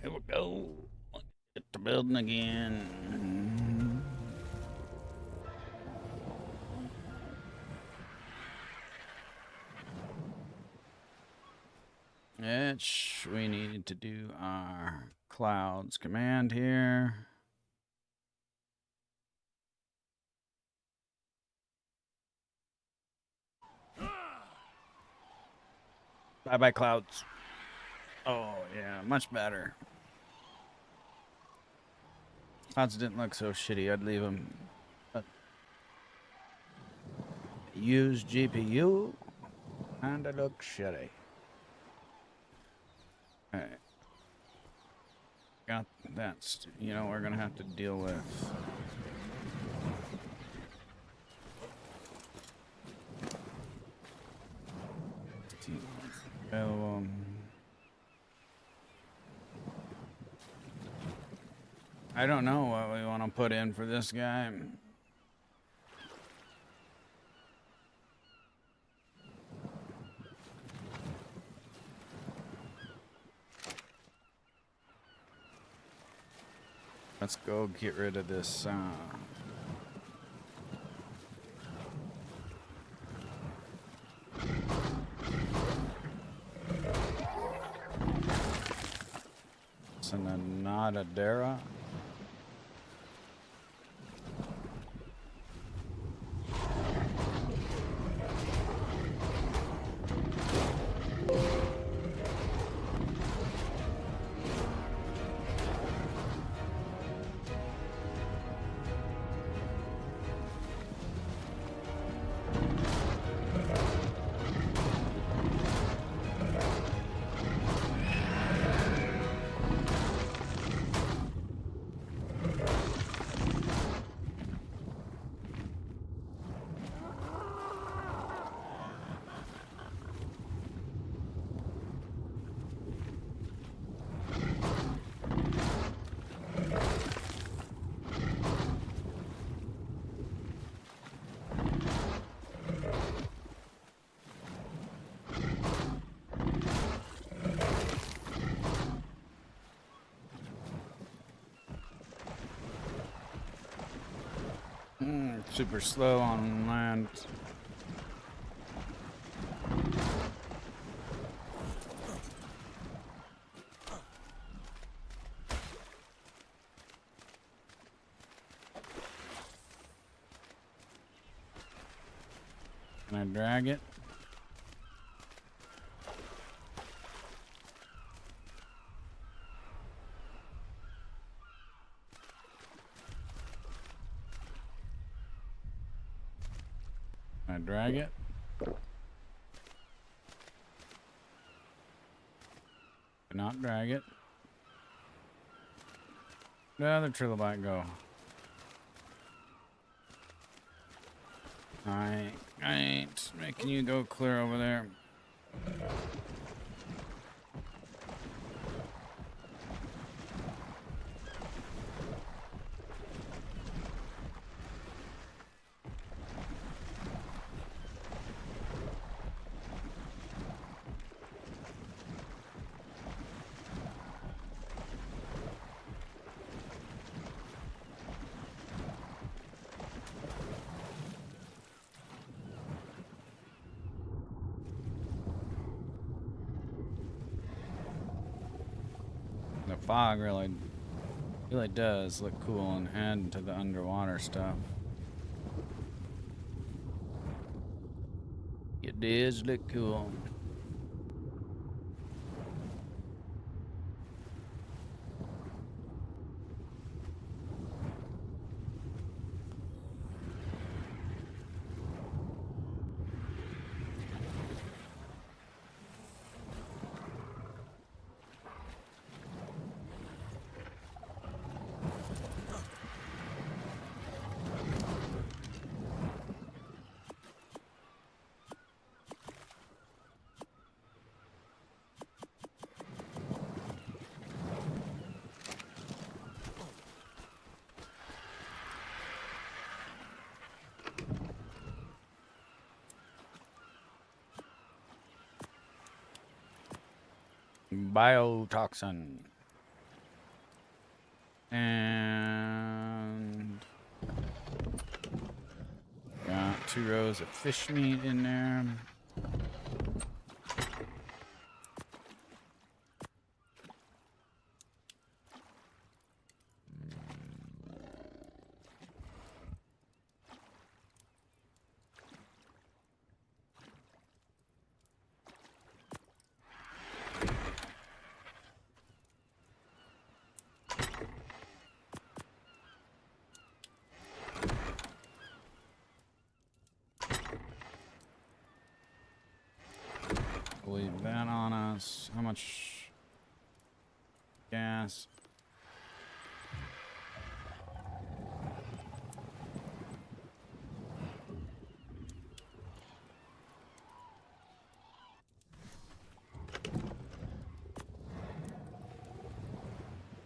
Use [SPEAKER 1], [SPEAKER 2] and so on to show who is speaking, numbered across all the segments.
[SPEAKER 1] Here we go. Get the building again. We needed to do our clouds command here. Bye-bye, clouds. Oh, yeah, much better. Clouds didn't look so shitty. I'd leave them. But use GPU, and it looks shitty. All right. Got that. You know, we're going to have to deal with. I don't know what we want to put in for this guy. Let's go get rid of this. Sanadera. Super slow on land. Can I drag it? Can I drag it? Cannot drag it. Where'd the other trilobite go? I ain't making you go clear over there. The fog really does look cool and add to the underwater stuff. It does look cool. Biotoxin. And got 2 rows of fish meat in there. Leave that on us. How much gas?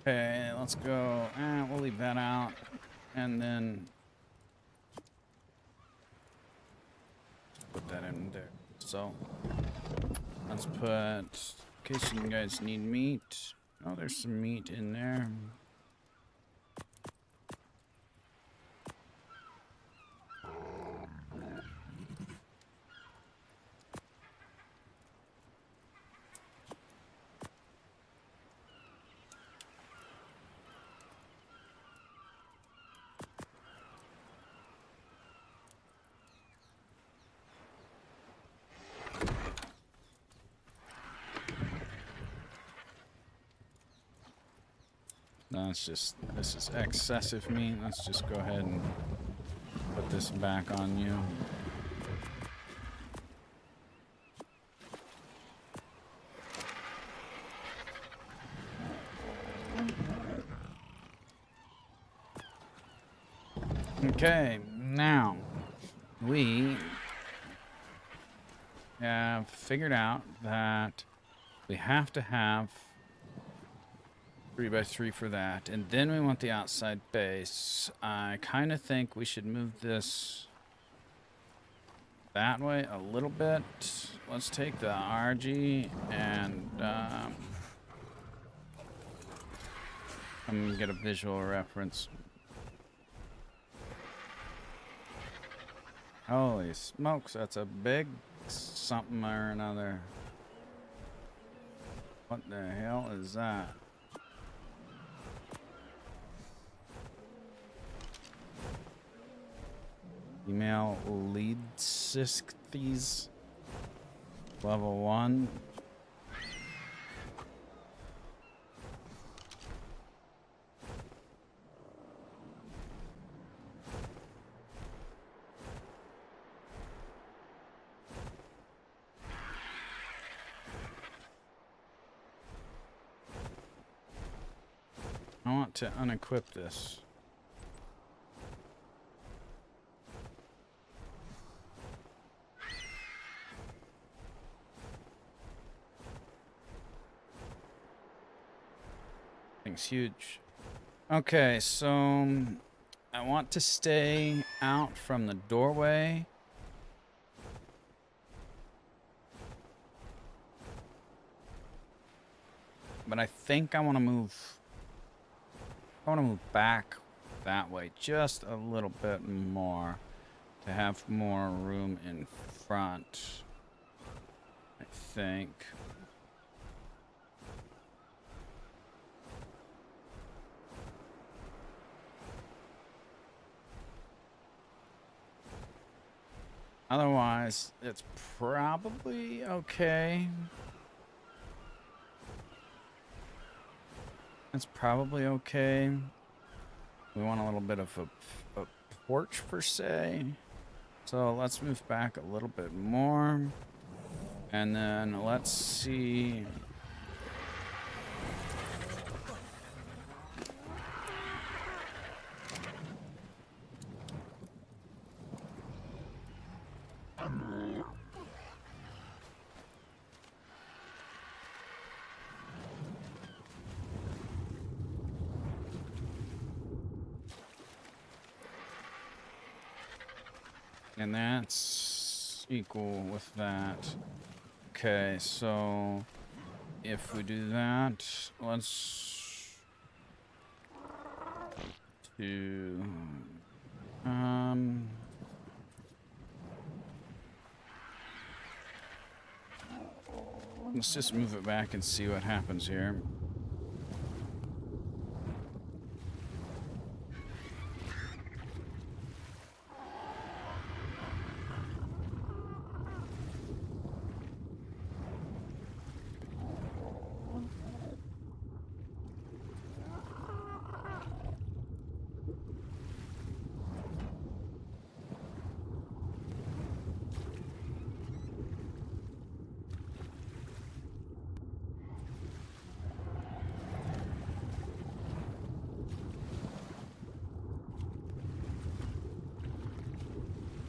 [SPEAKER 1] Okay, let's go. We'll leave that out. And then put that in there. So let's put, in case you guys need meat. Oh, there's some meat in there. This is excessive meat. Let's just go ahead and put this back on you. Okay, now we have figured out that we have to have 3x3 for that, and then we want the outside base. I kind of think we should move this that way a little bit. Let's take the RG and I'm gonna get a visual reference. Holy smokes, that's a big something or another. What the hell is that? Email lead these level 1. I want to unequip this. Thing's huge. Okay, so I want to stay out from the doorway. But I think I want to move back that way just a little bit more to have more room in front, I think. Otherwise, it's probably okay. It's probably okay. We want a little bit of a porch per se. So let's move back a little bit more. And then let's see. And that's equal with that. Okay, so if we do that, let's to let's just move it back and see what happens here.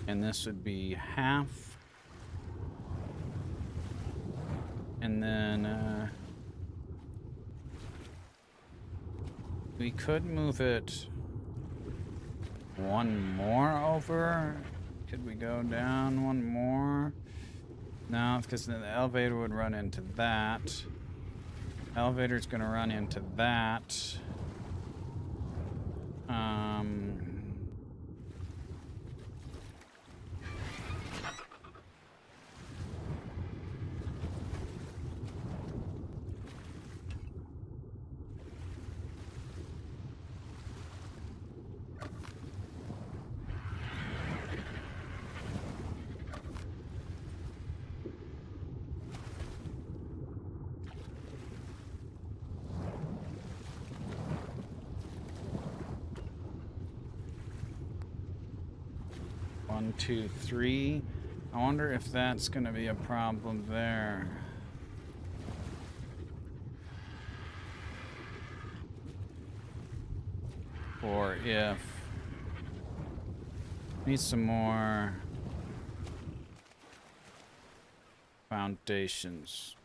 [SPEAKER 1] And this would be half. And then we could move it one more over. Could we go down one more? No, because then the elevator would run into that. Elevator's gonna run into that. One, two, three. I wonder if that's going to be a problem there. Or if... Need some more foundations.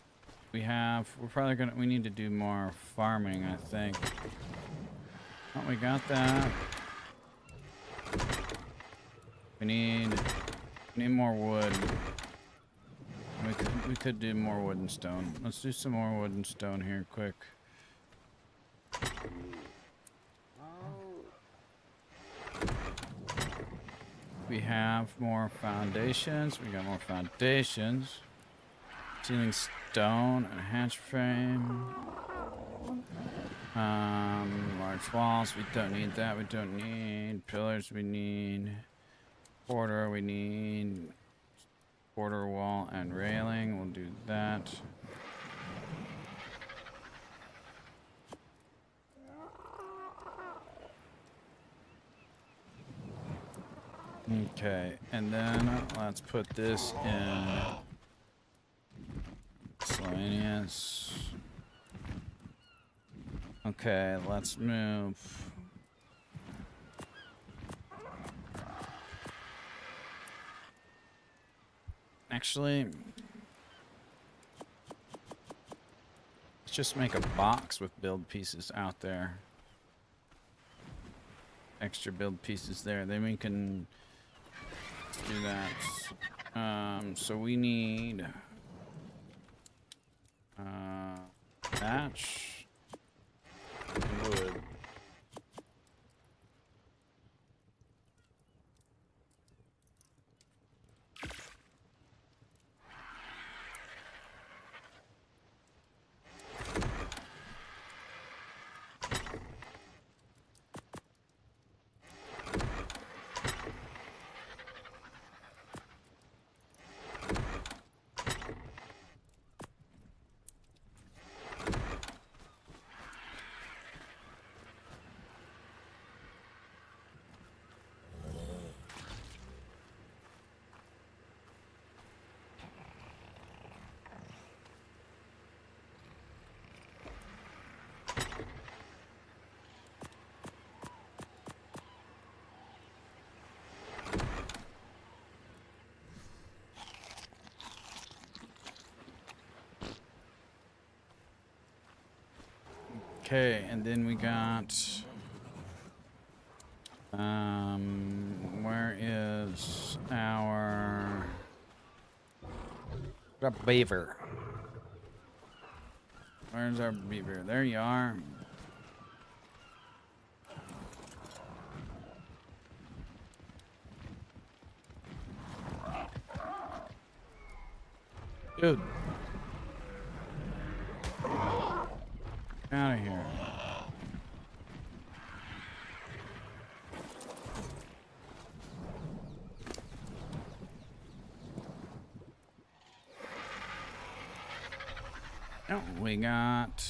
[SPEAKER 1] We're probably gonna, we need to do more farming, I think. Oh, we got that. We need more wood. We could do more wood and stone. Let's do some more wood and stone here quick. We have more foundations. We got more foundations. Ceiling stone, a hatch frame. Large walls. We don't need that. We don't need pillars. We need border. We need border wall and railing. We'll do that. Okay, and then let's put this in miscellaneous. Okay, let's move. Actually, let's just make a box with build pieces out there. Extra build pieces there. Then we can do that. So we need thatch and wood. Okay, and then we got where is our beaver? Where's our beaver? There you are. Dude. Out of here. Oh, we got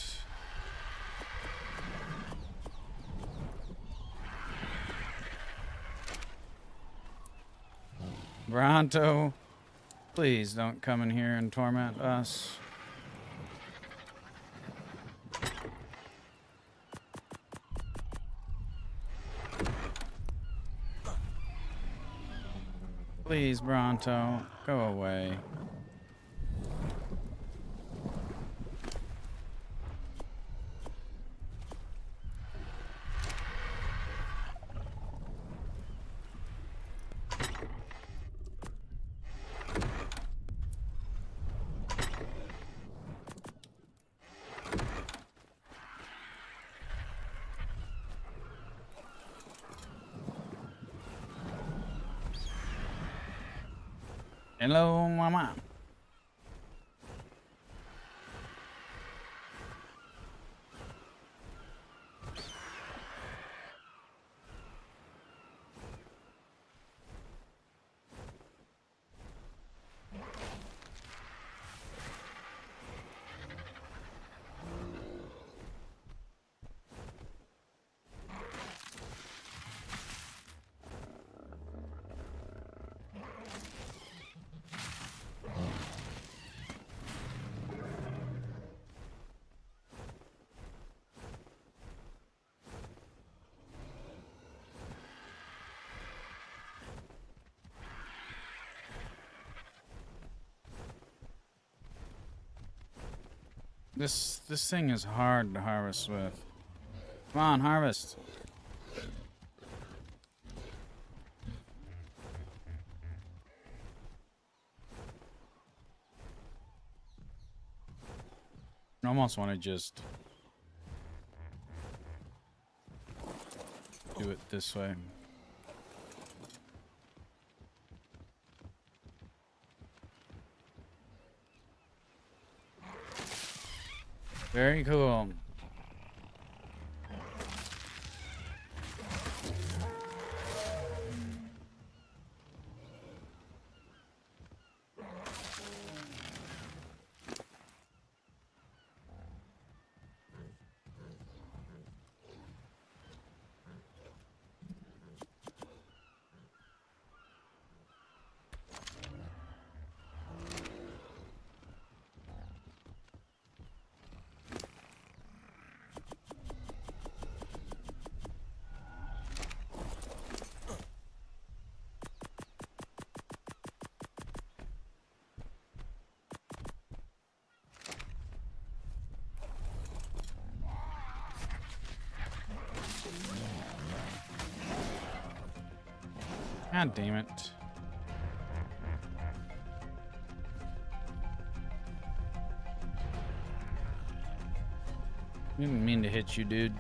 [SPEAKER 1] Bronto. Please don't come in here and torment us. Please, Bronto, go away. Hello, mama. This thing is hard to harvest with. Come on, harvest. I almost want to just do it this way. Very cool. God damn it. Didn't mean to hit you, dude.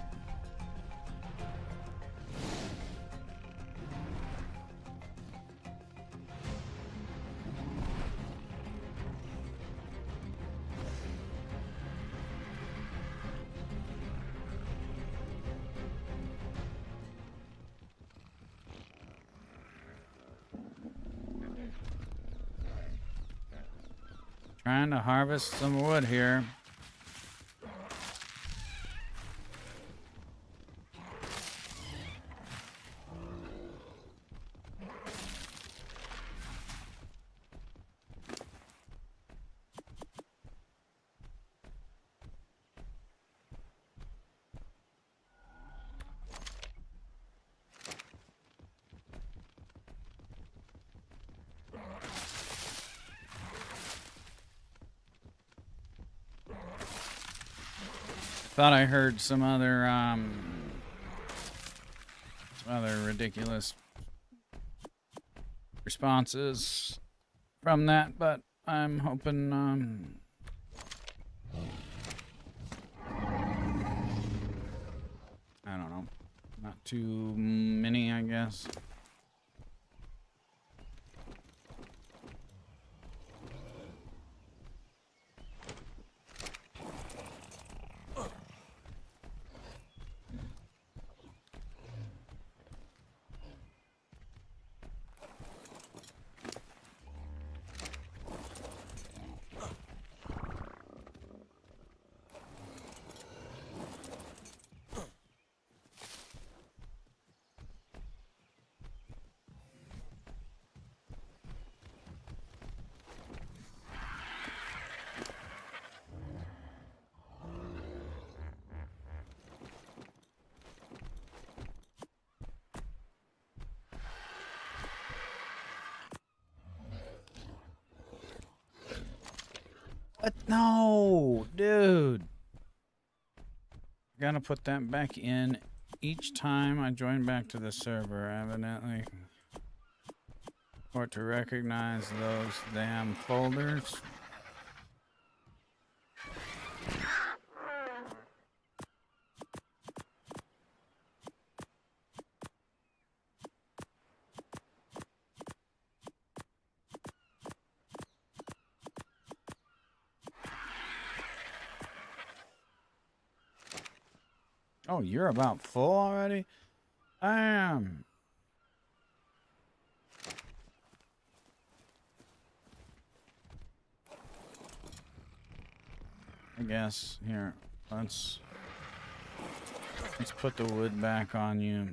[SPEAKER 1] Trying to harvest some wood here. Thought I heard some other ridiculous responses from that, but I'm hoping I don't know, not too many, I guess. What? No, dude. Gotta put that back in each time I join back to the server, evidently. For it to recognize those damn folders. Oh, you're about full already? I am. I guess. Here, let's put the wood back on you.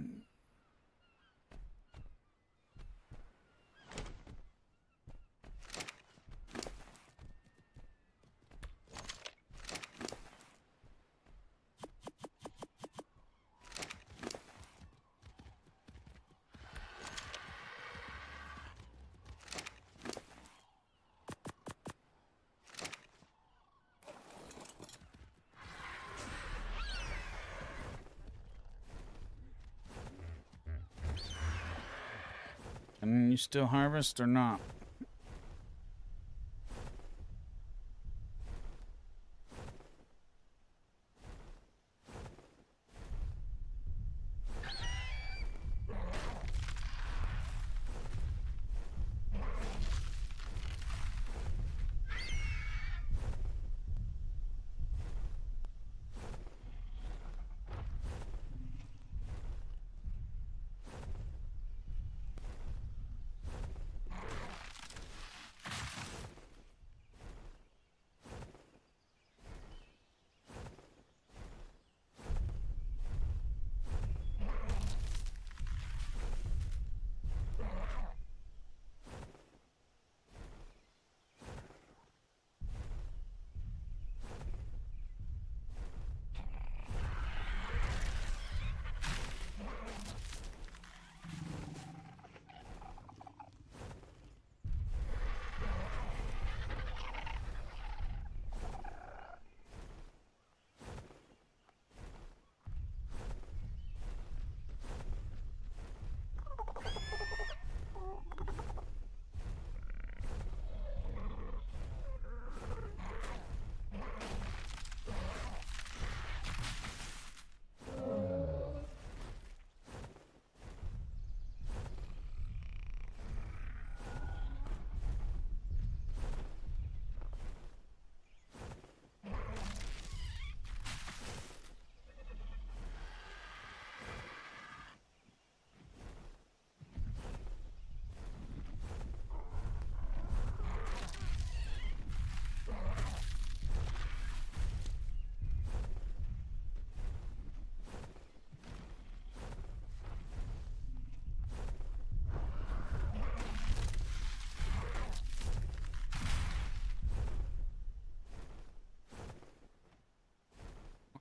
[SPEAKER 1] And you still harvest or not?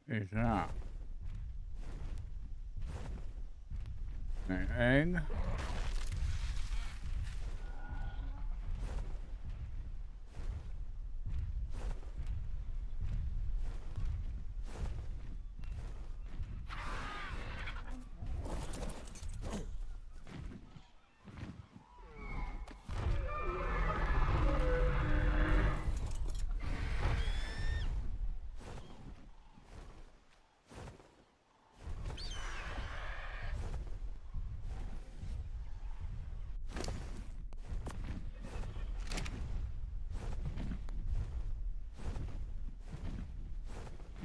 [SPEAKER 1] Is that an egg?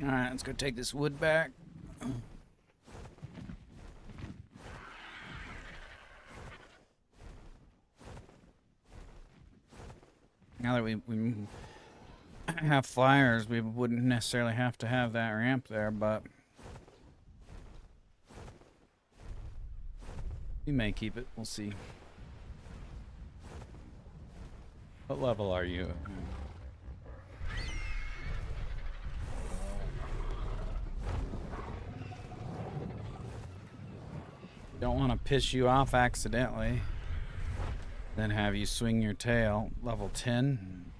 [SPEAKER 1] Alright, let's go take this wood back. Now that we have flyers, we wouldn't necessarily have to have that ramp there, but we may keep it. We'll see. What level are you? Don't want to piss you off accidentally, then have you swing your tail. Level 10.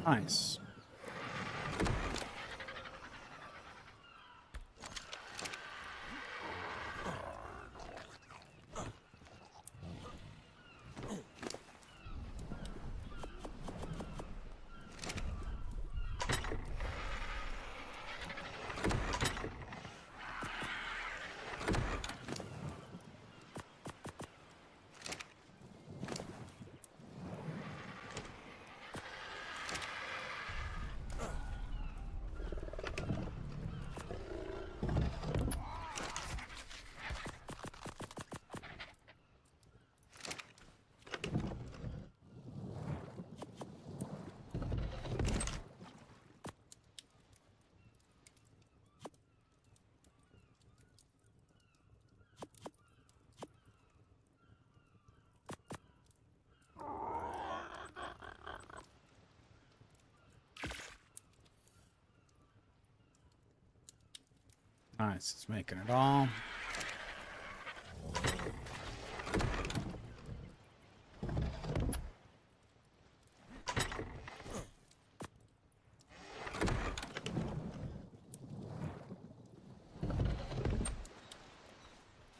[SPEAKER 1] Nice. Nice, it's making it all.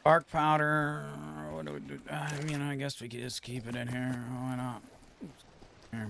[SPEAKER 1] Bark powder. What do we do? You know, I guess we could just keep it in here. Why not? Here.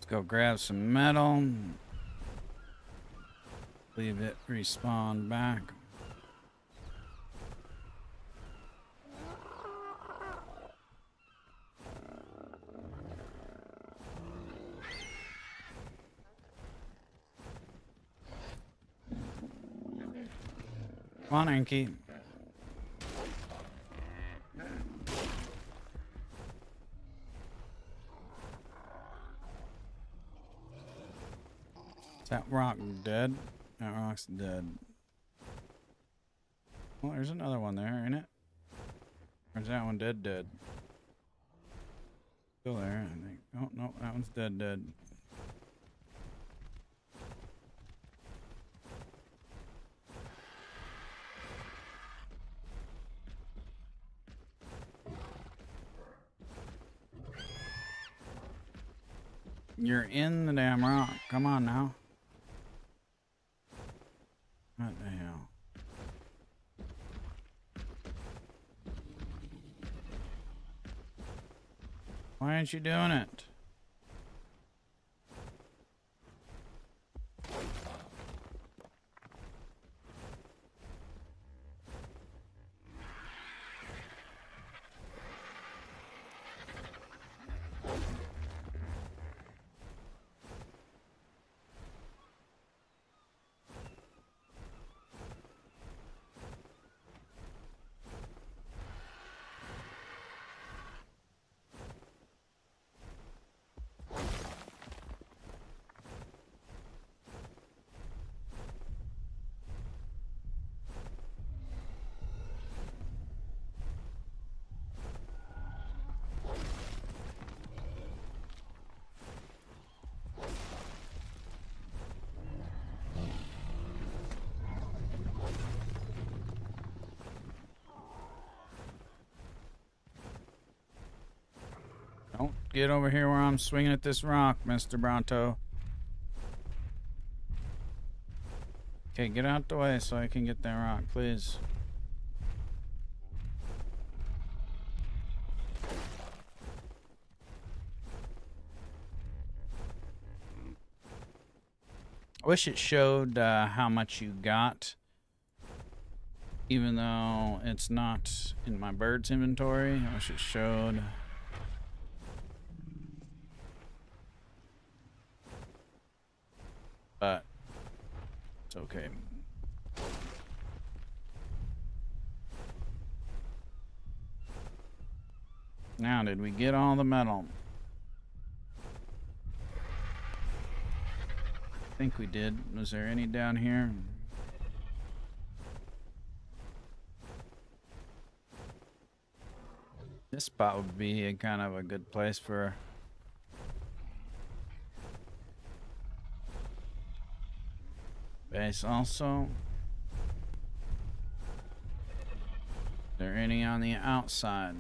[SPEAKER 1] Go grab some metal. Leave it respawn back. Come on, Anki. Is that rock dead? That rock's dead. Well, there's another one there, ain't it? Or is that one dead? Still there, I think. Oh, no, that one's dead. You're in the damn rock. Come on now. What the hell? Why aren't you doing it? Don't get over here where I'm swinging at this rock, Mr. Bronto. Okay, get out the way so I can get that rock, please. I wish it showed how much you got, even though it's not in my bird's inventory. I wish it showed. But it's okay. Now, did we get all the metal? I think we did. Was there any down here? This spot would be a kind of a good place for base also. Is there any on the outside?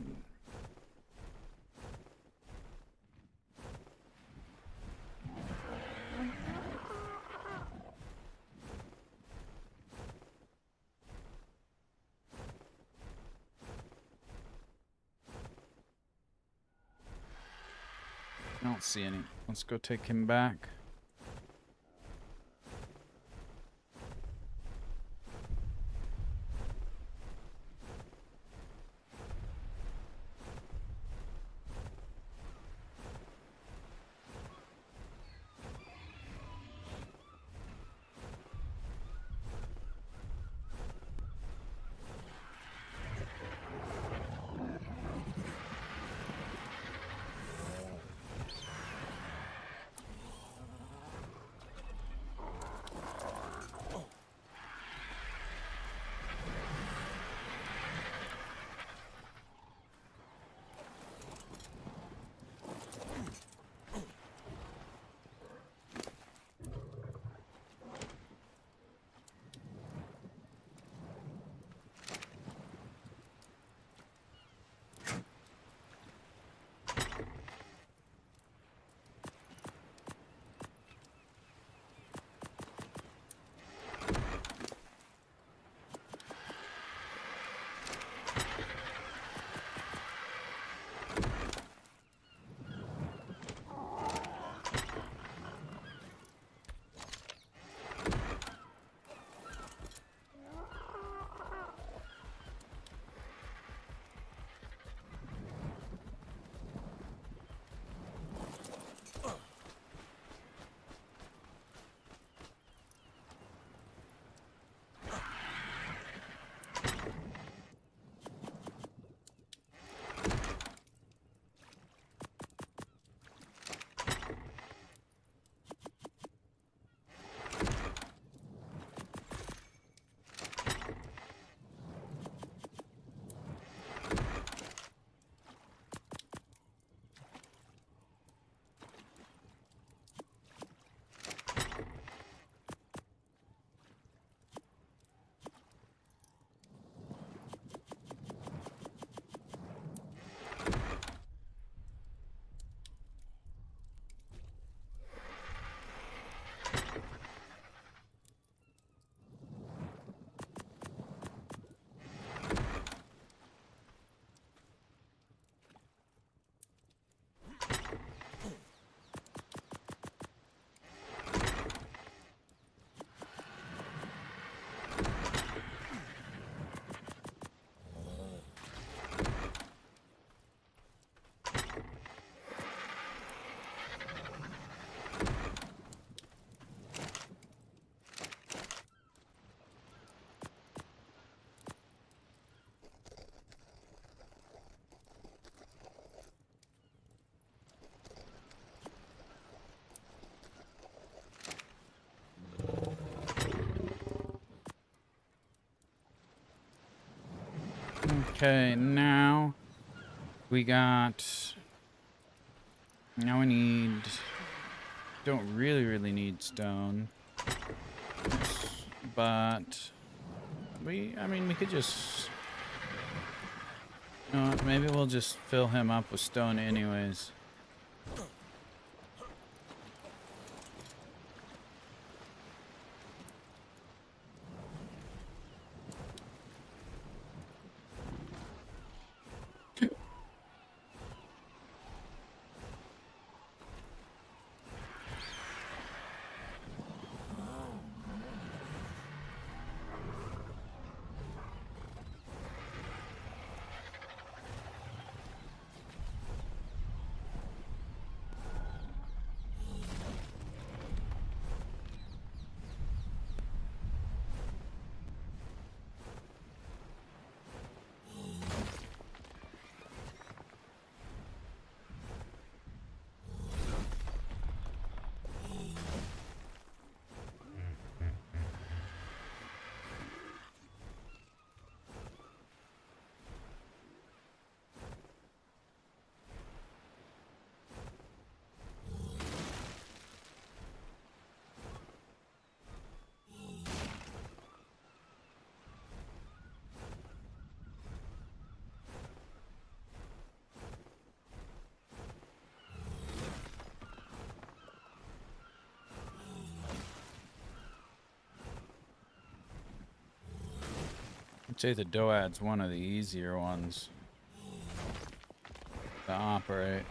[SPEAKER 1] I don't see any. Let's go take him back. Okay, now we got. Now we need. Don't really need stone, but I mean, we could just. You know what, maybe we'll just fill him up with stone anyways. I'd say the DOAD's one of the easier ones to operate.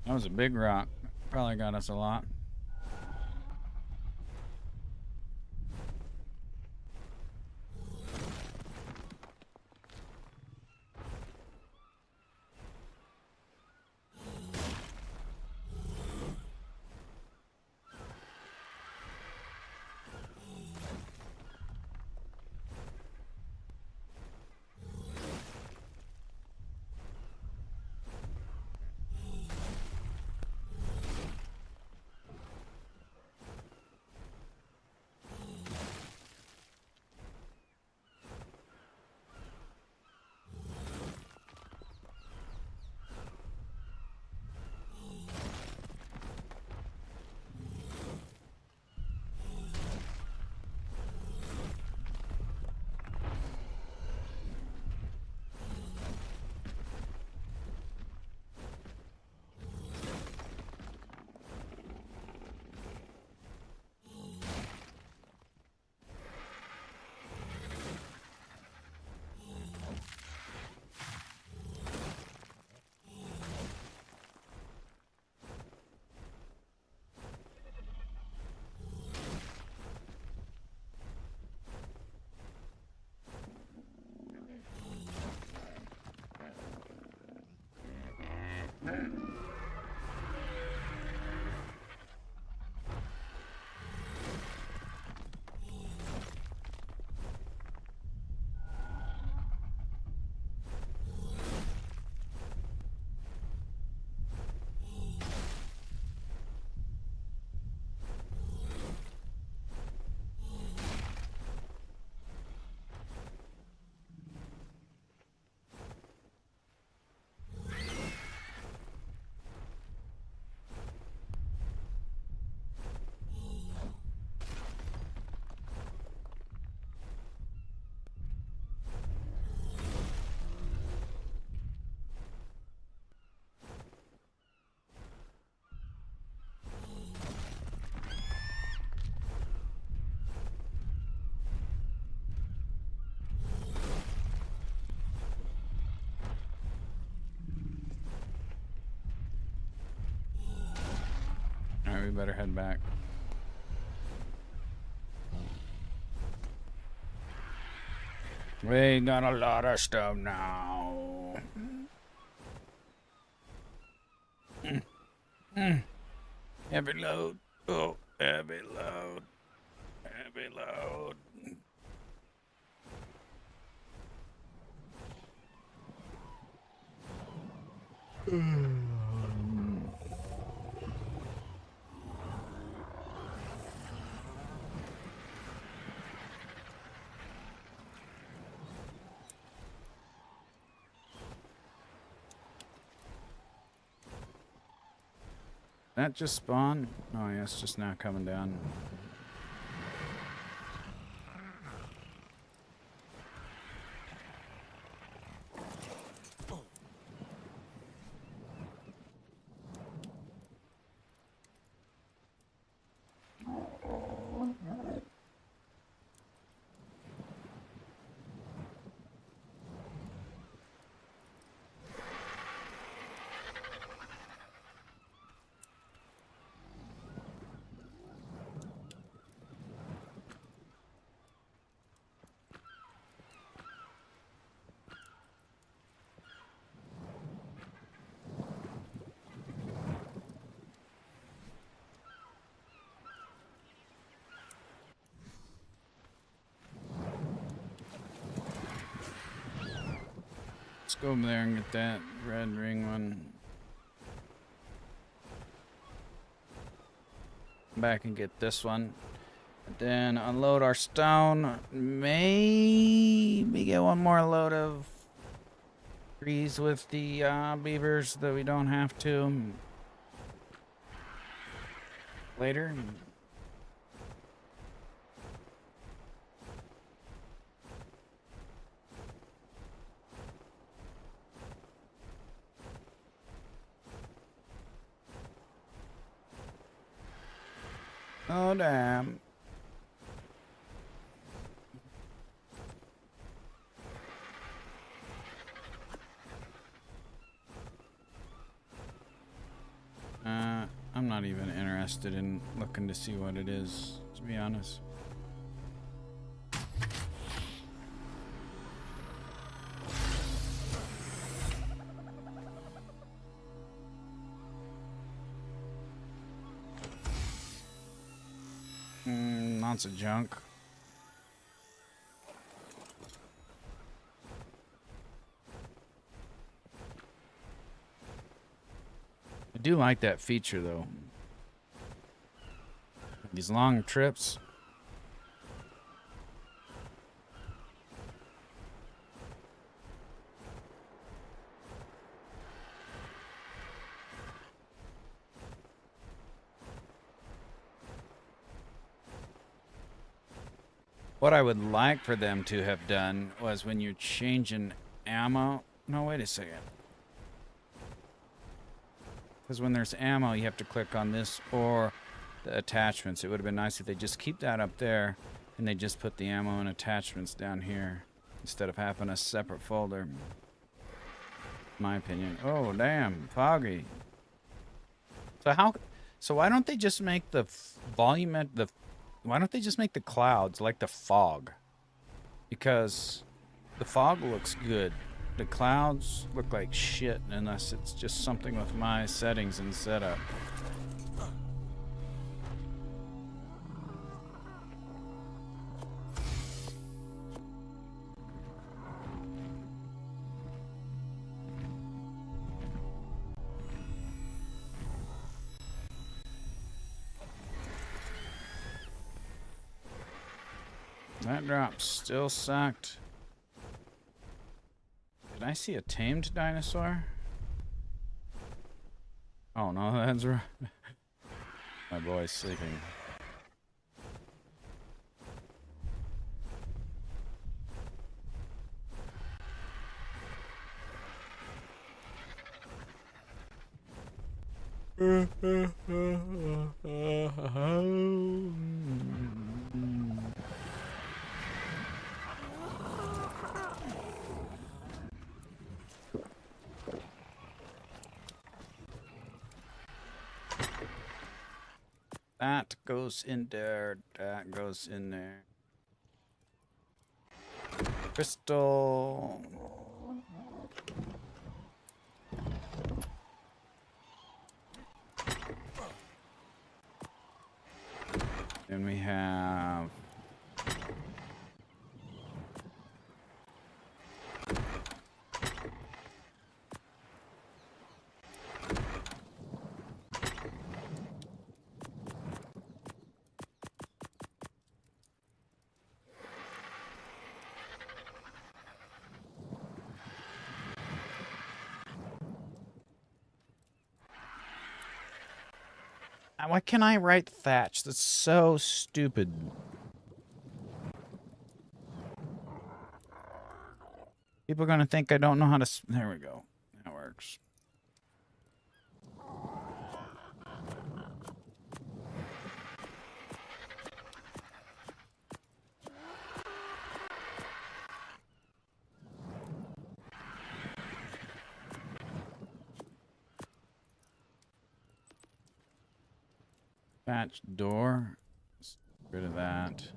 [SPEAKER 1] That was a big rock. Probably got us a lot. Alright, we better head back. We got a lot of stuff now. Heavy load. Oh, heavy load. Heavy load. That just spawned? Oh yeah, it's just now coming down. go over there and get that red ring one. Come back and get this one. And then unload our stone. Maybe get one more load of trees with the beavers that we don't have to later. Oh, damn. I'm not even interested in looking to see what it is, to be honest. Lots of junk. I do like that feature, though. These long trips. What I would like for them to have done was when you're changing ammo. No, wait a second. Because when there's ammo, you have to click on this or the attachments. It would have been nice if they just keep that up there and they just put the ammo and attachments down here instead of having a separate folder. In my opinion. Oh, damn. Foggy. So why don't they just make the volume at the... Why don't they just make the clouds like the fog? Because the fog looks good. The clouds look like shit unless it's just something with my settings and setup. That drop still sucked. Did I see a tamed dinosaur? Oh no, that's right. My boy's sleeping. That goes in there. That goes in there. Crystal. Then we have... Why can't I write thatch? That's so stupid. People are gonna think I don't know how to... There we go. That works. Thatch door. Let's get rid of that.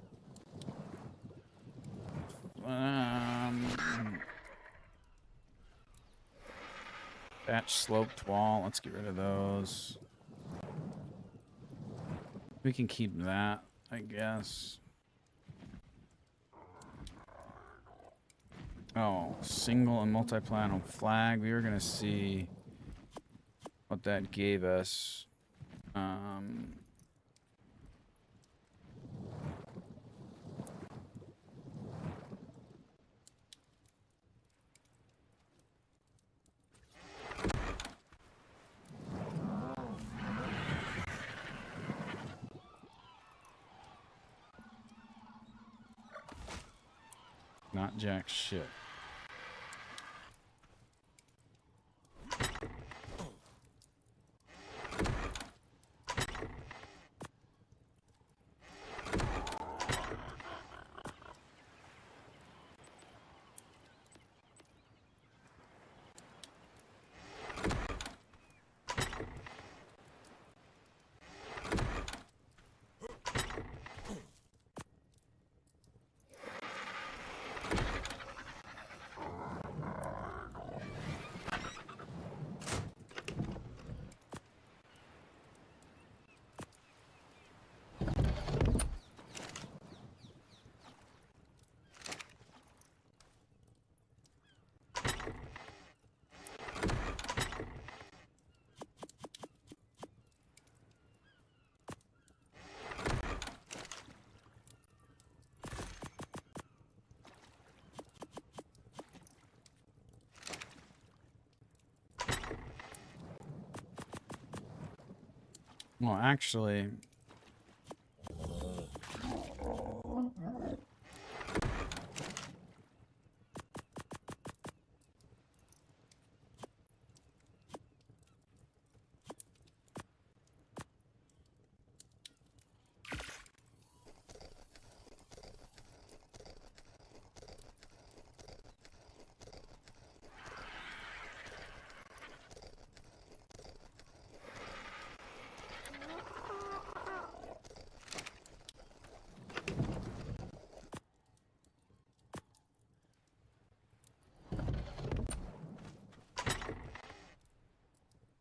[SPEAKER 1] Thatch sloped wall. Let's get rid of those. We can keep that, I guess. Oh, single and multi-platinum flag. We were gonna see what that gave us. Not jack shit. Well, actually,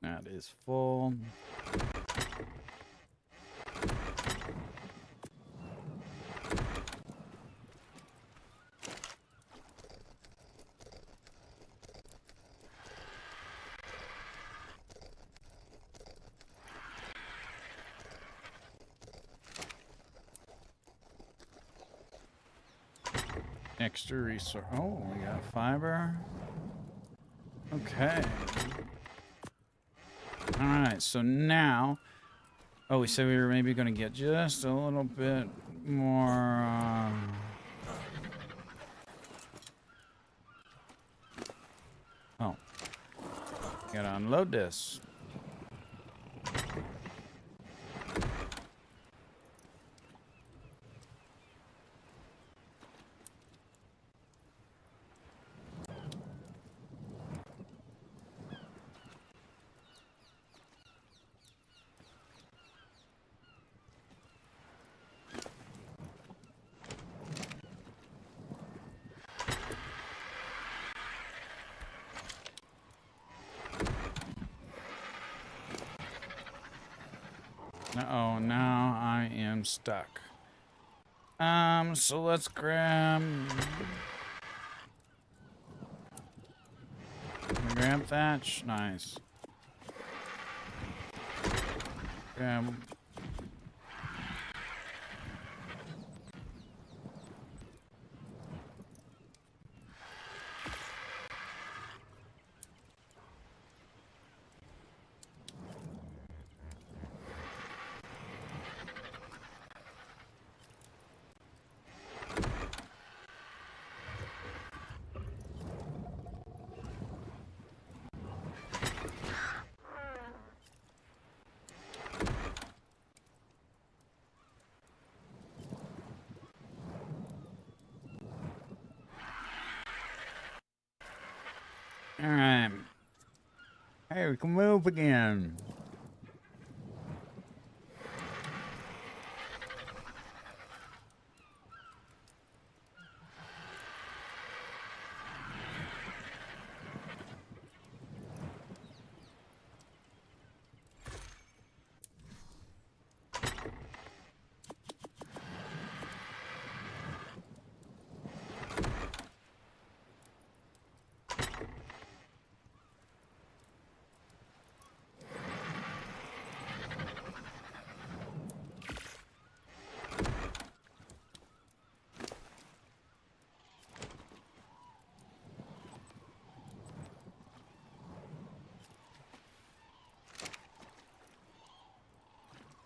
[SPEAKER 1] that is full. Extra resource. Oh, we got fiber. Okay. Alright, so now... Oh, we said we were maybe going to get just a little bit more... Oh. Gotta unload this. Uh-oh, now I am stuck. So let's grab thatch. Nice. Grab. Alright. Hey, we can move again.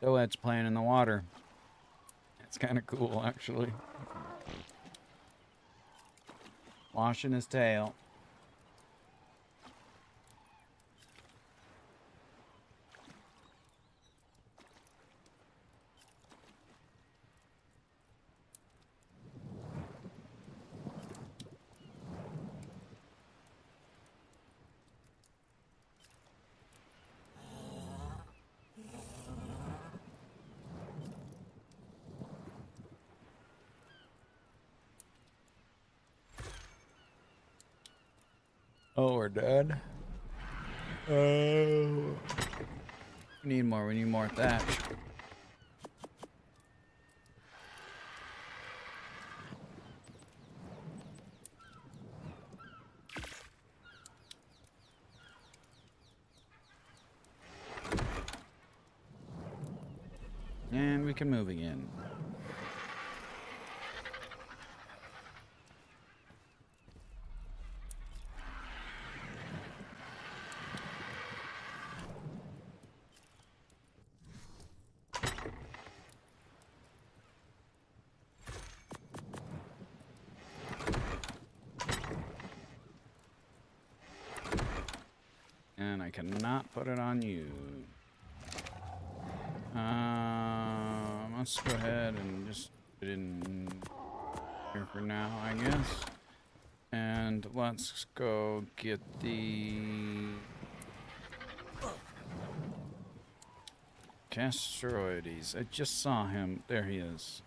[SPEAKER 1] Doed's playing in the water. It's kind of cool, actually. Washing his tail. Oh, we're dead. Oh. We need more. We need more thatch. And we can move again. And I cannot put it on you. Let's go ahead and just put it in here for now, I guess. And let's go get the Castroides. I just saw him. There he is.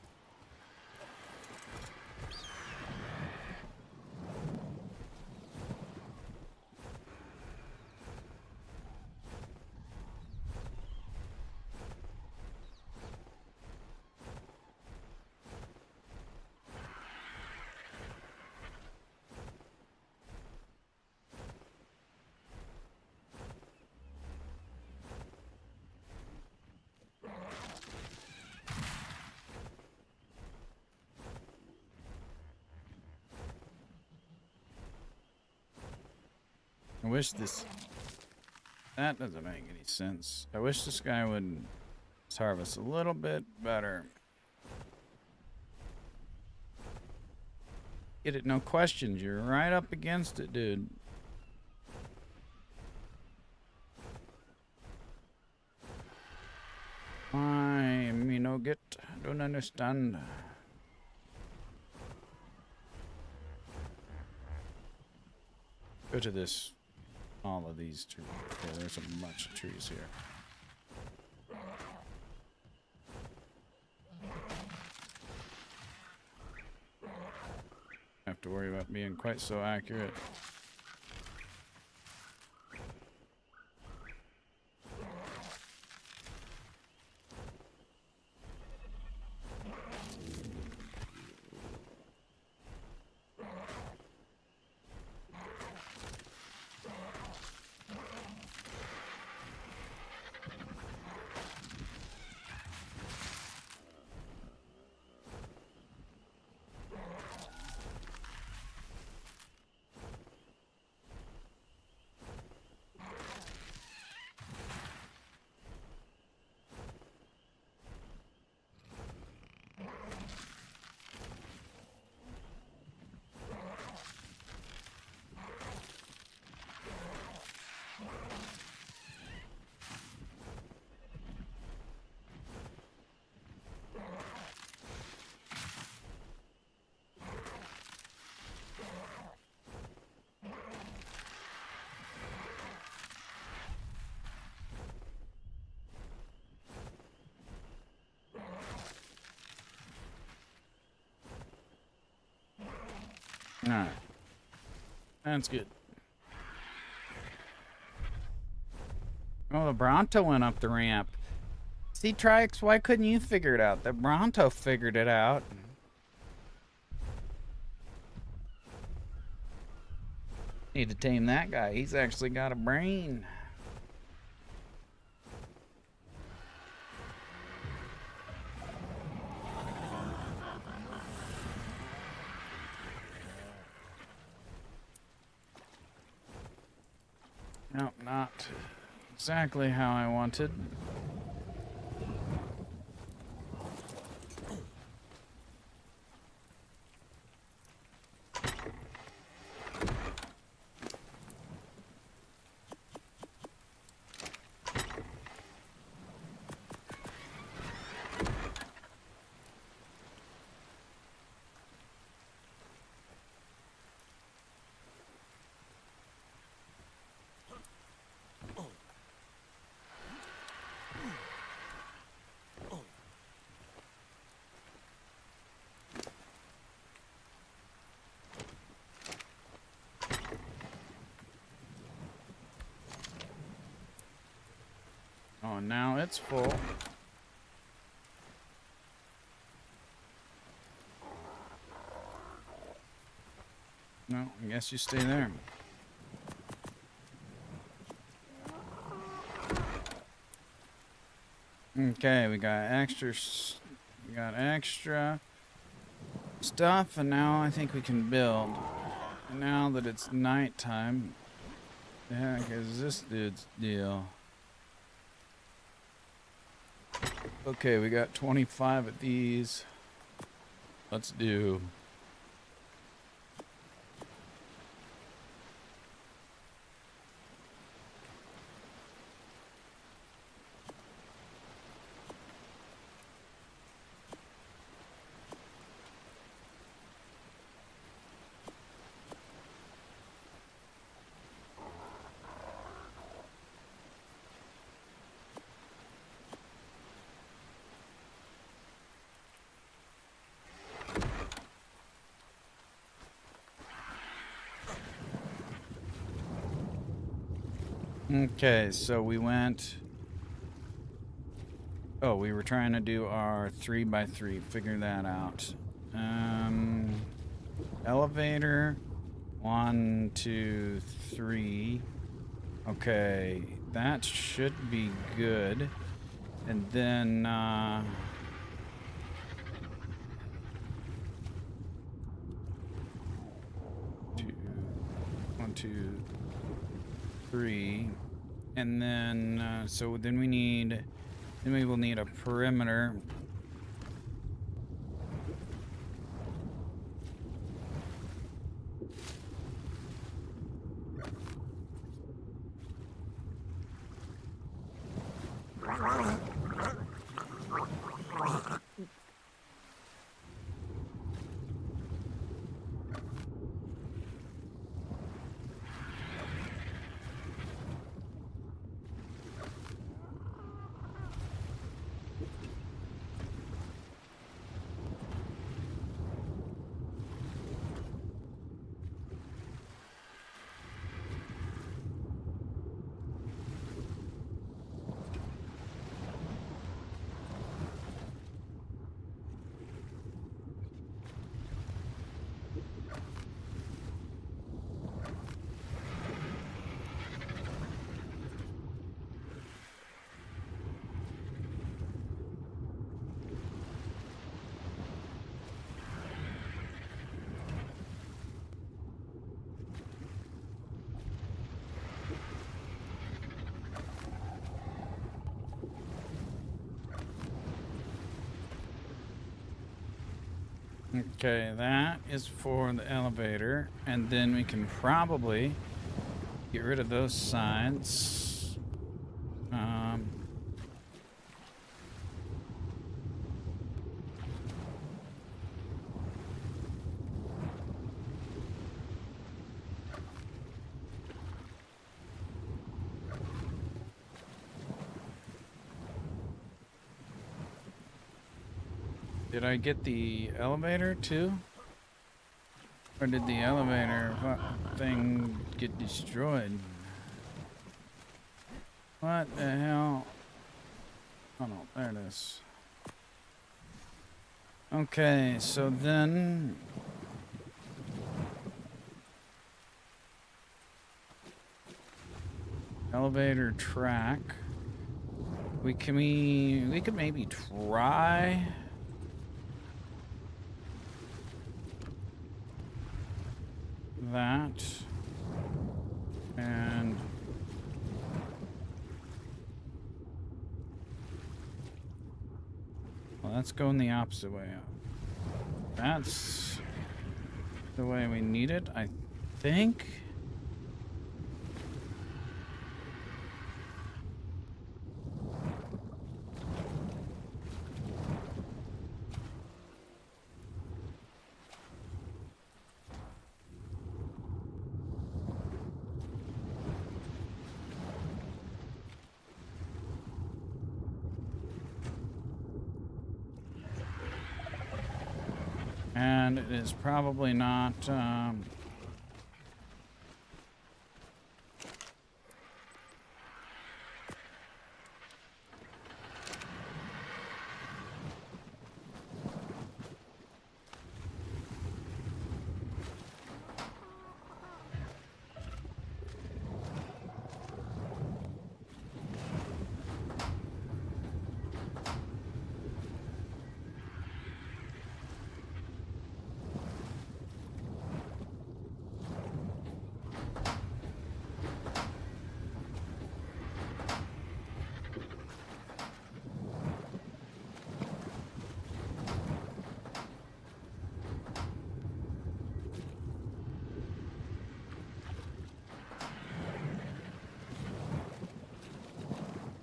[SPEAKER 1] I wish this... That doesn't make any sense. I wish this guy would harvest a little bit better. Get it, no questions. You're right up against it, dude. I mean, no get. Don't understand. Go to this. All of these trees. Okay, there's a bunch of trees here. Have to worry about being quite so accurate. Alright. That's good. Oh, the Bronto went up the ramp. See, Trix, why couldn't you figure it out? The Bronto figured it out. Need to tame that guy. He's actually got a brain. Nope, not exactly how I wanted. now it's full. No, I guess you stay there. Okay, we got extra stuff, and now I think we can build. And now that it's nighttime, the heck is this dude's deal? Okay, we got 25 of these. Let's do. Okay, so we went. Oh, we were trying to do our 3x3. Figure that out. Elevator. 1, 2, 3. Okay, that should be good. And then, 1, 2, 3. And then, so then we will need a perimeter. Okay, that is for the elevator, and then we can probably get rid of those sides. Did I get the elevator too? Or did the elevator thing get destroyed? What the hell? Oh no, there it is. Okay, so then elevator track. We could maybe try that, and well, that's going the opposite way up. That's the way we need it, I think. And it is probably not,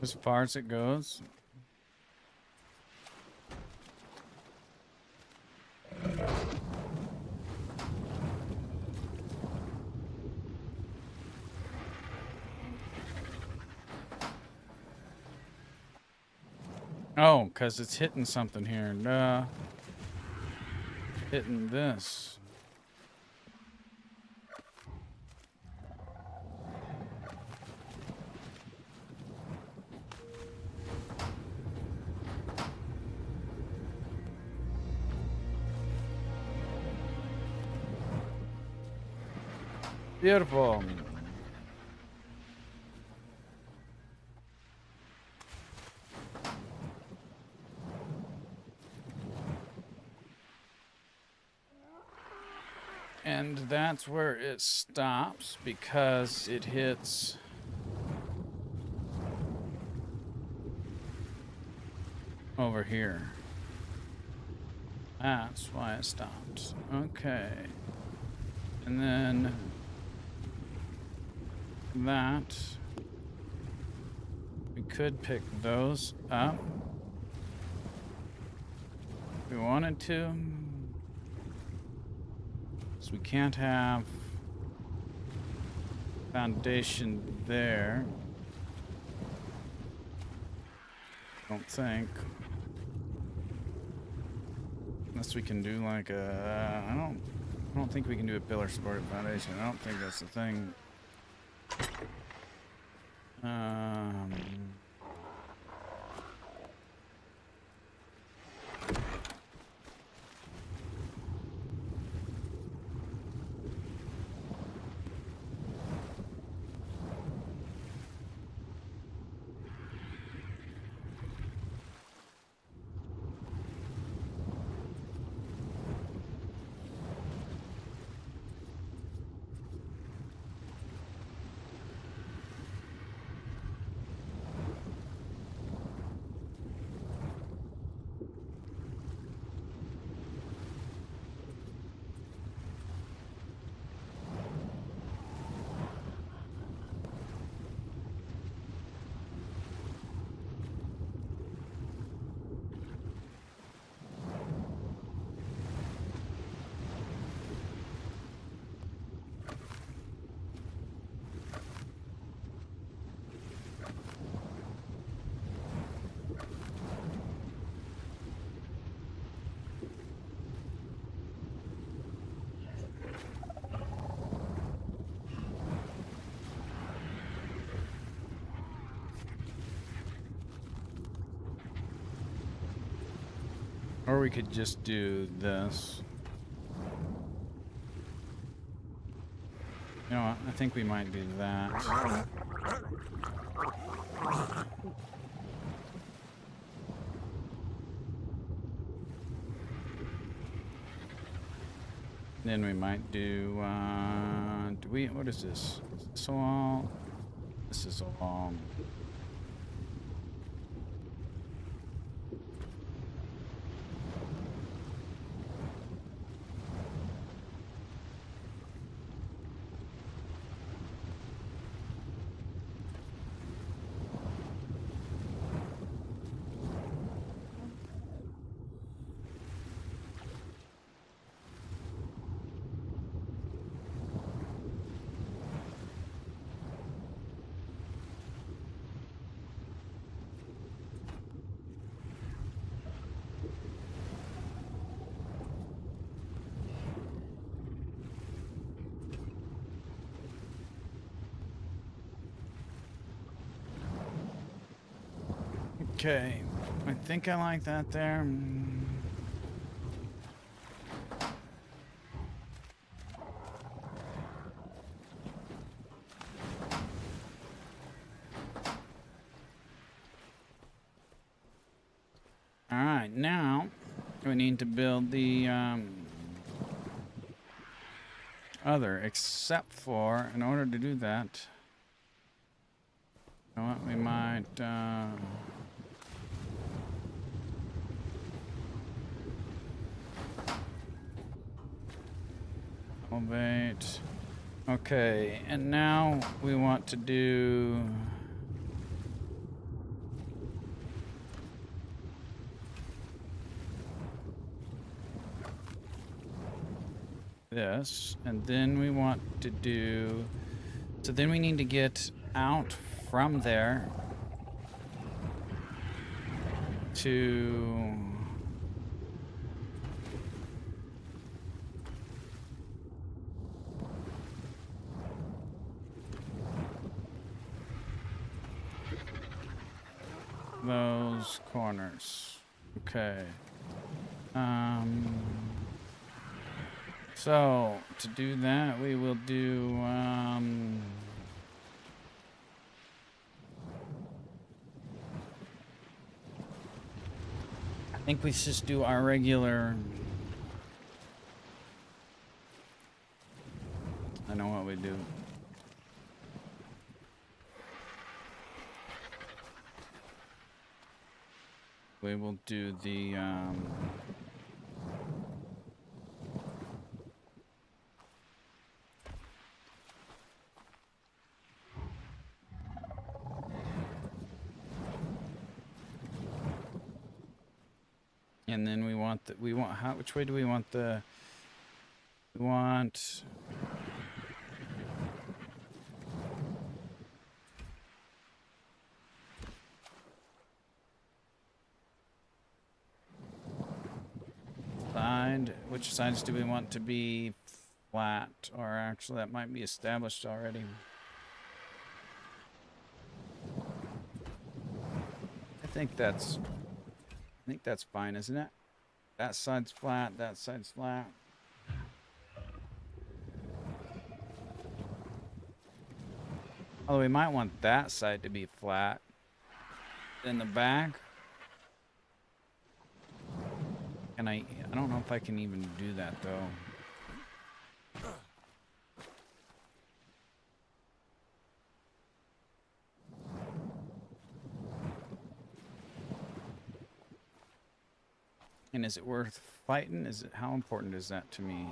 [SPEAKER 1] as far as it goes. Oh, because it's hitting something here. Duh. Hitting this. Beautiful. And that's where it stops because it hits over here. That's why it stopped. Okay. And then that, we could pick those up if we wanted to. So we can't have foundation there. I don't think. Unless we can do like a, I don't think we can do a pillar supported foundation. I don't think that's the thing. Or we could just do this. You know what? I think we might do that. Then we might do we, what is this? Is this a wall? This is a wall. Okay, I think I like that there. All right, now we need to build the other, except for, in order to do that, you know what, we might elevate. Okay, and now we want to do this, and then we want to do, so then we need to get out from there to those corners. Okay. So to do that, we will do I think we just do our regular. I know what we do. We will do the and then we want which way do we want the, we want side, which sides do we want to be flat? Or actually that might be established already. I think that's fine, isn't it? That side's flat, that side's flat. Although we might want that side to be flat. In the back. And I don't know if I can even do that though. And is it worth fighting? How important is that to me?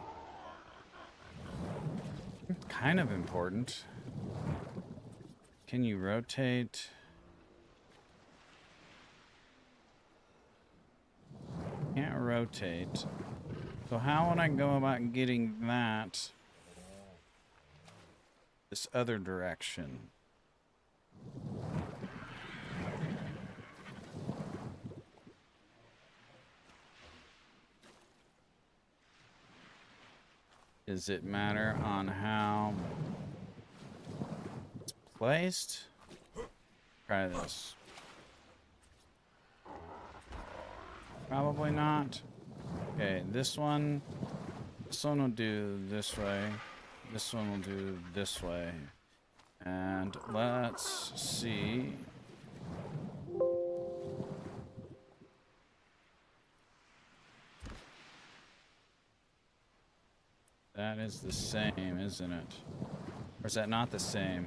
[SPEAKER 1] Kind of important. Can you rotate? Can't rotate. So how would I go about getting that this other direction? Does it matter on how it's placed? Try this. Probably not. Okay, this one will do this way. This one will do this way. And let's see. That is the same, isn't it? Or is that not the same?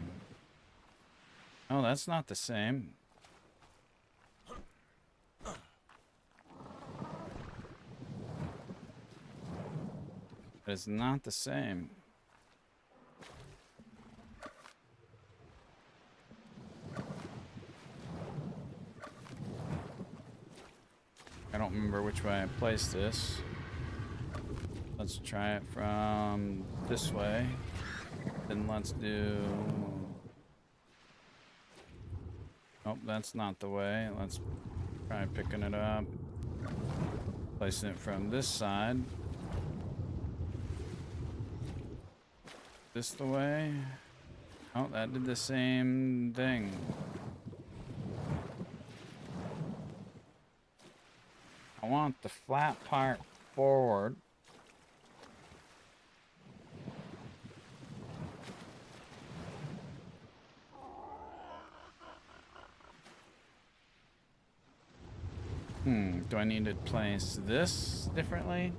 [SPEAKER 1] Oh, that's not the same. It's not the same. I don't remember which way I placed this. Let's try it from this way. Then let's do... Oh, that's not the way. Let's try picking it up. Placing it from this side. This the way? Oh, that did the same thing. I want the flat part forward. Do I need to place this differently?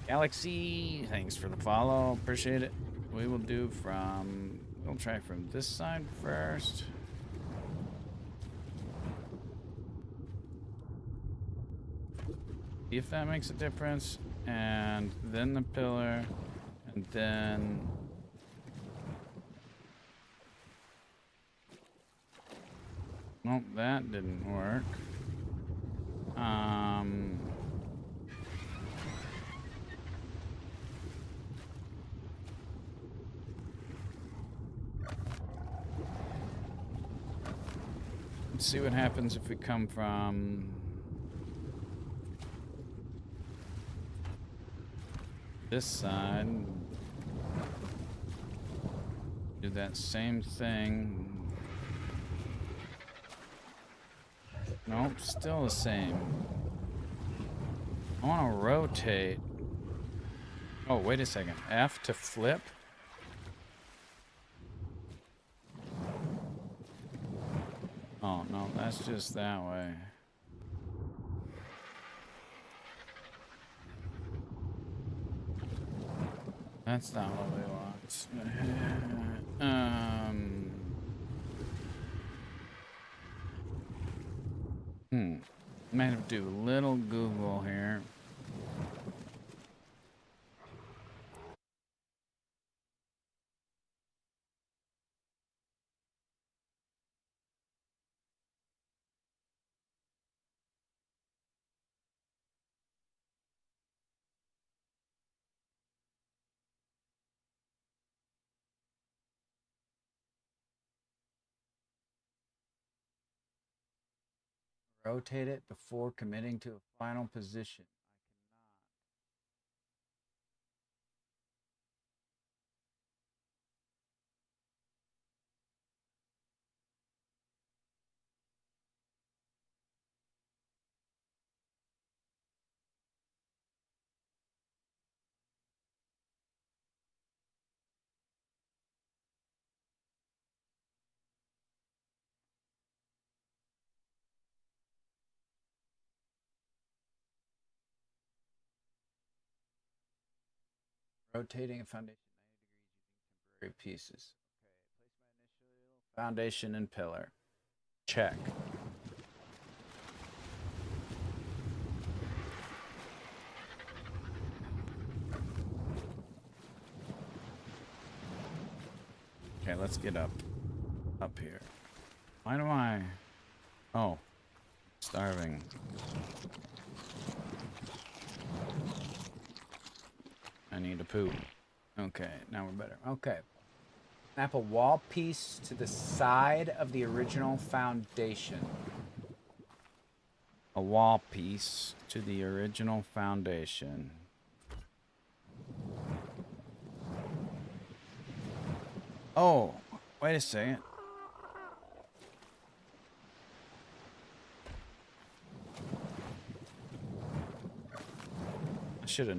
[SPEAKER 1] Galaxy, thanks for the follow. Appreciate it. We will do from... We'll try from this side first. See if that makes a difference. And then the pillar. And then... Nope, that didn't work. Let's see what happens if we come from this side. Do that same thing. Nope, still the same. I want to rotate. Oh, wait a second. F to flip? Oh, no, that's just that way. That's not what we want. Might have to do a little Google here. Rotate it before committing to a final position. Rotating a foundation 90 degrees using temporary pieces. Okay, place my initial foundation and pillar. Check. Okay, let's get up here. Why do I... Oh, starving. I need to poop. Okay, now we're better. Okay. Snap a wall piece to the side of the original foundation. A wall piece to the original foundation. Oh, wait a second. I should have...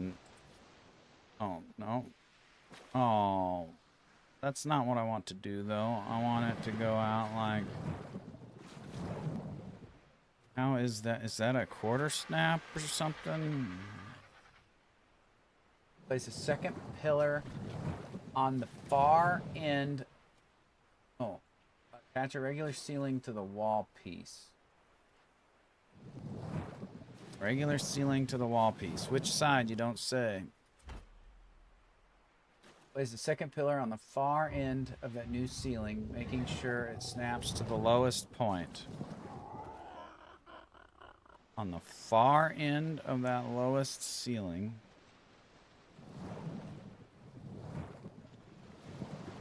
[SPEAKER 1] Oh, no. Oh, that's not what I want to do, though. I want it to go out like... How is that? Is that a quarter snap or something? Place a second pillar on the far end. Oh, attach a regular ceiling to the wall piece. Regular ceiling to the wall piece. Which side, you don't say. Place the second pillar on the far end of that new ceiling, making sure it snaps to the lowest point. On the far end of that lowest ceiling.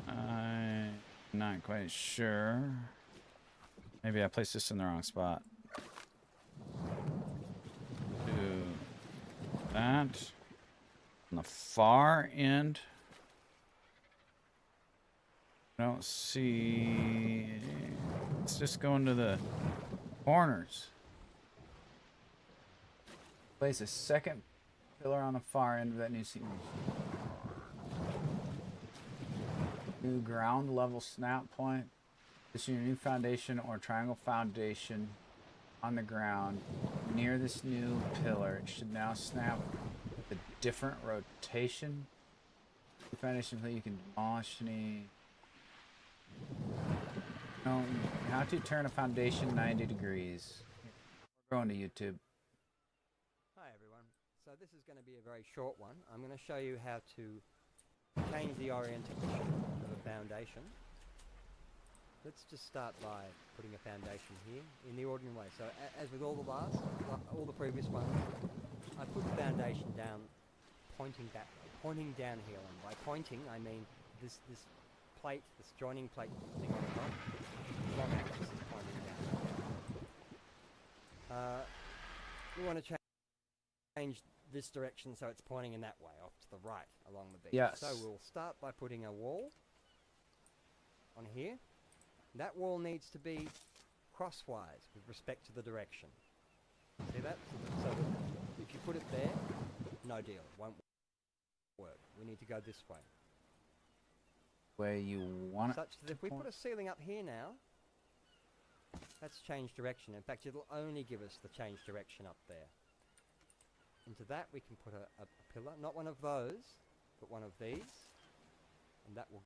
[SPEAKER 1] I'm not quite sure. Maybe I placed this in the wrong spot. Do that. On the far end. I don't see... Let's just go into the corners. Place a second pillar on the far end of that new ceiling. New ground level snap point. Position your new foundation or triangle foundation on the ground near this new pillar. It should now snap with a different rotation. The foundation that you can demolish any... No, how to turn a foundation 90 degrees. We're going to YouTube.
[SPEAKER 2] Hi everyone, this is going to be a very short one. I'm going to show you how to change the orientation of a foundation. Let's just start by putting a foundation here in the ordinary way. So as with all the previous ones, I put the foundation down pointing downhill, and by pointing I mean this plate, this joining plate thing on the top, long axis is pointing down. We want to change this direction so it's pointing in that way, off to the right along the beach.
[SPEAKER 1] Yes.
[SPEAKER 2] So we'll start by putting a wall on here. That wall needs to be crosswise with respect to the direction. See that? So that if you put it there, no deal, it won't work. We need to go this way.
[SPEAKER 1] Where you want it.
[SPEAKER 2] Such that if we put a ceiling up here now, that's change direction. In fact, it'll only give us the change direction up there. Into that we can put a pillar, not one of those, but one of these, and that will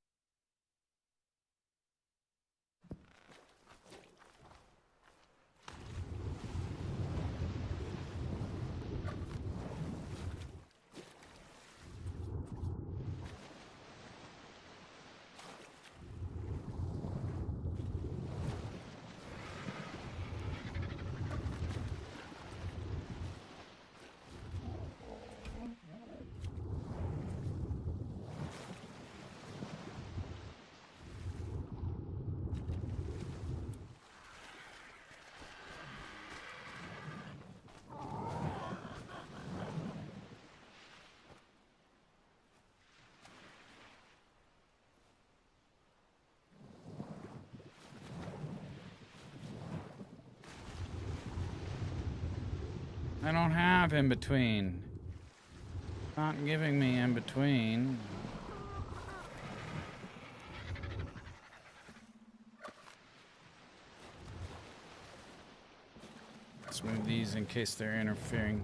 [SPEAKER 1] I don't have in between. Not giving me in between. Let's move these in case they're interfering.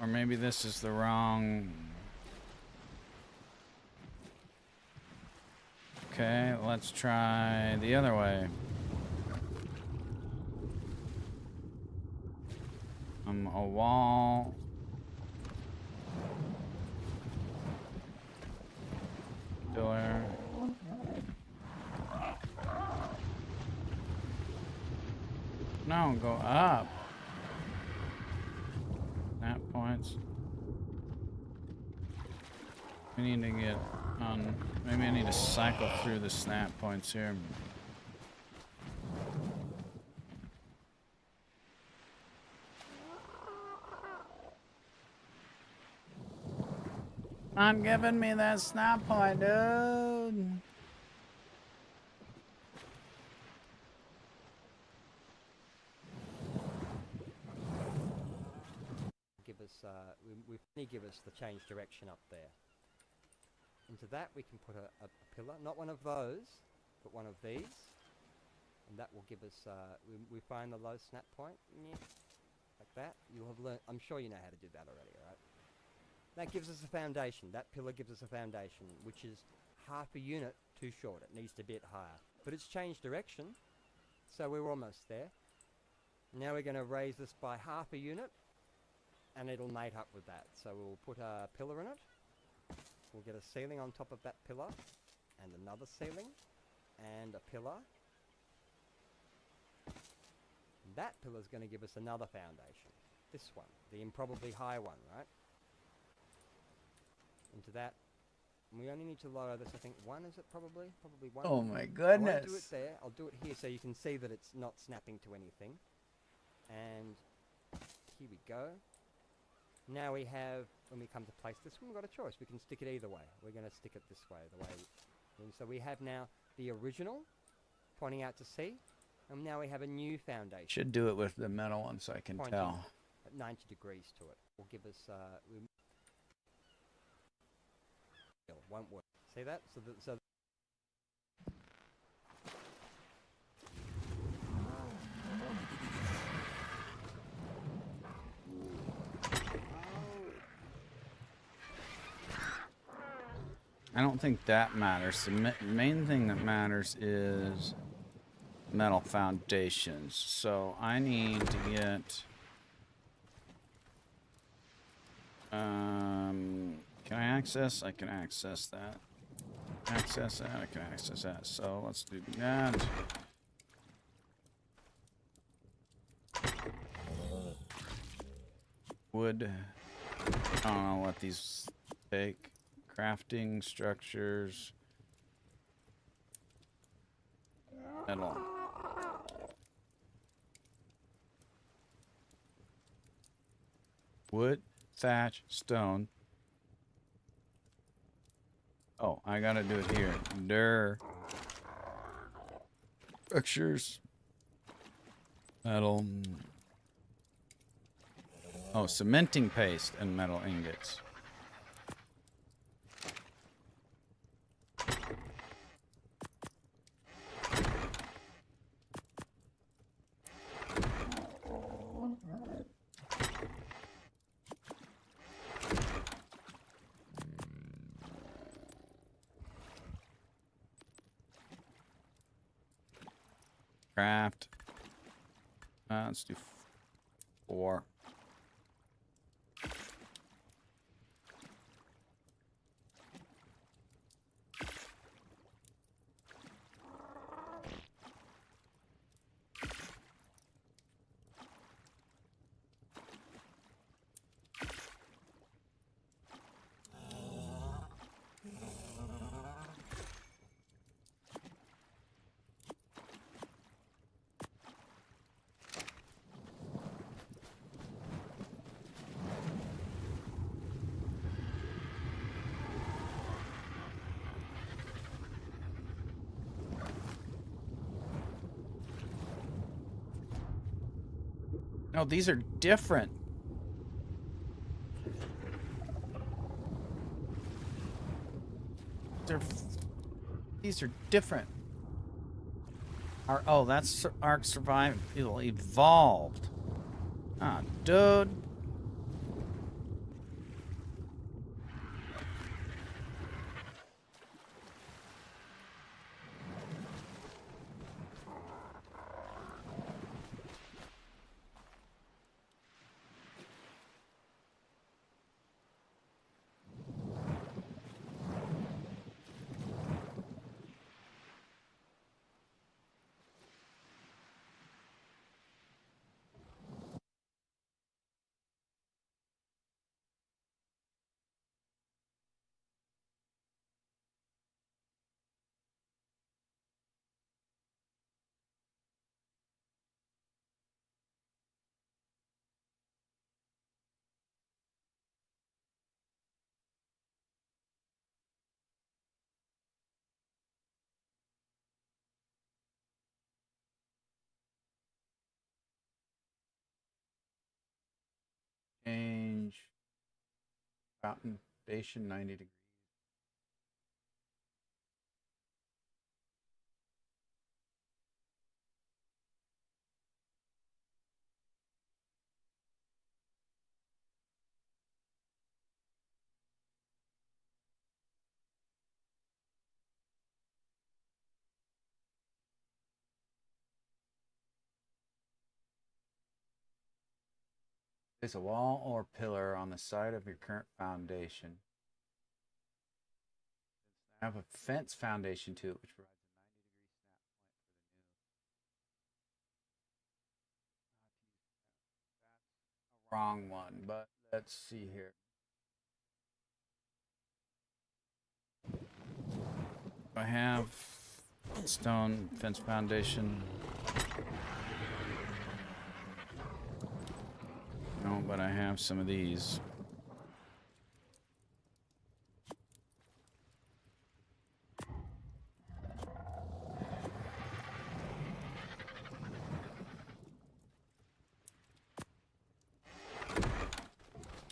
[SPEAKER 1] Or maybe this is the wrong. Okay, let's try the other way. A wall. Door. No, go up. Snap points. We need to get on. Maybe I need to cycle through the snap points here. Not giving me that snap point, dude.
[SPEAKER 2] give us we give us the change direction up there. Into that we can put a pillar, not one of those, but one of these, and that will give us we find the low snap point, like that. You'll have learned. I'm sure you know how to do that already, right? That gives us a foundation. That pillar gives us a foundation, which is half a unit too short. It needs to be a bit higher. But it's changed direction, so we're almost there. Now we're going to raise this by half a unit, and it'll mate up with that. So we'll put a pillar in it. We'll get a ceiling on top of that pillar, and another ceiling, and a pillar. And that pillar is going to give us another foundation. This one, the improbably high one, right? Into that. And we only need to lower this, I think, one, is it probably? Probably one.
[SPEAKER 1] Oh my
[SPEAKER 2] I
[SPEAKER 1] goodness.
[SPEAKER 2] won't do it there. I'll do it here so you can see that it's not snapping to anything. And here we go. Now we have, when we come to place this one, we've got a choice. We can stick it either way. We're going to stick it this way, the way. And so we have now the original pointing out to sea. And now we have a new foundation.
[SPEAKER 1] Should do it with the metal one so I can tell.
[SPEAKER 2] At 90 degrees to it. Will give us, won't work. See that? So
[SPEAKER 1] I don't think that matters. The main thing that matters is metal foundations. So I need to get Can I access? I can access that. Access that. I can access that. So let's do that. Wood. I don't know what these take. Crafting structures. Metal. Wood, thatch, stone. Oh, I gotta do it here. Structures. Metal. Oh, cementing paste and metal ingots. Craft. Let's do 4. No, these are different. These are different. Oh, that's Ark Survival Evolved. Ah, dude. Change foundation 90 degrees. Place a wall or pillar on the side of your current foundation. I have a fence foundation to it, which provides a 90-degree snap point for the new. Wrong one, but let's see here. I have stone fence foundation. No, but I have some of these.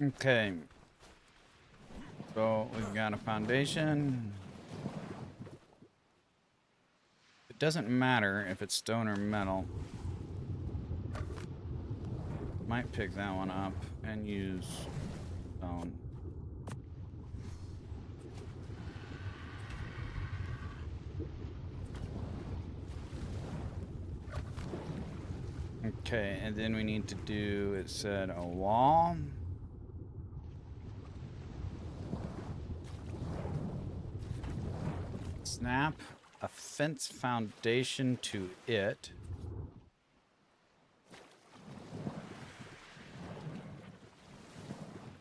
[SPEAKER 1] Okay. So we've got a foundation. It doesn't matter if it's stone or metal. Might pick that one up and use stone. Okay, and then we need to do, it said, a wall. snap a fence foundation to it.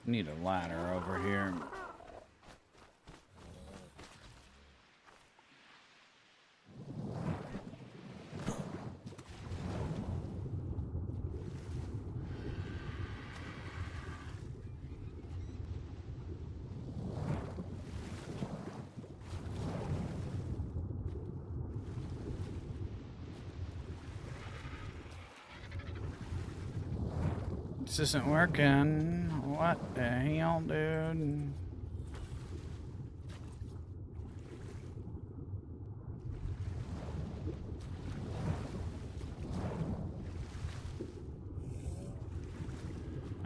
[SPEAKER 1] Need a ladder over here. This isn't working. What the hell, dude?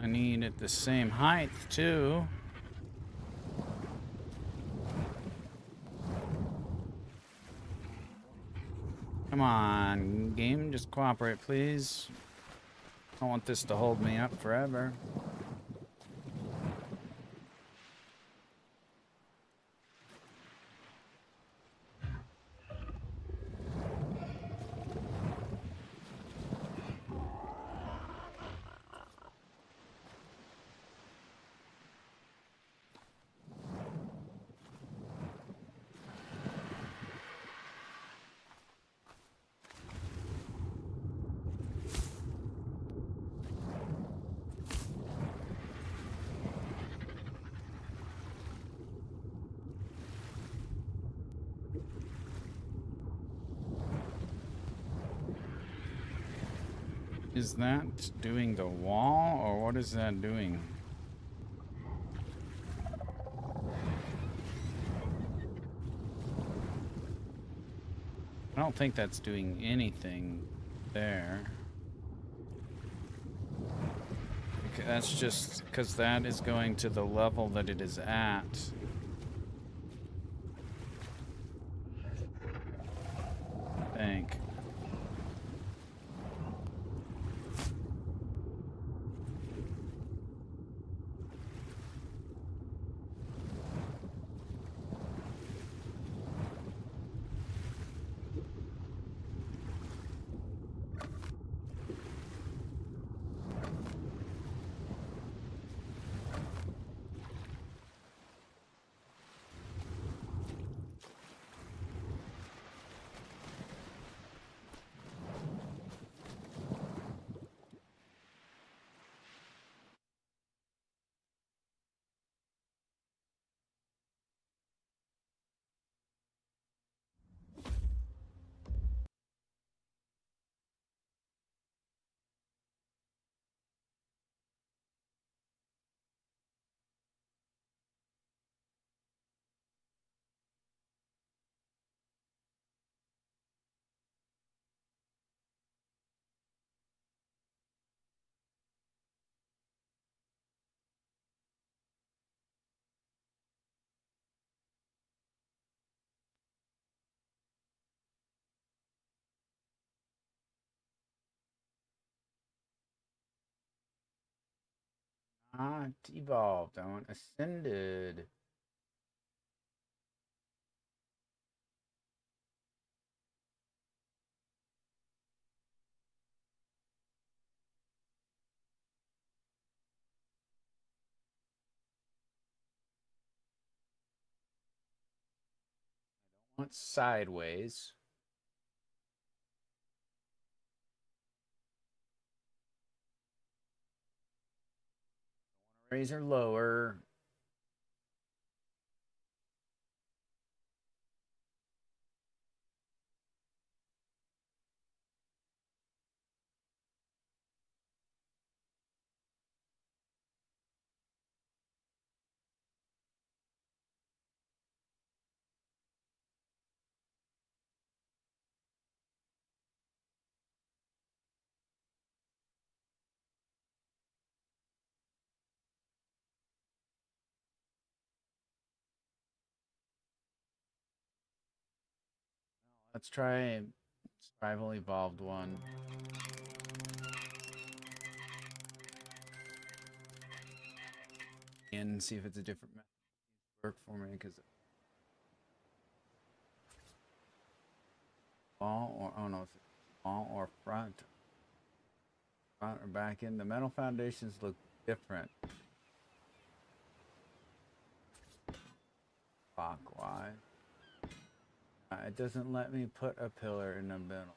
[SPEAKER 1] I need it the same height, too. Come on, game, just cooperate, please. I don't want this to hold me up forever. Is that doing the wall, or what is that doing? I don't think that's doing anything there. That's just because that is going to the level that it is at. I think. Ah, devolved. I want ascended. I want sideways. Raise or lower. Let's try survival evolved one. And see if it's a different method work for me, because Wall or, oh no, it's wall or front or back in. The metal foundations look different clockwise. It doesn't let me put a pillar in the middle.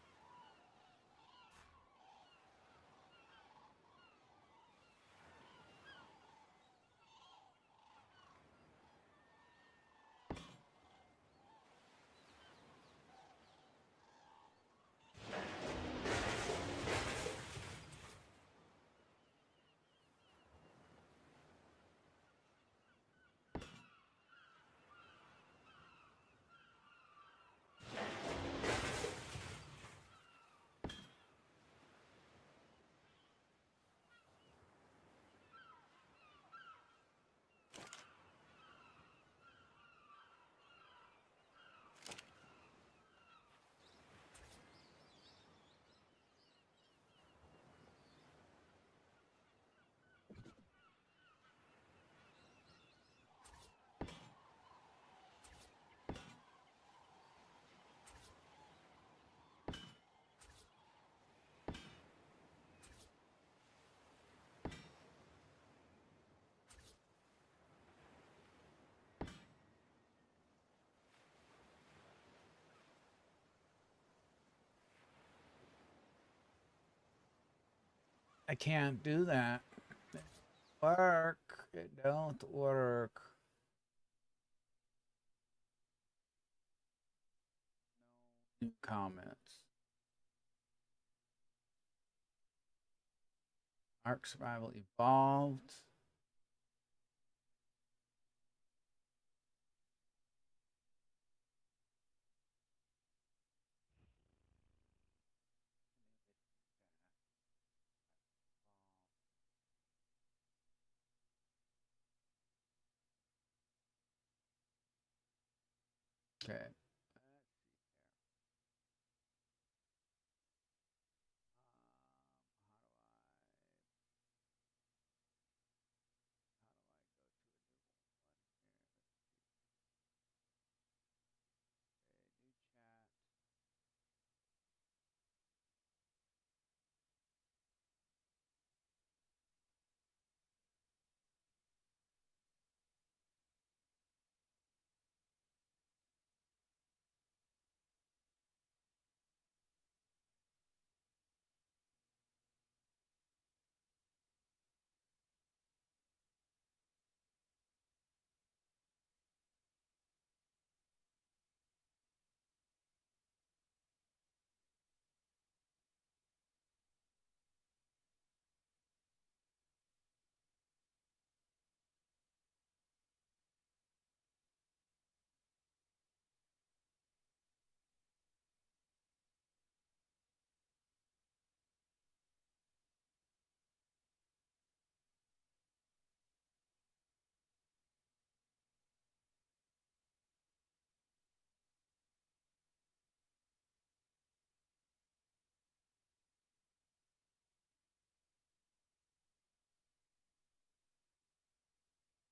[SPEAKER 1] I can't do that. Work. It don't work. New comments. Ark survival evolved. Okay.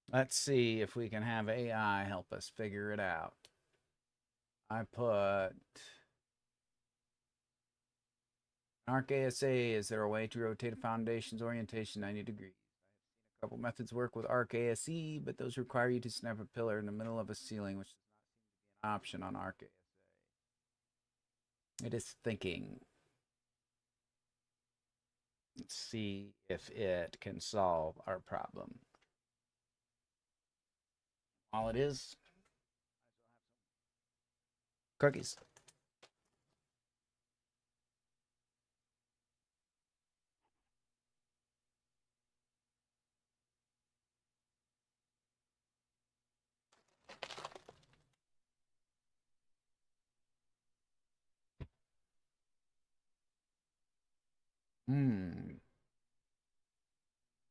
[SPEAKER 1] Let's see if we can have AI help us figure it out. I put Ark ASA. Is there a way to rotate a foundation's orientation 90 degrees? A couple methods work with Ark ASE, but those require you to snap a pillar in the middle of a ceiling, which does not seem to be an option on Ark ASA. It is thinking. Let's see if it can solve our problem. All it is cookies.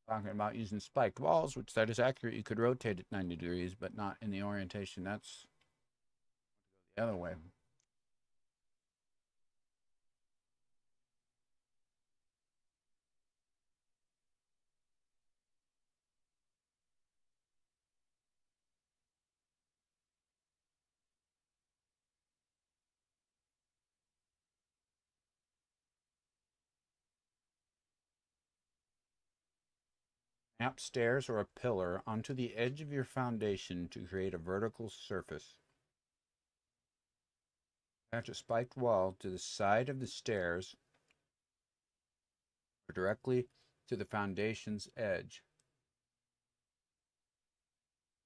[SPEAKER 1] Talking about using spiked walls, which that is accurate. You could rotate it 90 degrees, but not in the orientation. That's the other way. Snap stairs or a pillar onto the edge of your foundation to create a vertical surface. Attach a spiked wall to the side of the stairs or directly to the foundation's edge.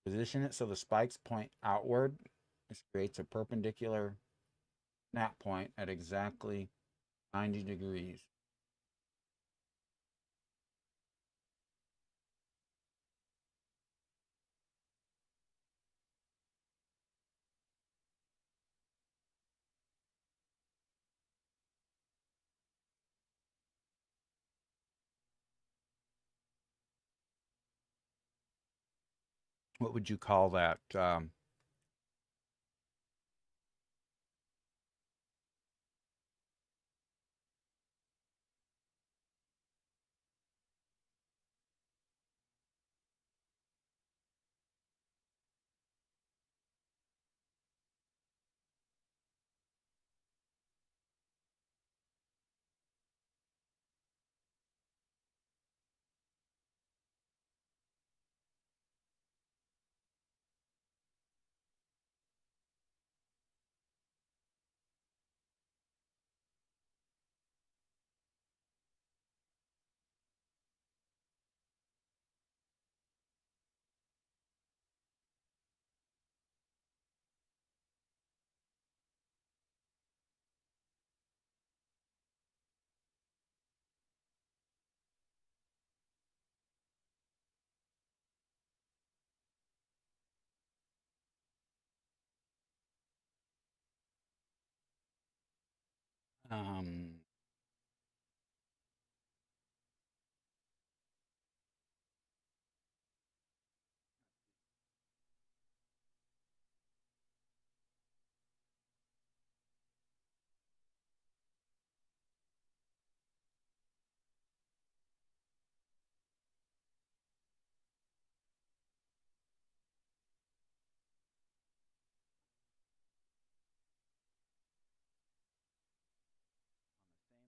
[SPEAKER 1] Position it so the spikes point outward. This creates a perpendicular snap point at exactly 90 degrees. What would you call that? Um,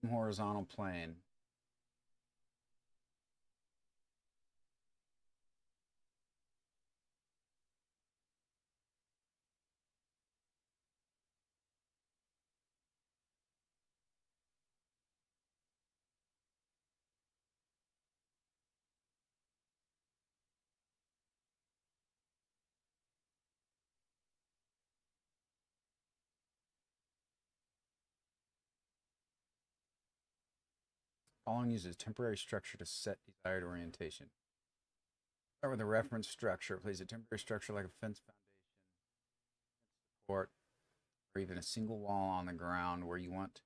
[SPEAKER 1] Horizontal plane. Following uses temporary structure to set desired orientation. Start with a reference structure. Place a temporary structure like a fence foundation, support, or even a single wall on the ground where you want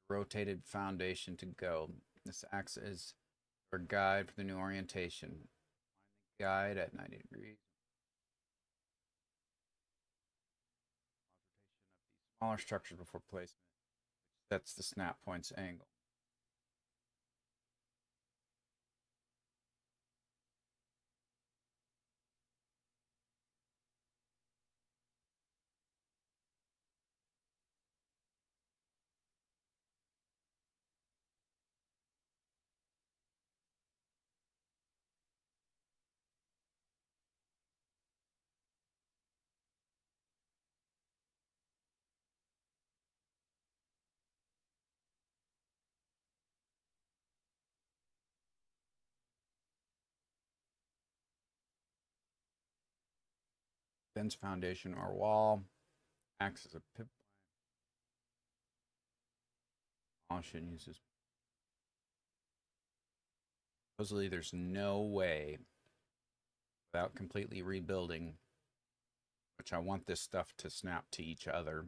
[SPEAKER 1] the rotated foundation to go. This acts as your guide for the new orientation. Find the guide at 90 degrees. Smaller structures before placement, which sets the snap point's angle. Fence foundation or wall acts as a pivot. Demolition uses. Supposedly, there's no way without completely rebuilding, which I want this stuff to snap to each other.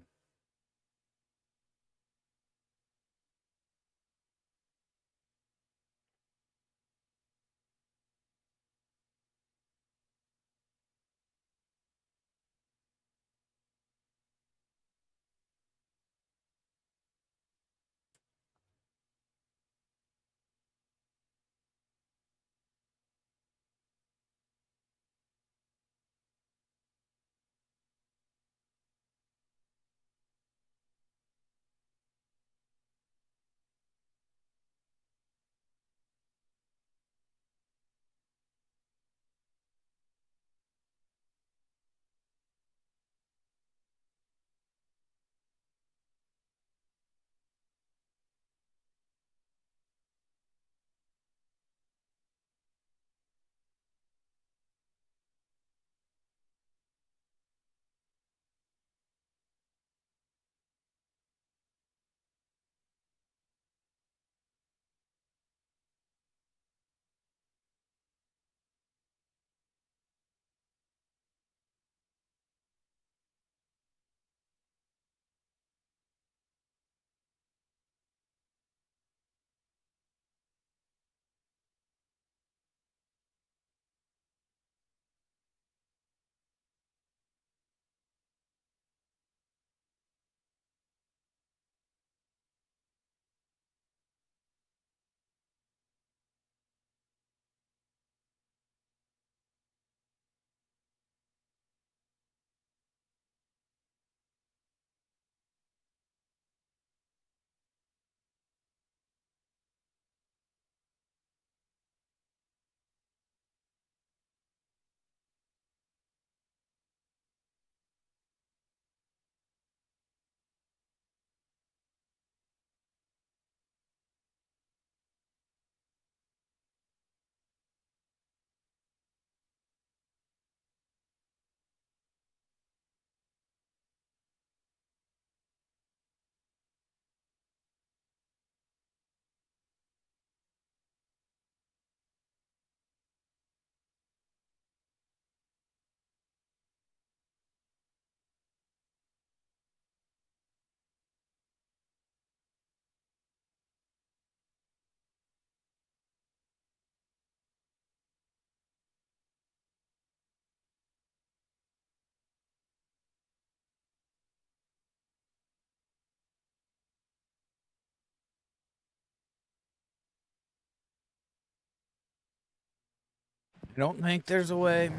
[SPEAKER 1] I don't think there's a way,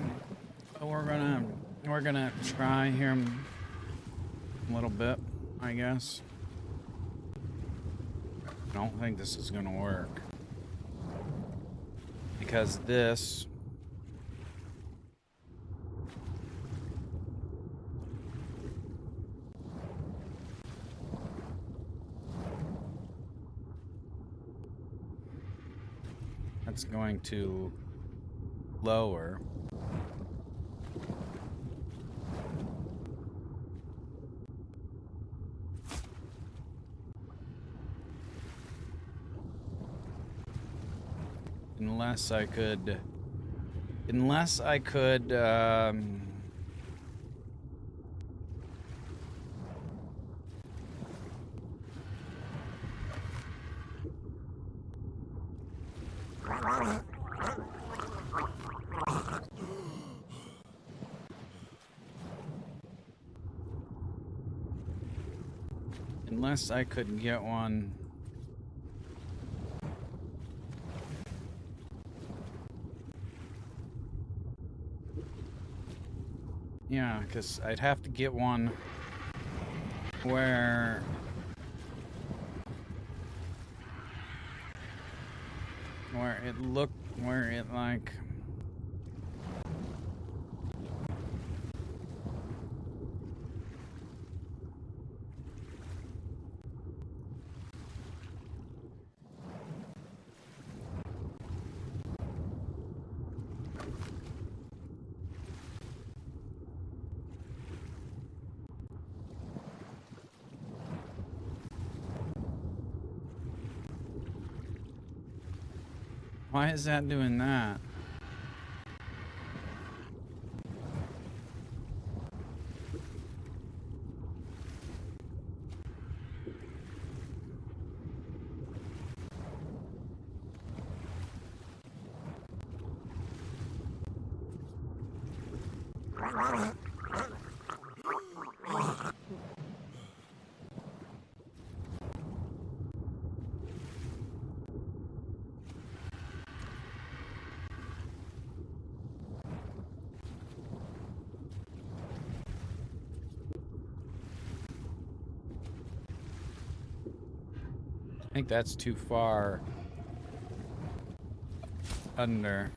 [SPEAKER 1] but we're gonna try here a little bit, I guess. I don't think this is gonna work because this. That's going to lower. Unless I could, get one. Yeah, because I'd have to get one where it like why is that doing that? I think that's too far under.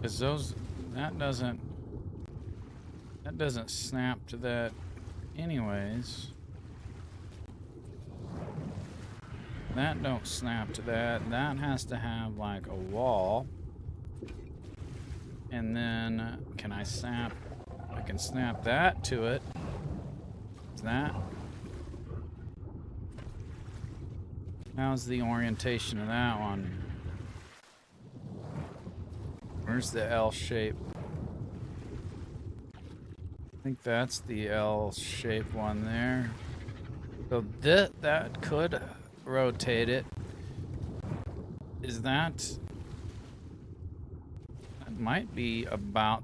[SPEAKER 1] Because that doesn't snap to that anyways. That don't snap to that. That has to have like a wall. And then can I snap? I can snap that to it. Is that? How's the orientation of that one? Where's the L shape? I think that's the L shape one there. So that could rotate it. Is that might be about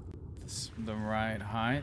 [SPEAKER 1] the right height.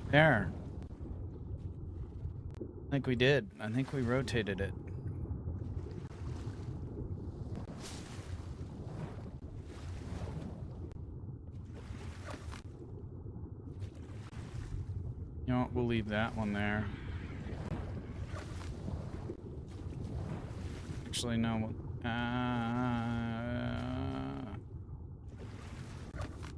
[SPEAKER 1] There. I think we did. I think we rotated it. You know what? We'll leave that one there. actually know.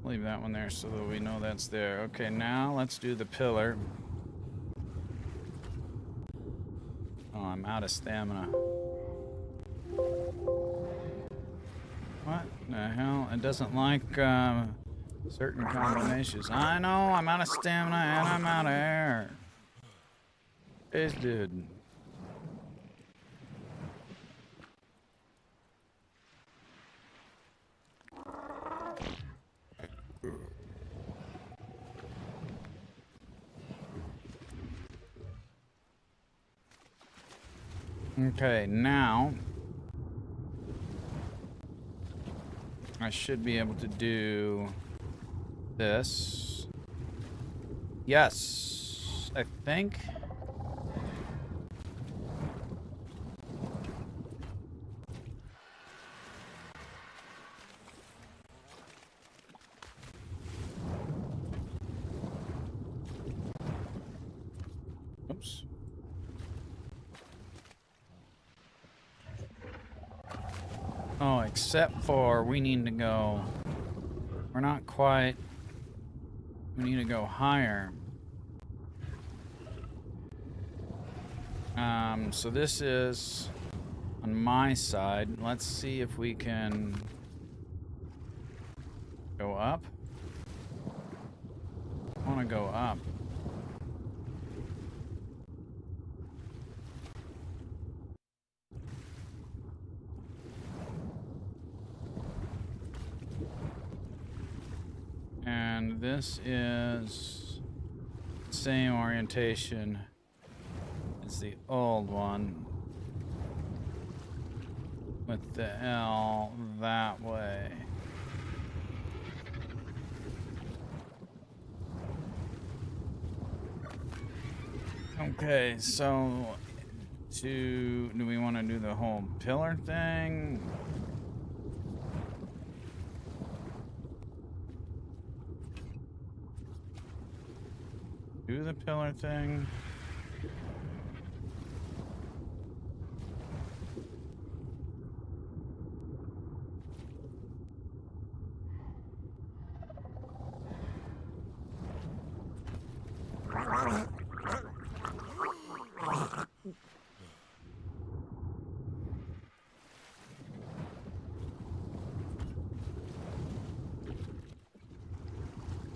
[SPEAKER 1] Leave that one there so that we know that's there. Okay, now let's do the pillar. Oh, I'm out of stamina. What the hell? It doesn't like certain combinations. I know, I'm out of stamina and I'm out of air. This dude. Okay, now I should be able to do this. Yes, I think. Oops. Oh, except for we need to go. We're not quite. We need to go higher. So this is on my side. Let's see if we can go up. I want to go up. And this is same orientation as the old one, with the L that way. Okay, so do we want to do the whole pillar thing? Do the pillar thing?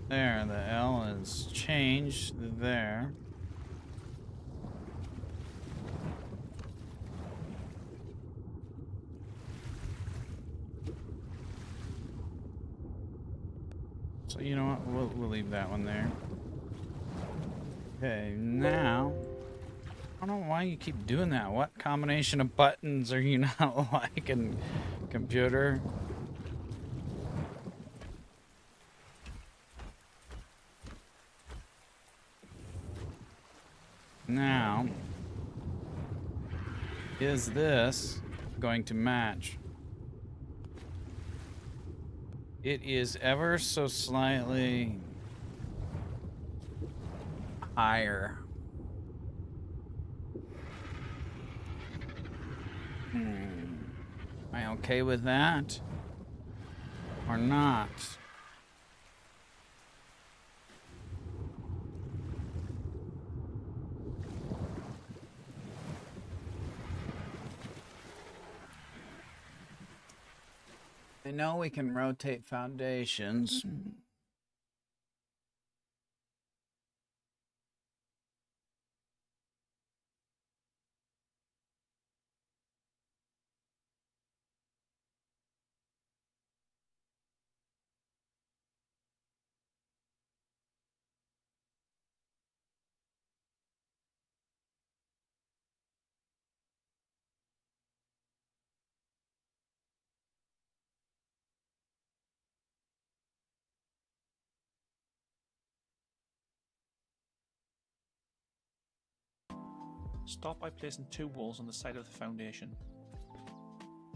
[SPEAKER 1] There, the L is changed there. So you know what, we'll leave that one there. Okay, now I don't know why you keep doing that. What combination of buttons are you not liking, computer? Now, is this going to match? It is ever so slightly higher. Am I okay with that? Or not? I know we can rotate foundations.
[SPEAKER 3] Start by placing two walls on the side of the foundation.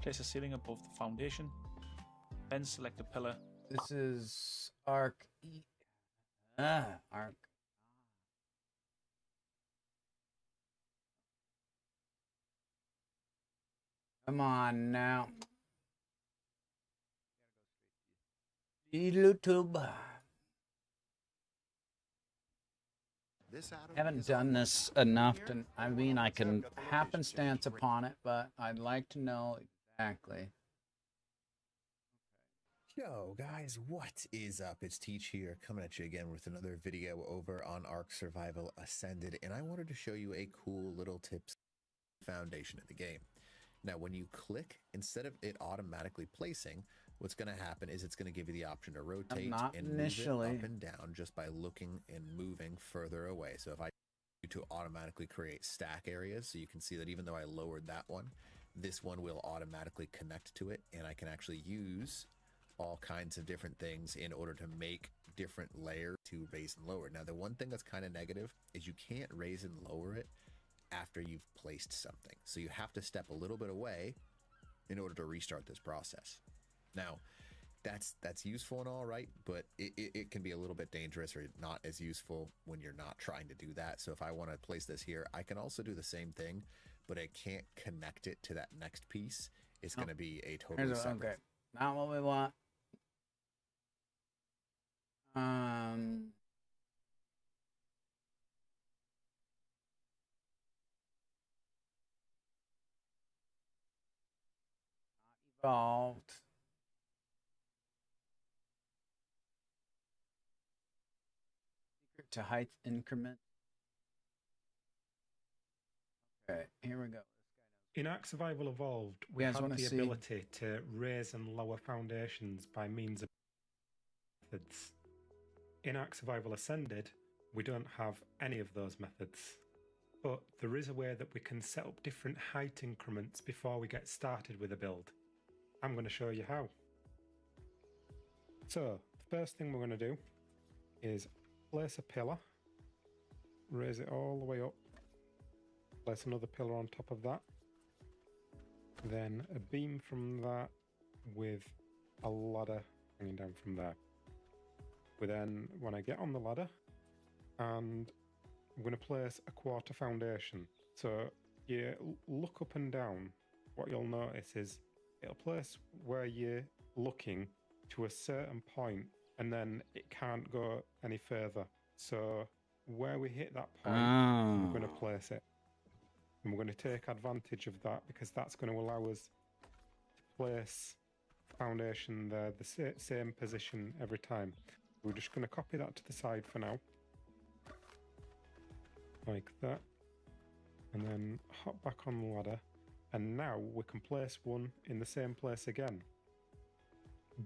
[SPEAKER 3] Place a ceiling above the foundation, then select a pillar.
[SPEAKER 1] This is Ark Ark. Come on now. YouTube. Haven't done this enough to, I mean, I can happenstance upon it, but I'd like to know exactly.
[SPEAKER 4] Yo guys, what is up? It's Teach here, coming at you again with another video over on Ark Survival Ascended, and I wanted to show you a cool little tips foundation of the game. Now when you click, instead of it automatically placing, what's going to happen is it's going to give you the option to rotate and move it up and down just by looking and moving further away. So if I to automatically create stack areas, so you can see that even though I lowered that one, this one will automatically connect to it, and I can actually use all kinds of different things in order to make different layers to raise and lower. Now the one thing that's kind of negative is you can't raise and lower it after you've placed something, so you have to step a little bit away in order to restart this process. Now that's useful and all right, but it can be a little bit dangerous or not as useful when you're not trying to do that. So if I want to place this here, I can also do the same thing, but I can't connect it to that next piece. It's going to be a totally separate.
[SPEAKER 1] Okay, not what we want. Evolved. Secret to height increment. Okay, here we go.
[SPEAKER 5] In Ark Survival Evolved, we have the ability to raise and lower foundations by means of methods. In Ark Survival Ascended, we don't have any of those methods, but there is a way that we can set up different height increments before we get started with a build. I'm going to show you how. So, the first thing we're going to do is place a pillar, raise it all the way up, place another pillar on top of that, then a beam from that with a ladder hanging down from there. We then want to get on the ladder and I'm going to place a quarter foundation. So you look up and down, what you'll notice is it'll place where you're looking to a certain point and then it can't go any further. So where we hit that point, we're going to place it. And we're going to take advantage of that because that's going to allow us to place foundation there, the same position every time. We're just going to copy that to the side for now, like that, and then hop back on the ladder, and now we can place one in the same place again,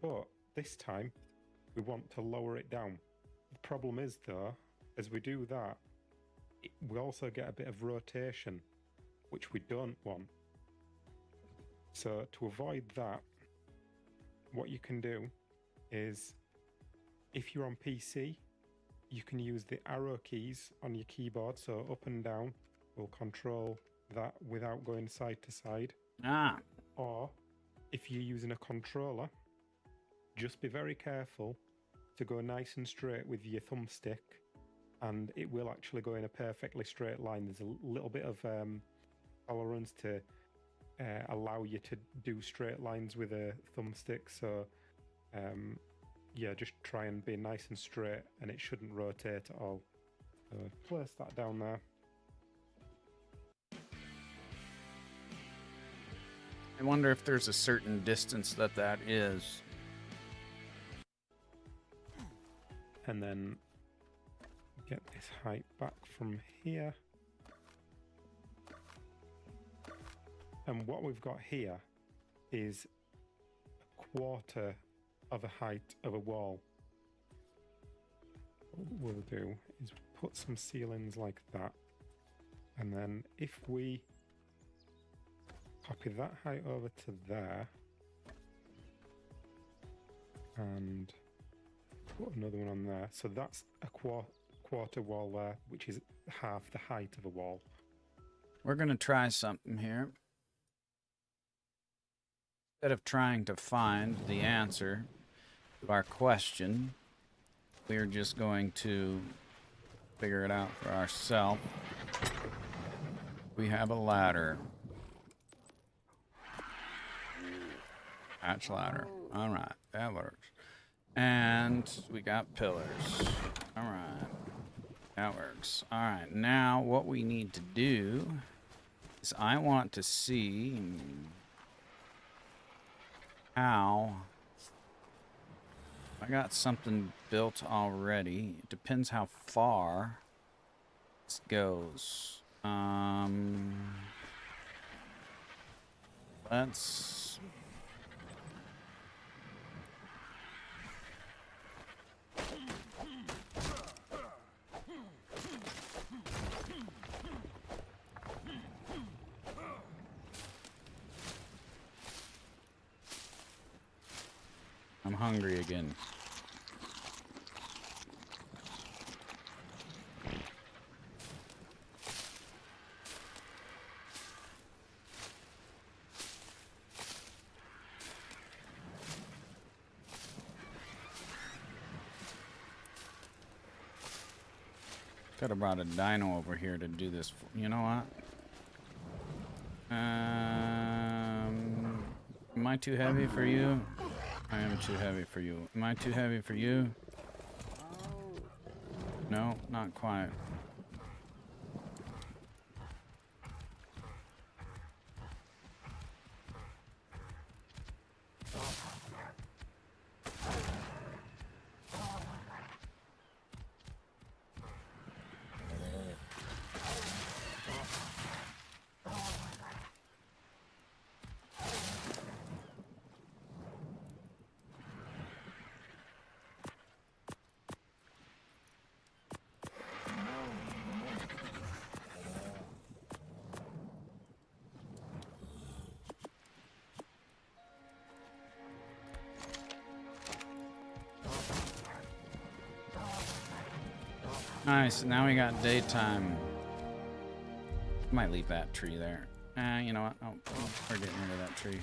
[SPEAKER 5] but this time we want to lower it down. The problem is though, as we do that, we also get a bit of rotation, which we don't want. So to avoid that, what you can do is, if you're on PC, you can use the arrow keys on your keyboard, so up and down will control that without going side to side. Or if you're using a controller, just be very careful to go nice and straight with your thumbstick, and it will actually go in a perfectly straight line. There's a little bit of tolerance to allow you to do straight lines with a thumbstick, so yeah, just try and be nice and straight and it shouldn't rotate at all. So place that down there.
[SPEAKER 1] I wonder if there's a certain distance that is.
[SPEAKER 5] And then get this height back from here. And what we've got here is a quarter of a height of a wall. What we'll do is put some ceilings like that, and then if we copy that height over to there and put another one on there, so that's a quarter wall there, which is half the height of a wall.
[SPEAKER 1] We're gonna try something here. Instead of trying to find the answer to our question, we're just going to figure it out for ourselves. We have a ladder. Hatch ladder. All right, that works. And we got pillars. All right, that works. All right, now what we need to do is I want to see how I got something built already. It depends how far this goes. Let's I'm hungry again. Could have brought a dino over here to do this. You know what? Am I too heavy for you? I am too heavy for you. Am I too heavy for you? No, not quite. Nice, now we got daytime. Might leave that tree there. You know what? Oh, we're getting rid of that tree.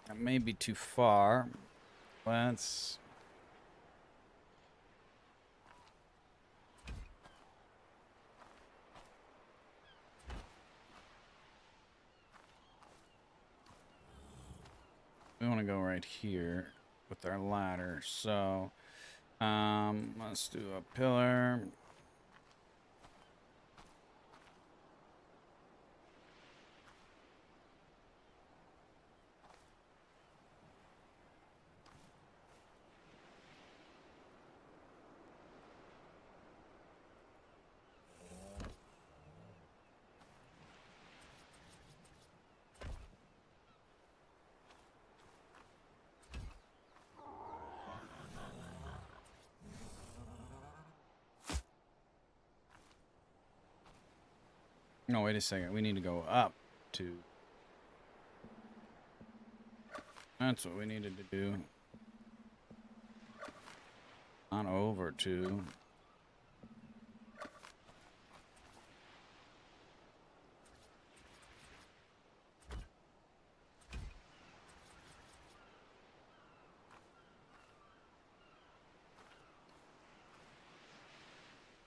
[SPEAKER 1] That may be too far. Let's... We want to go right here with our ladder. So, let's do a pillar. No, wait a second. We need to go up to... That's what we needed to do. Not over to...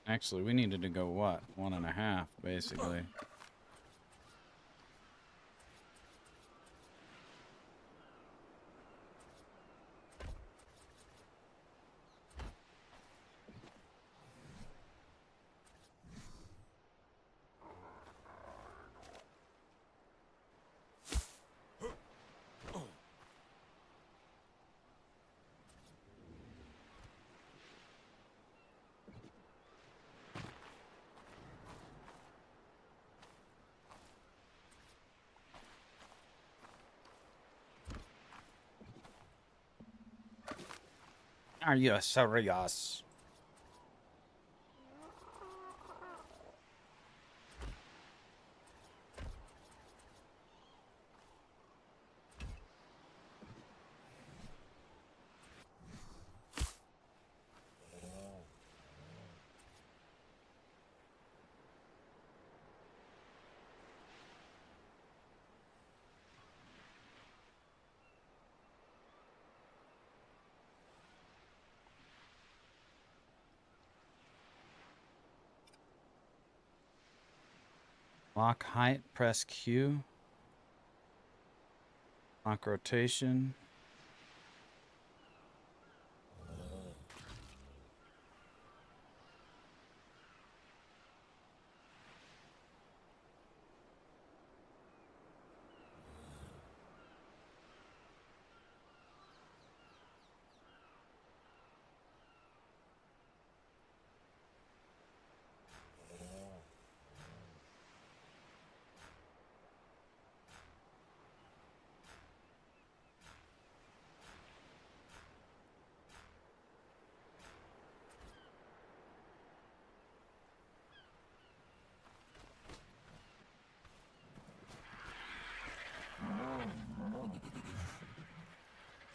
[SPEAKER 1] Actually, we needed to go, what? 1.5, basically. Are you serious? Lock height, press Q. Lock rotation.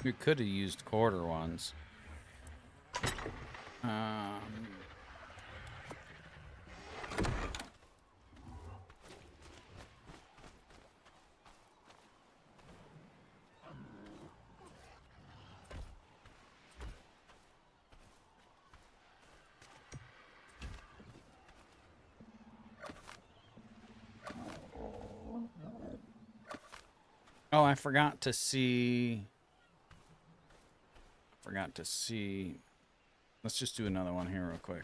[SPEAKER 1] We could have used quarter ones. Oh, I forgot to see. Let's just do another one here real quick.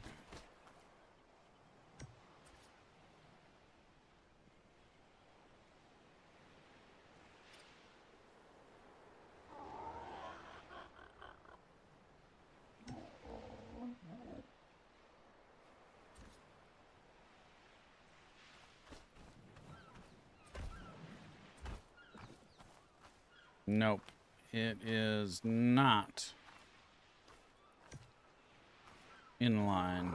[SPEAKER 1] Nope, it is not in line.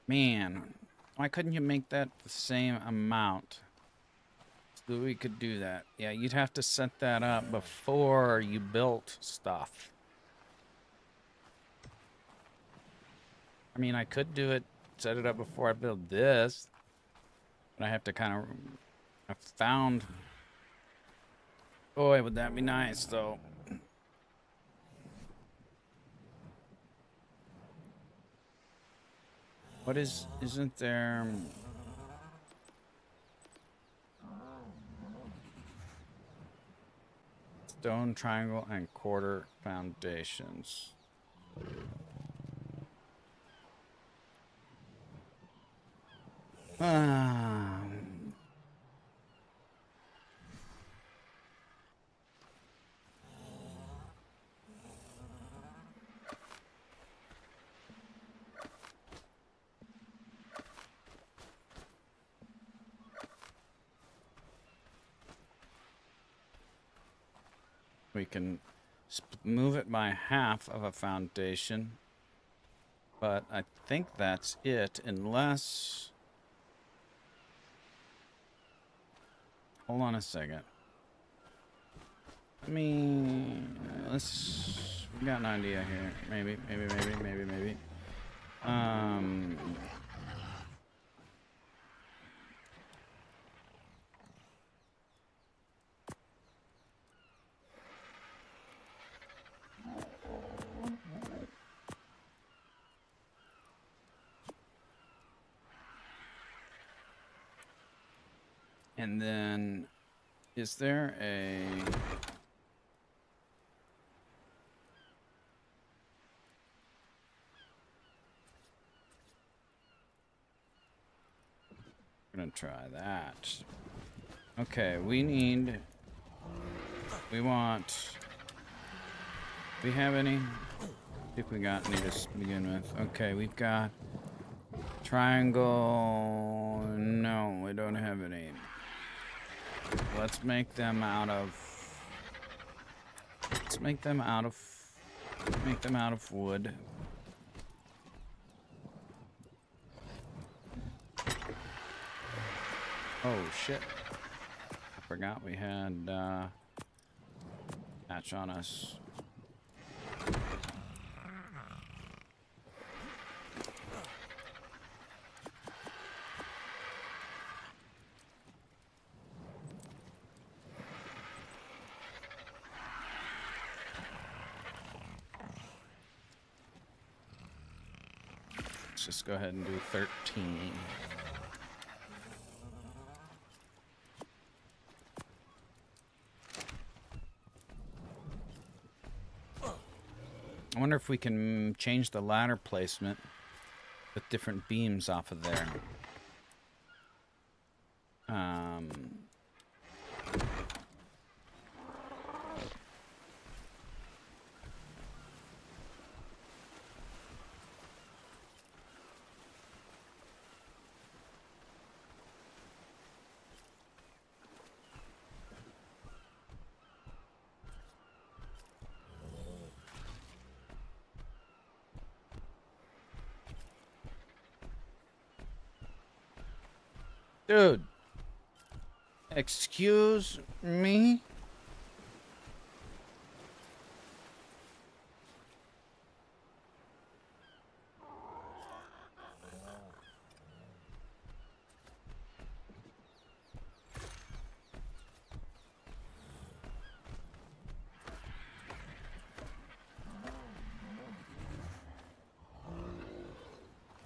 [SPEAKER 1] Man, why couldn't you make that the same amount so that we could do that? Yeah, you'd have to set that up before you built stuff. I mean, I could do it, set it up before I build this, but I have to kind of, I found, boy, would that be nice though. What isn't there? Stone, triangle, and quarter foundations. We can move it by half of a foundation, but I think that's it, unless... Hold on a second. I mean, we got an idea here. Maybe. And then, is there a... I'm gonna try that. Okay, we want... Do we have any? See if we got any to begin with. Okay, we've got... Triangle... No, we don't have any. Let's make them out of Let's make them out of wood. Oh shit. I forgot we had patch on us. Let's just go ahead and do 13. I wonder if we can change the ladder placement with different beams off of there. Dude, excuse me?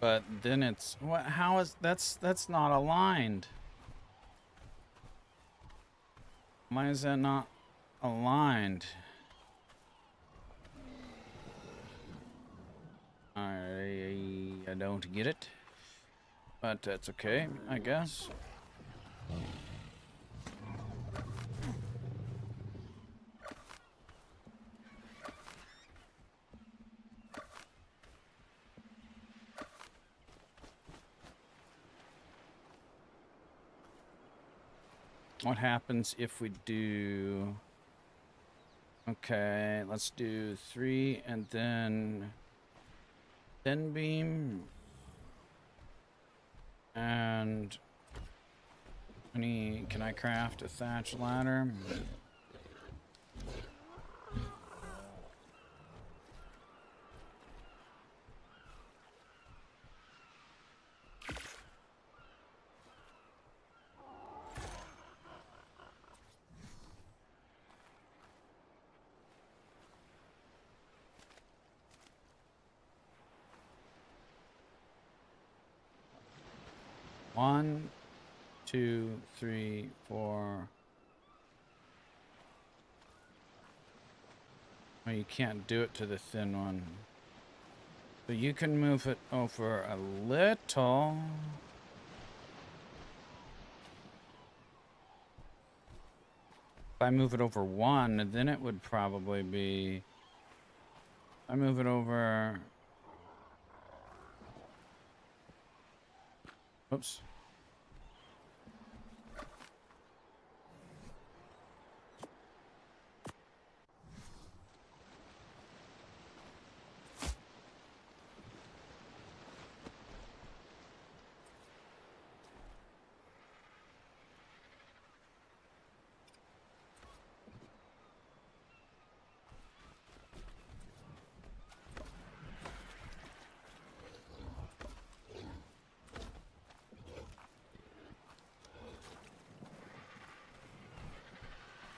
[SPEAKER 1] But then it's what? How is that's not aligned? Why is that not aligned? I don't get it, but that's okay, I guess. What happens if we do... Okay, let's do 3 and then thin beam. And can I craft a thatch ladder? One, 2, 3, 4. Oh, you can't do it to the thin one. So you can move it over a little. If I move it over 1, then it would probably be... I move it over... Oops.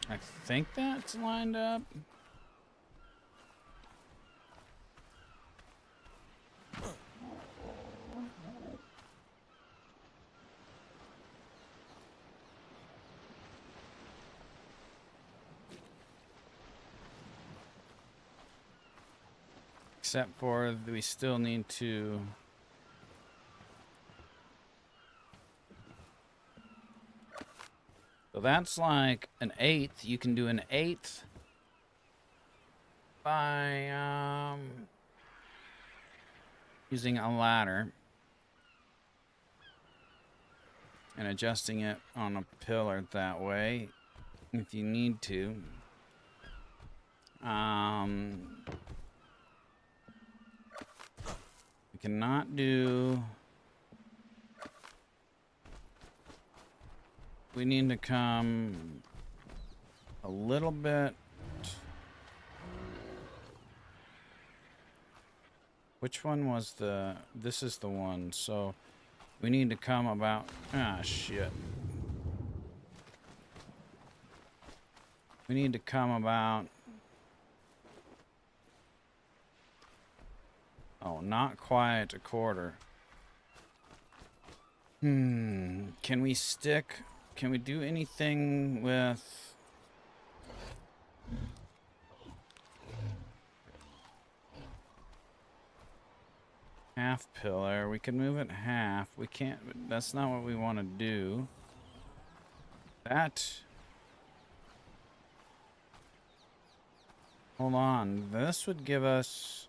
[SPEAKER 1] I think that's lined up. Except for we still need to... So that's like an 1/8. You can do an 1/8 by using a ladder and adjusting it on a pillar that way if you need to. We cannot do... We need to come a little bit... Which one was the... This is the one, so we need to come about... Ah, shit. We need to come about... Oh, not quite a quarter. Can we stick... Can we do anything with... half pillar? We can move it half. We can't... That's not what we want to do. That... Hold on. This would give us...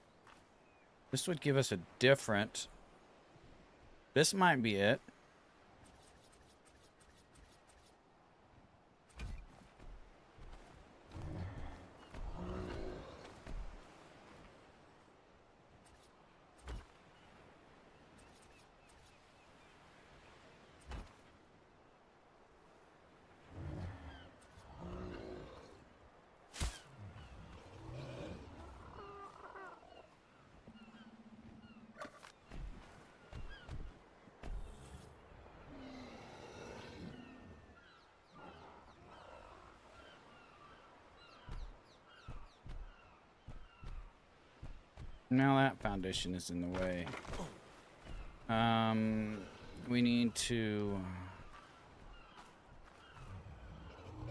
[SPEAKER 1] This would give us a different... This might be it. Now that foundation is in the way. We need to...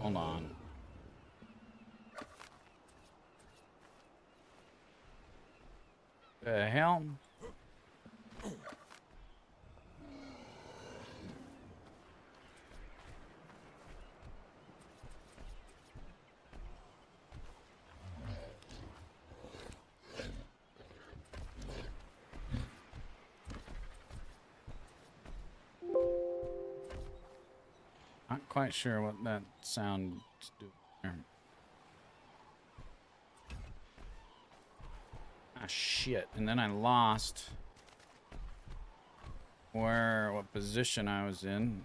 [SPEAKER 1] Hold on. The hell? Not quite sure what that sound do there. Ah, shit. And then I lost what position I was in.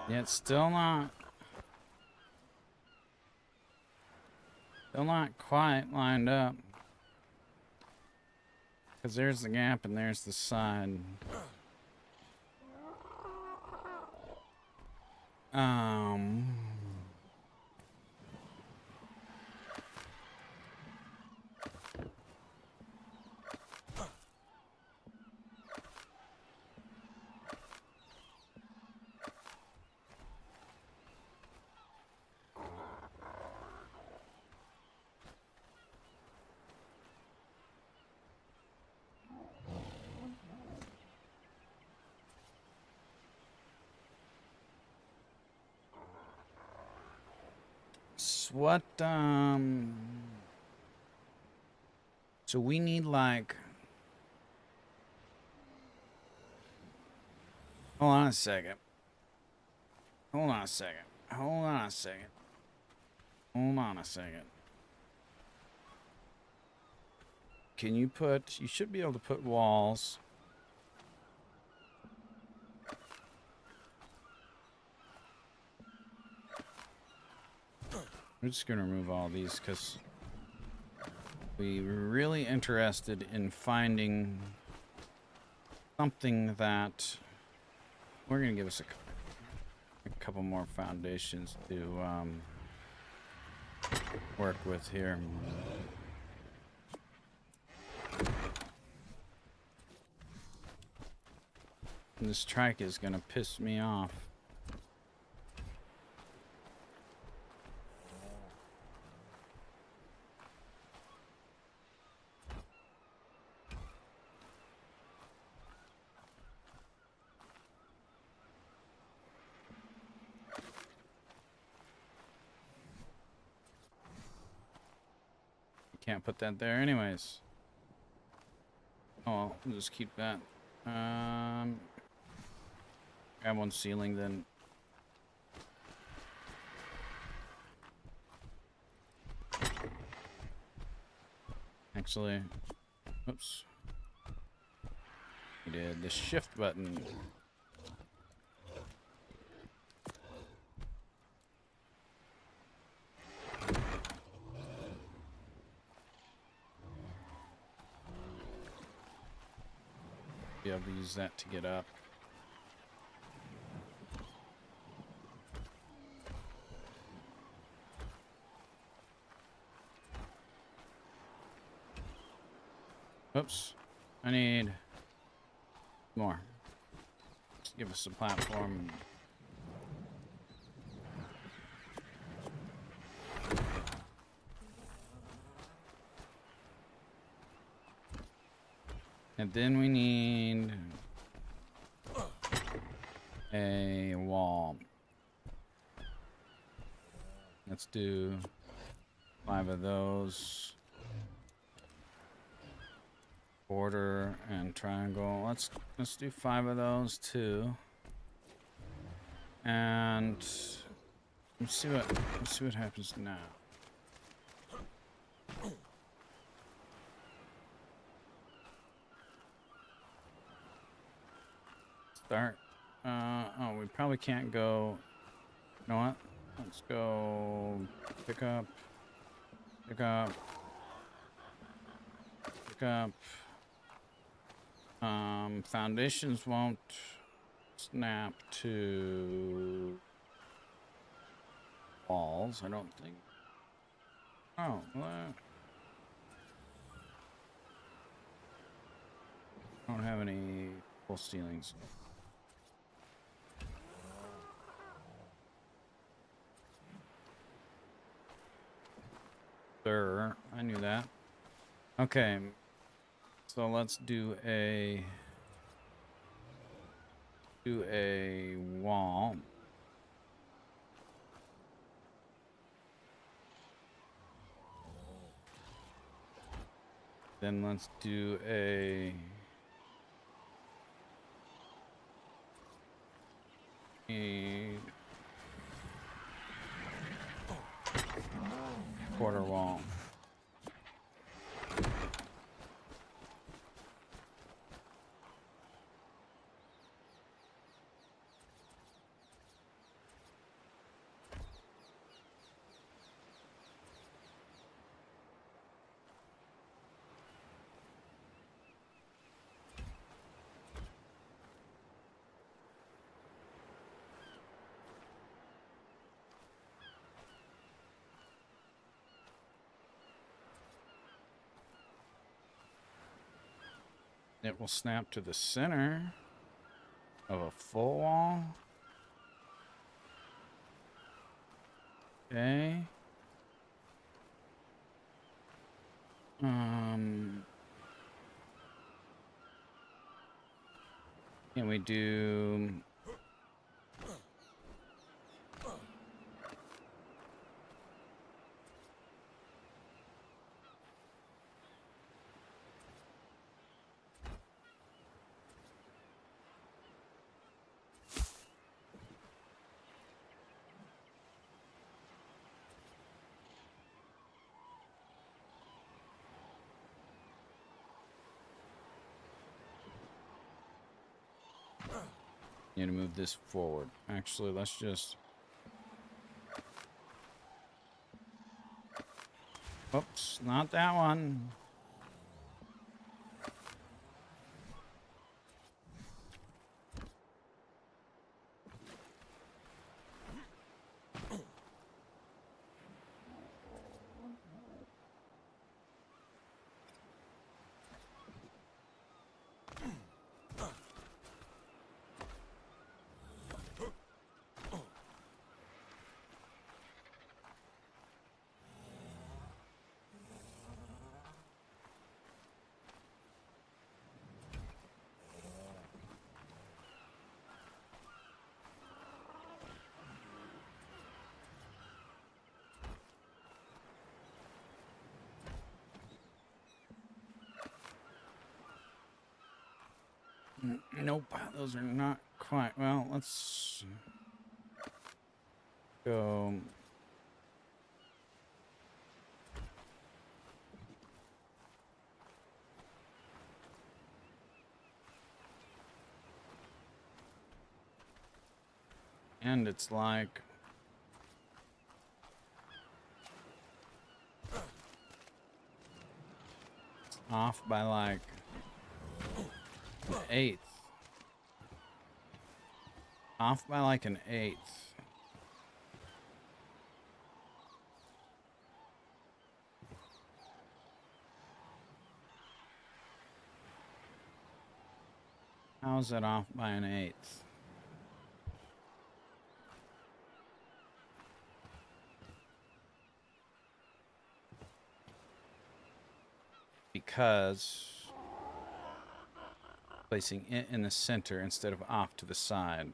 [SPEAKER 1] Yeah, it's still not quite lined up. Because there's the gap and there's the side. What, so we need like, hold on a second. Hold on a second. Hold on a second. Hold on a second. Can you you should be able to put walls. I'm just going to remove all these because we're really interested in finding something that we're gonna give us a couple more foundations to work with here. And this trike is gonna piss me off. Can't put that there anyways. Oh, well, we'll just keep that. Grab one ceiling then. Actually, oops. We did the shift button. Be able to use that to get up. Oops. I need more. Just give us a platform. And then we need a wall. Let's do 5 of those. Border and triangle. Let's do 5 of those too. And let's see what happens now. Start. Oh, we probably can't go. You know what? Let's go pick up. Pick up. Pick up. Foundations won't snap to walls, I don't think. Oh, what? I don't have any full ceilings. Sir, I knew that. Okay. So let's do a wall. Then let's do a quarter wall. It will snap to the center of a full wall. Okay. Can we do need to move this forward? Actually, let's just... Oops, not that one. Nope, those are not quite. Well, let's go. And it's like it's off by like an eighth. Off by like an eighth. How's it off by an eighth? Because placing it in the center instead of off to the side.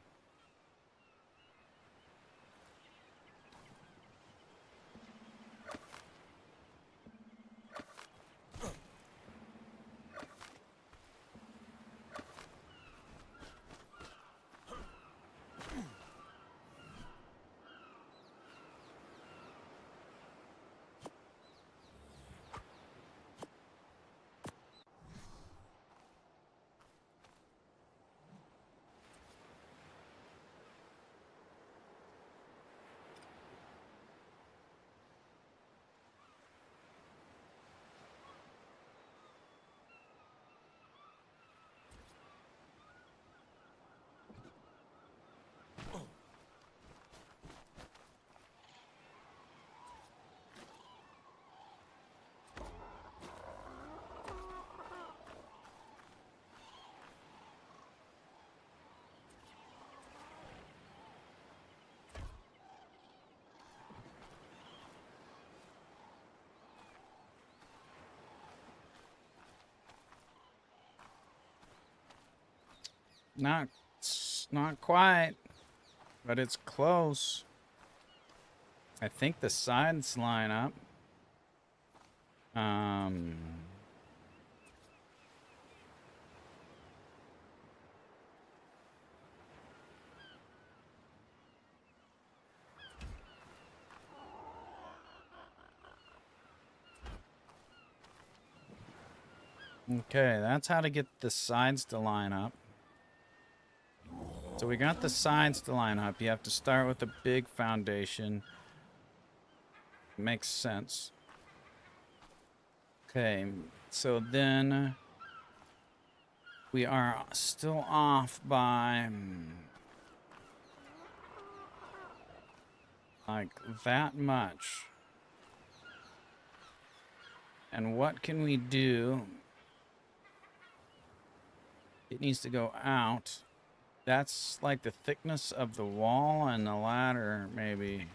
[SPEAKER 1] Not quite, but it's close. I think the sides line up. Okay, that's how to get the sides to line up. So we got the sides to line up. You have to start with a big foundation. Makes sense. Okay, so then we are still off by like that much. And what can we do? It needs to go out. That's like the thickness of the wall and the ladder, maybe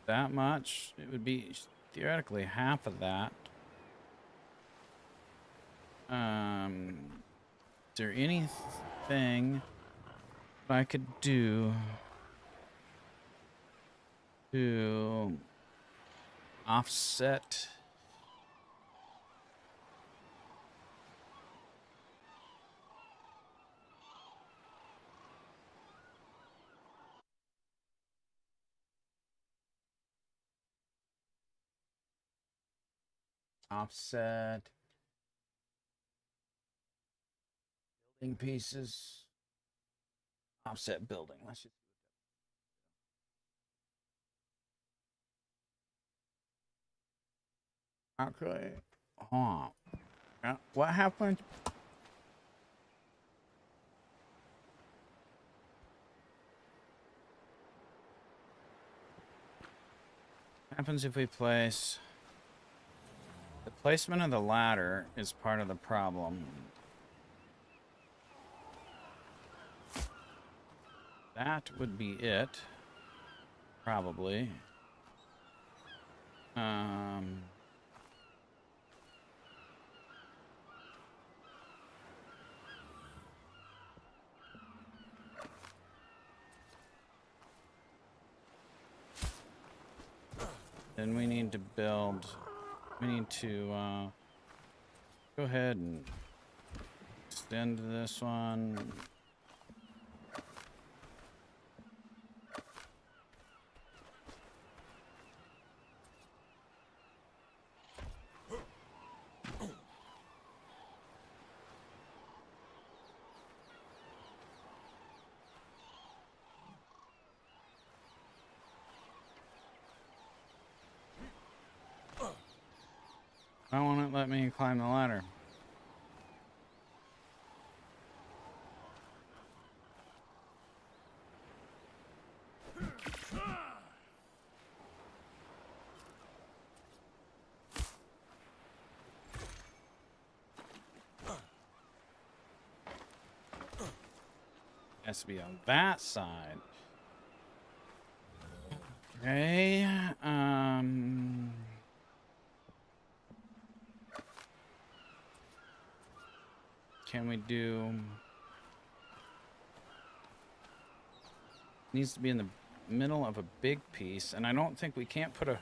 [SPEAKER 1] that much. It would be theoretically half of that. Is there anything I could do to offset? Offset building pieces. Offset building. Let's just. Okay. Huh. What happened? What happens if we place the placement of the ladder is part of the problem. That would be it. Probably. Then we need to build. We need to go ahead and extend this one. Why won't it let me climb the ladder? Has to be on that side. Okay. Can we do? Needs to be in the middle of a big piece, and I don't think we can't put a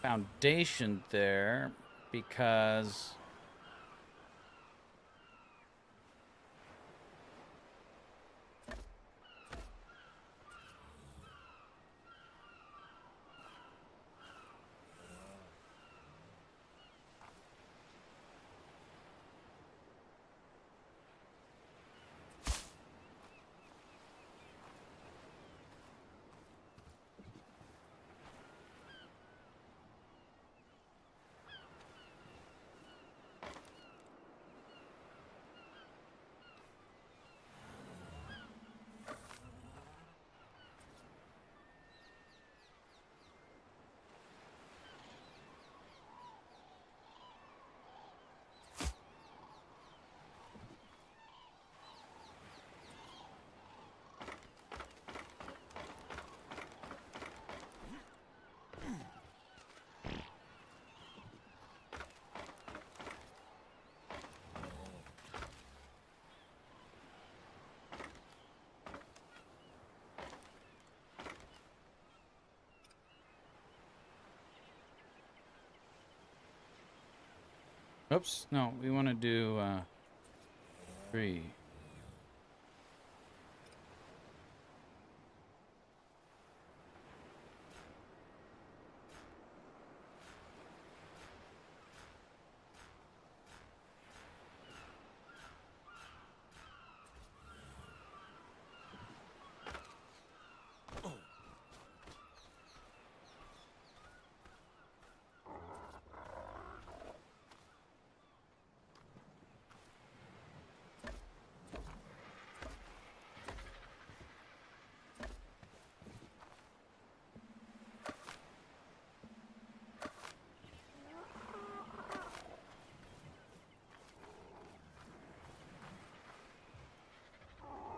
[SPEAKER 1] foundation there because oops, no, we want to do 3.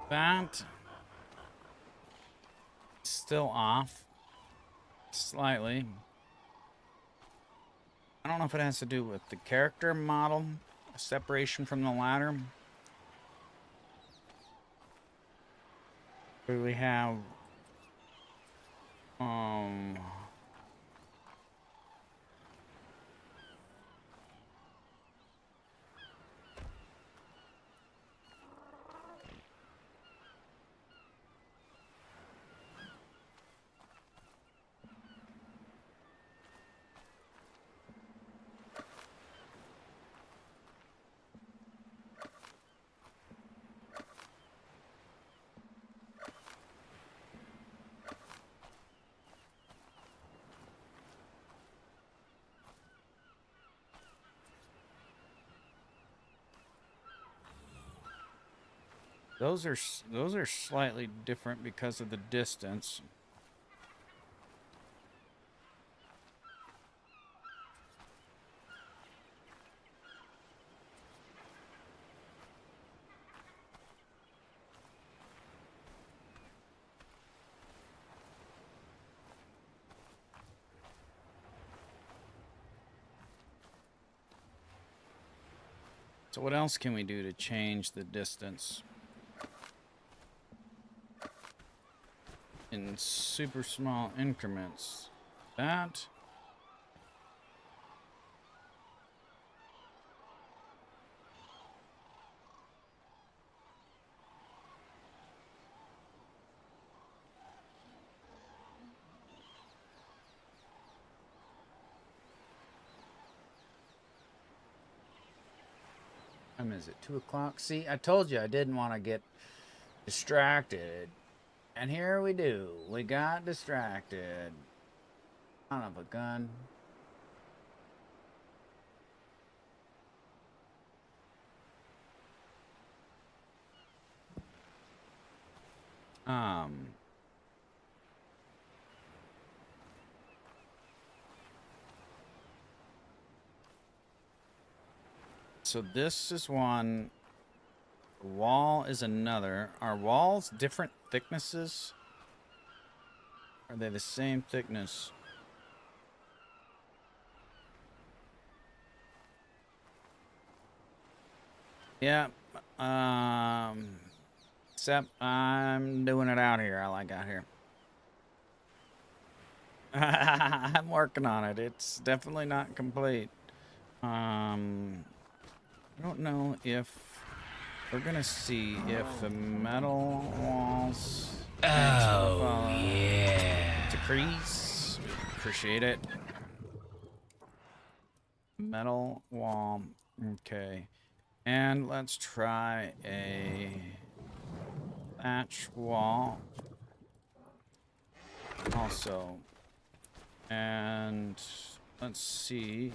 [SPEAKER 1] That still off slightly. I don't know if it has to do with the character model, separation from the ladder. Where we have those are slightly different because of the distance. So what else can we do to change the distance? In super small increments. That. time is it? 2 o'clock? See, I told you I didn't want to get distracted. And here we do. We got distracted. Son of a gun. So this is one. The wall is another. Are walls different thicknesses? Are they the same thickness? Yeah. Except I'm doing it out here. I like out here. I'm working on it. It's definitely not complete. I don't know if we're gonna see if the metal walls. Oh yeah. Decrease. Appreciate it. Metal wall. Okay. And let's try a thatch wall. Also. And let's see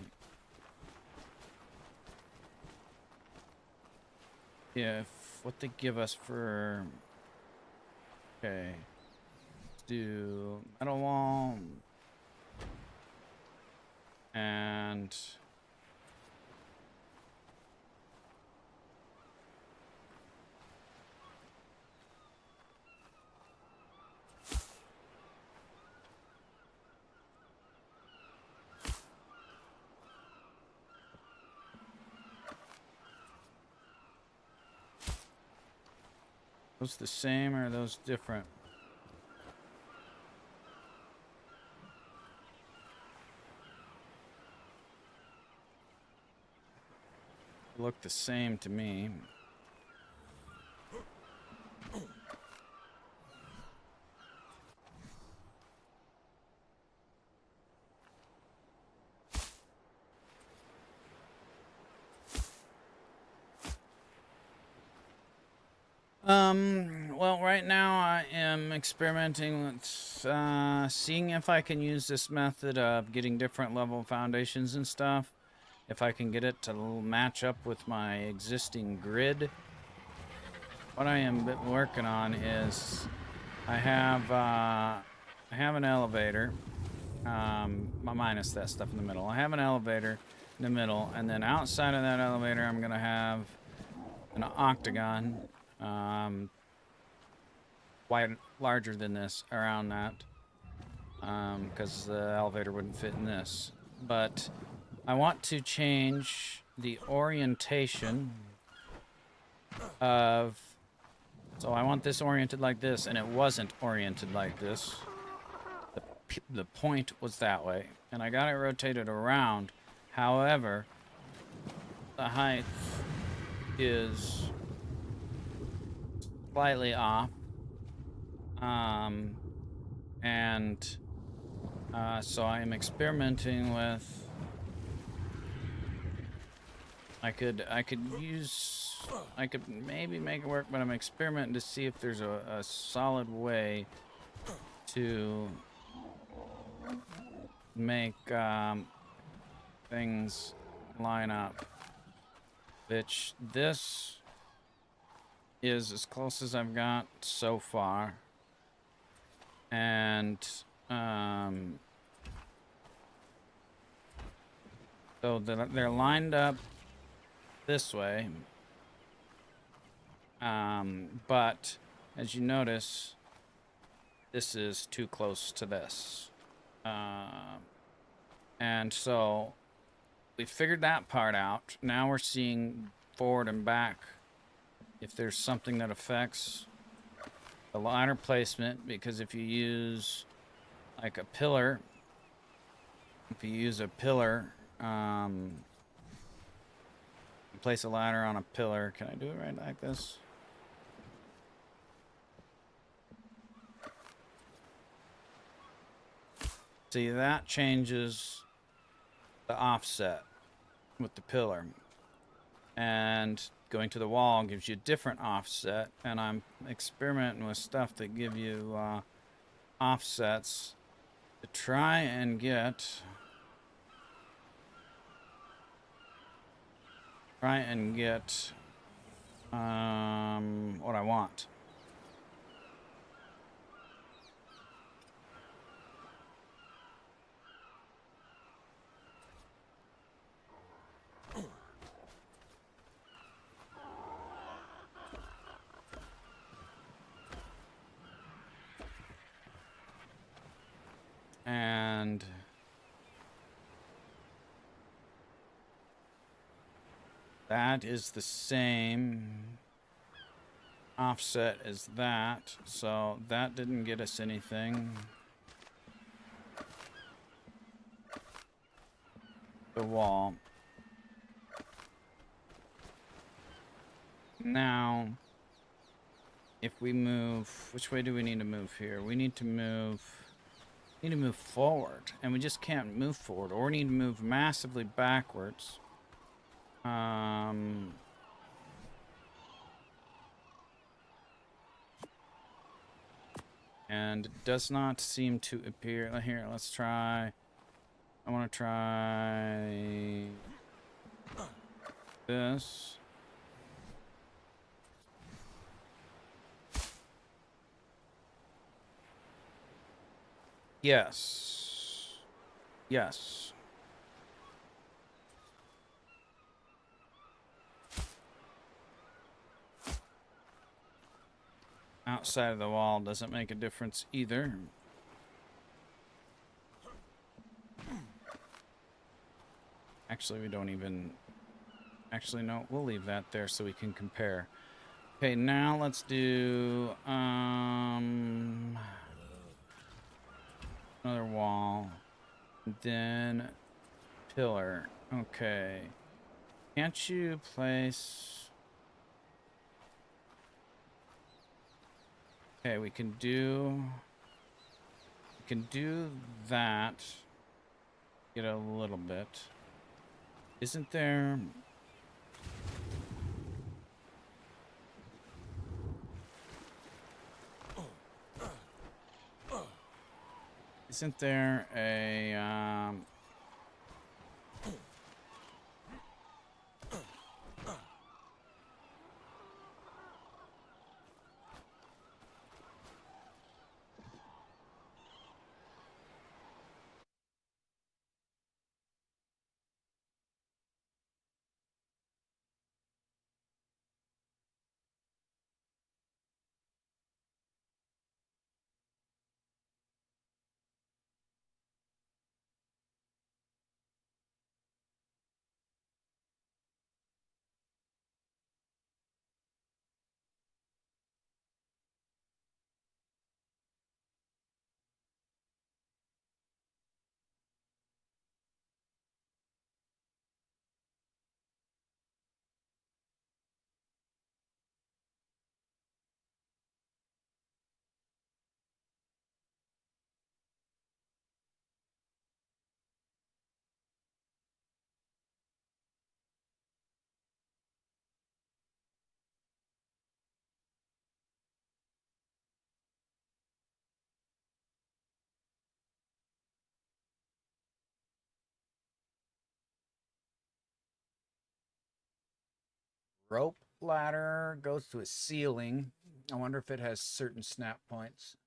[SPEAKER 1] if what they give us for. Okay. Let's do metal wall. And those the same or are those different? Look the same to me. Well, right now I am experimenting with seeing if I can use this method of getting different level foundations and stuff. If I can get it to match up with my existing grid. What I am working on is I have an elevator, minus that stuff in the middle. I have an elevator in the middle, and then outside of that elevator, I'm gonna have an octagon, wide, larger than this, around that, because the elevator wouldn't fit in this. But I want to change the orientation of. So I want this oriented like this, and it wasn't oriented like this. The point was that way, and I got it rotated around. However, the height is slightly off, so I am experimenting with. I could maybe make it work, but I'm experimenting to see if there's a solid way to make things line up. Which this is as close as I've got so far. And so they're lined up this way. But as you notice, this is too close to this. And so we figured that part out. Now we're seeing forward and back if there's something that affects the ladder placement, because if you use like a pillar, place a ladder on a pillar. Can I do it right like this? See, that changes the offset with the pillar. and going to the wall gives you a different offset, and I'm experimenting with stuff that give you offsets to try and get what I want. And that is the same offset as that, so that didn't get us anything. The wall. Now, if we move, which way do we need to move here? We need to move forward, and we just can't move forward, or we need to move massively backwards. And it does not seem to appear. Here, let's try. I want to try this. Yes. Yes. Outside of the wall doesn't make a difference either. Actually, we don't even... Actually, no, we'll leave that there so we can compare. Okay, now let's do... another wall. Then... pillar. Okay. Can't you place... Okay, we can do that. Get a little bit. Isn't there... Isn't there a rope ladder goes to a ceiling? I wonder if it has certain snap points.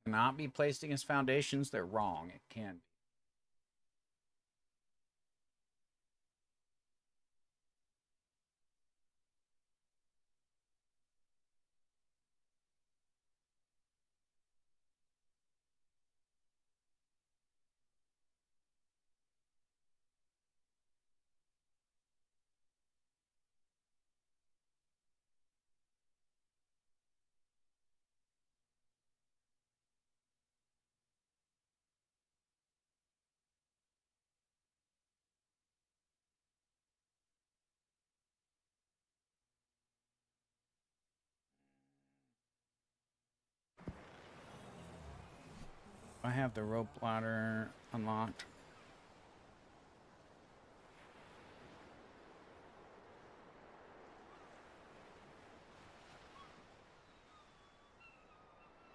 [SPEAKER 1] Cannot be placed against foundations. They're wrong. It can be. I have the rope ladder unlocked.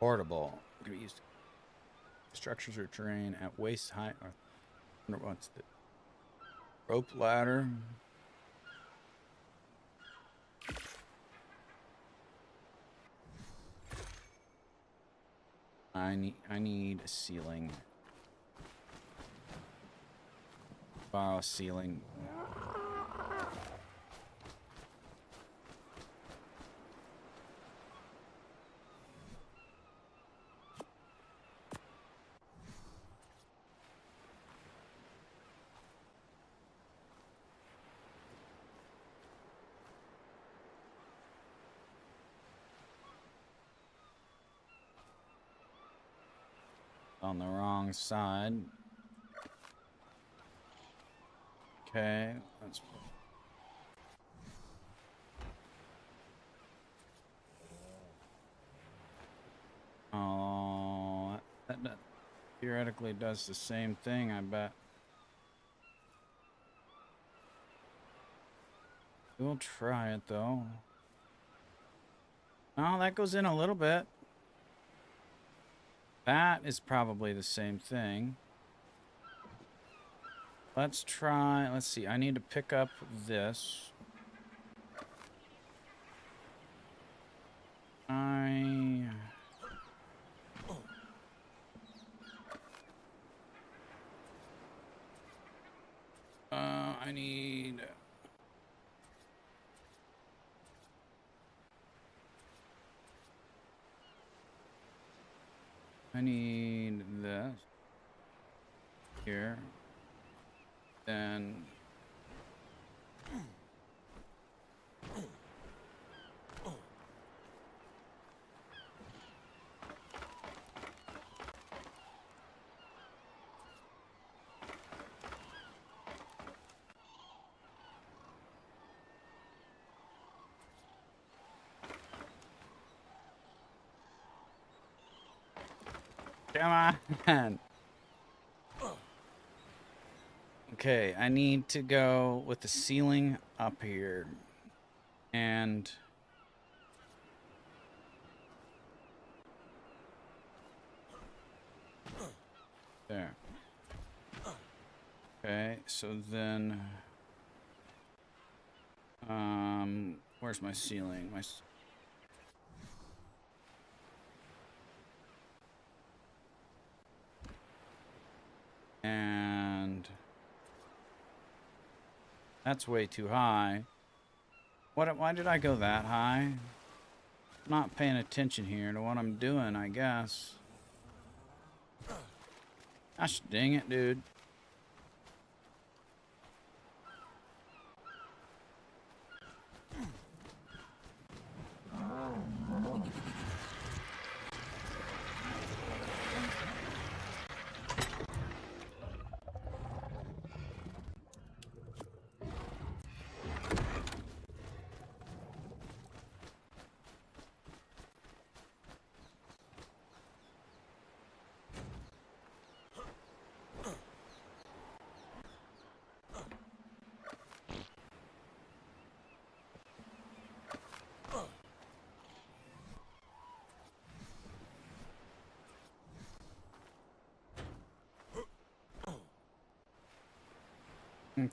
[SPEAKER 1] Portable. Can be used. Structures or terrain at waist height. Or what's the rope ladder? I need a ceiling. Borrow a ceiling. On the wrong side. Okay, let's. Oh, that theoretically does the same thing, I bet. We'll try it though. Oh, that goes in a little bit. That is probably the same thing. Let's try, let's see, I need to pick up this. I need... I need this here, then come on. Okay, I need to go with the ceiling up here. And there. Okay, so then where's my ceiling? And that's way too high. Why did I go that high? I'm not paying attention here to what I'm doing, I guess. Gosh dang it, dude.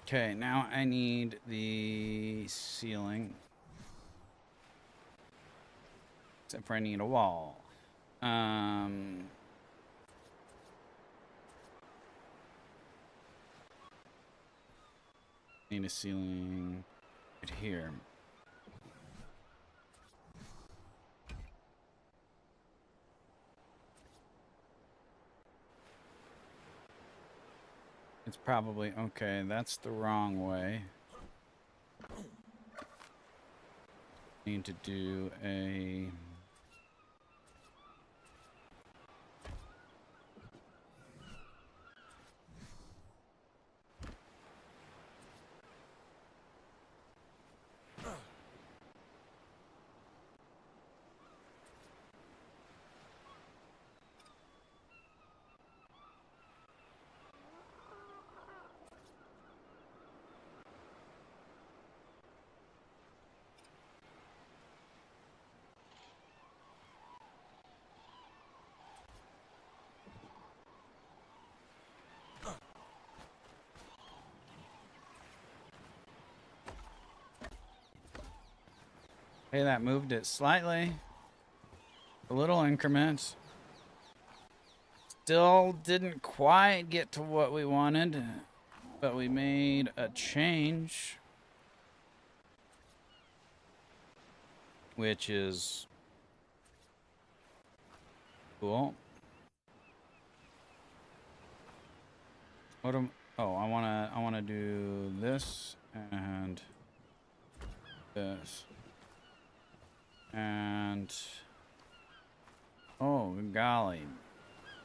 [SPEAKER 1] Okay, now I need the ceiling. Except for I need a wall. Need a ceiling right here. It's probably, okay, that's the wrong way. Need to do a... Hey, that moved it slightly. A little increment. Still didn't quite get to what we wanted, but we made a change, which is cool. What am? Oh, I wanna do this and this and oh golly,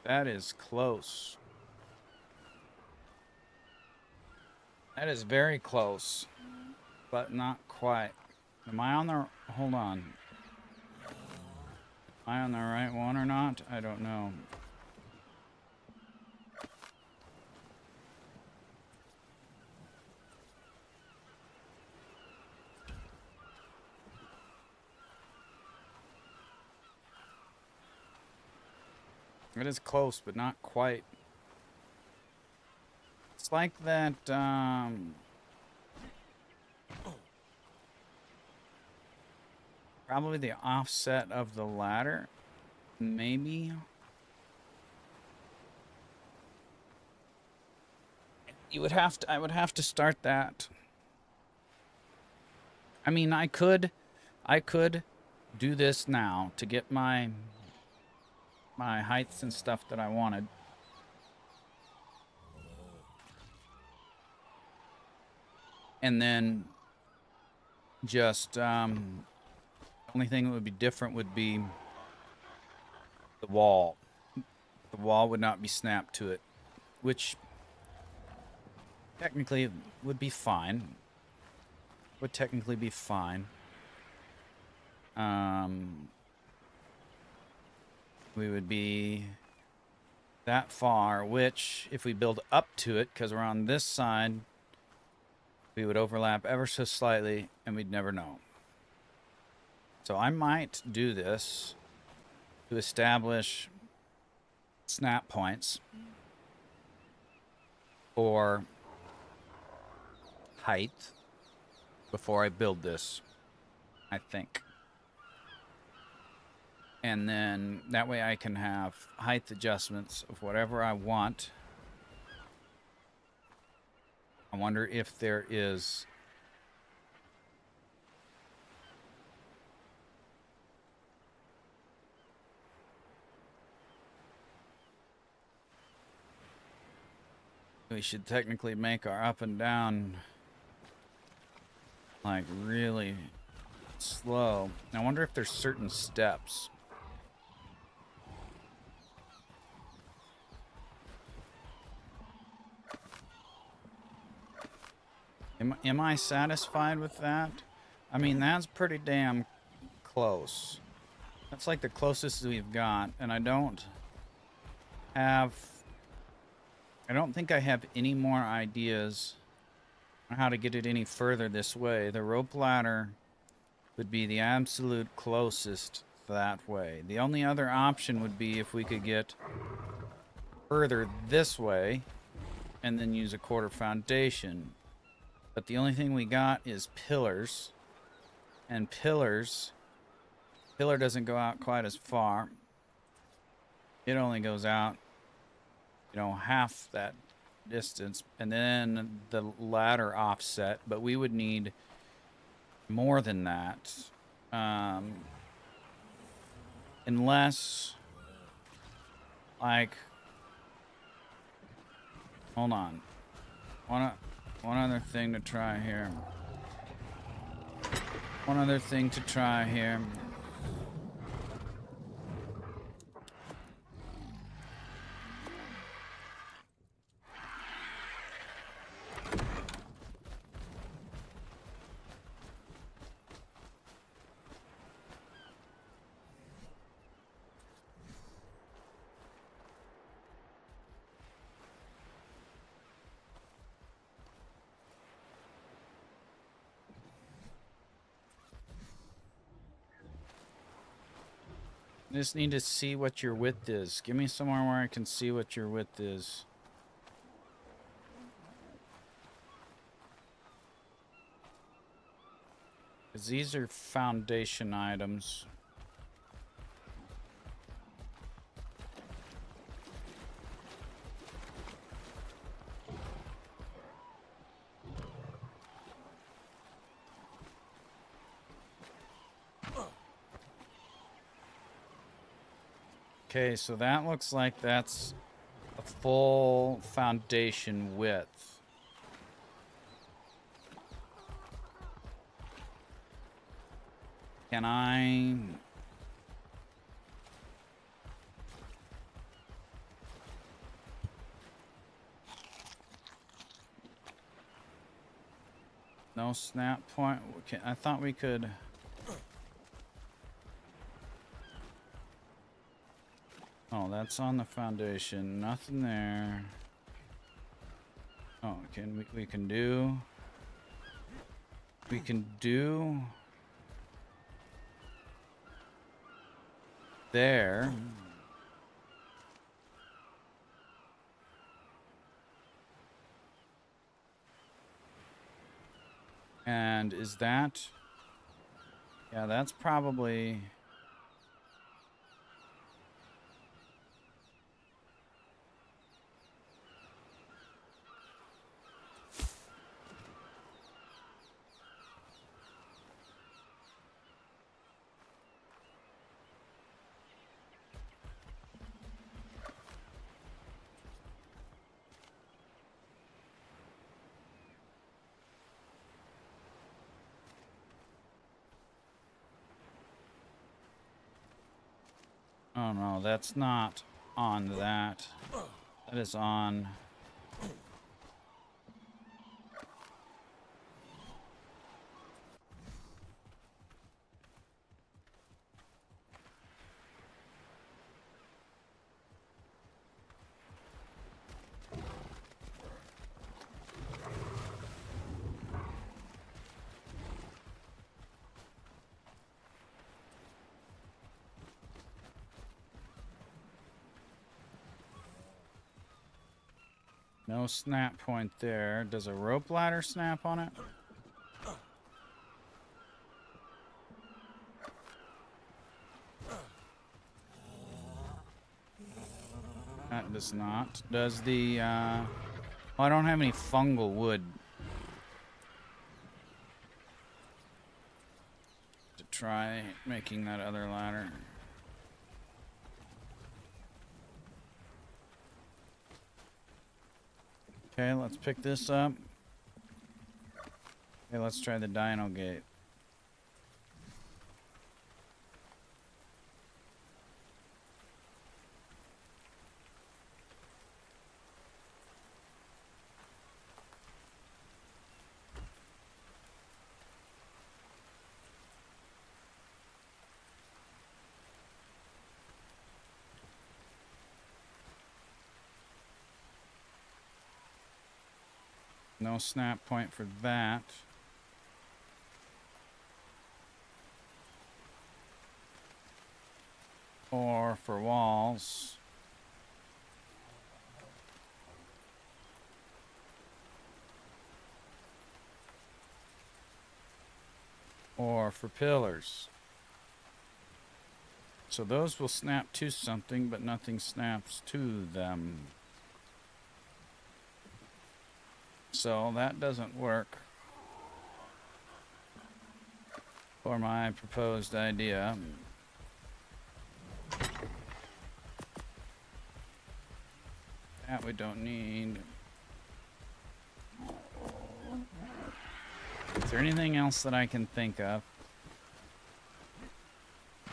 [SPEAKER 1] that is close. That is very close, but not quite. Am I on the? Hold on. Am I on the right one or not? I don't know. It is close, but not quite. It's like that, probably the offset of the ladder, maybe. I would have to start that. I mean, I could do this now to get my heights and stuff that I wanted. And then just, only thing that would be different would be the wall. The wall would not be snapped to it, which technically would be fine. Would technically be fine. We would be that far, which if we build up to it, because we're on this side, we would overlap ever so slightly and we'd never know. So I might do this to establish snap points for height before I build this, I think. And then that way I can have height adjustments of whatever I want. I wonder if there is we should technically make our up and down like really slow. I wonder if there's certain steps. Am I satisfied with that? I mean, that's pretty damn close. That's like the closest we've got, and I don't think I have any more ideas on how to get it any further this way. The rope ladder would be the absolute closest that way. The only other option would be if we could get further this way and then use a quarter foundation. But the only thing we got is pillars. And pillar doesn't go out quite as far. It only goes out, you know, half that distance. And then the ladder offset. But we would need more than that. Unless, like, hold on. One other thing to try here. One other thing to try here. I just need to see what your width is. Give me somewhere where I can see what your width is. 'Cause these are foundation items. Okay, so that looks like that's a full foundation width. Can I... No snap point? Okay, I thought we could... Oh, that's on the foundation. Nothing there. Oh, we can do... We can do... There. And is that... Yeah, that's probably... Oh no, that's not on that. That is on... No snap point there. Does a rope ladder snap on it? That does not. Does the, well, I don't have any fungal wood to try making that other ladder. Okay, let's pick this up. Okay, let's try the dino gate. No snap point for that. Or for walls. Or for pillars. So those will snap to something, but nothing snaps to them. So that doesn't work for my proposed idea. That we don't need. Is there anything else that I can think of?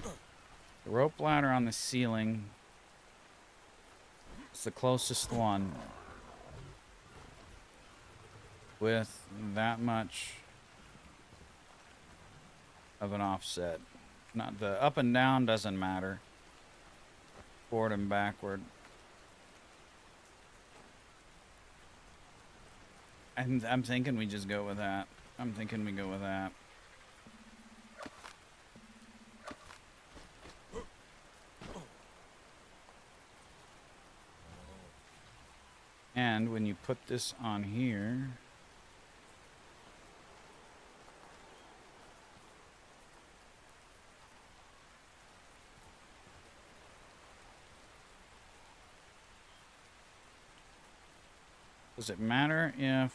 [SPEAKER 1] The rope ladder on the ceiling is the closest one with that much of an offset. Not the up and down doesn't matter. Forward and backward. I'm thinking we just go with that. I'm thinking we go with that. And when you put this on here, Does it matter if...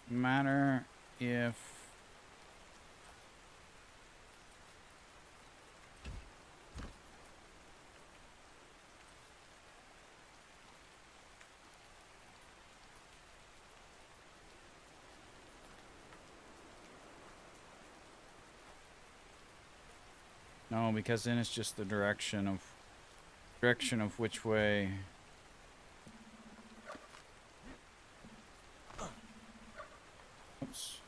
[SPEAKER 1] Matter if... No, because then it's just the direction of which way. Oops.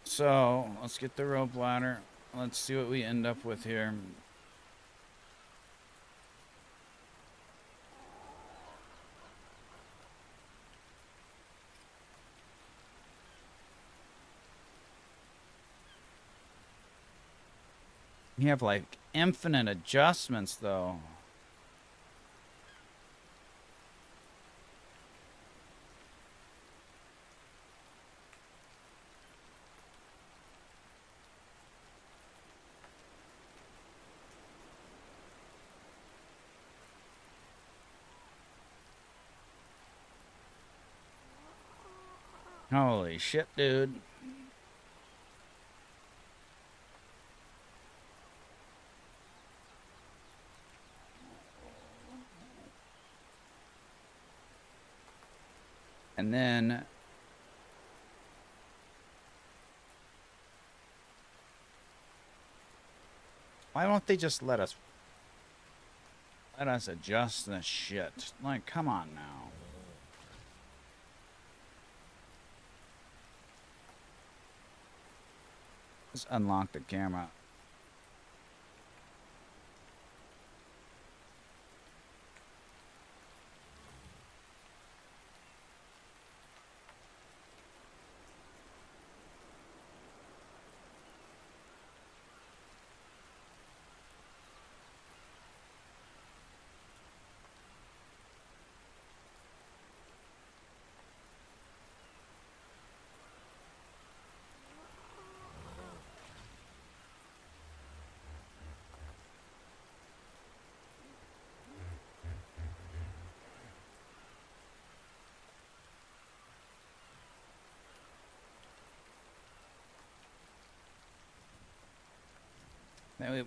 [SPEAKER 1] So let's get the rope ladder. Let's see what we end up with here. You have like infinite adjustments though. Holy shit, dude. And then why won't they just let us adjust this shit? Like, come on now. Let's unlock the camera.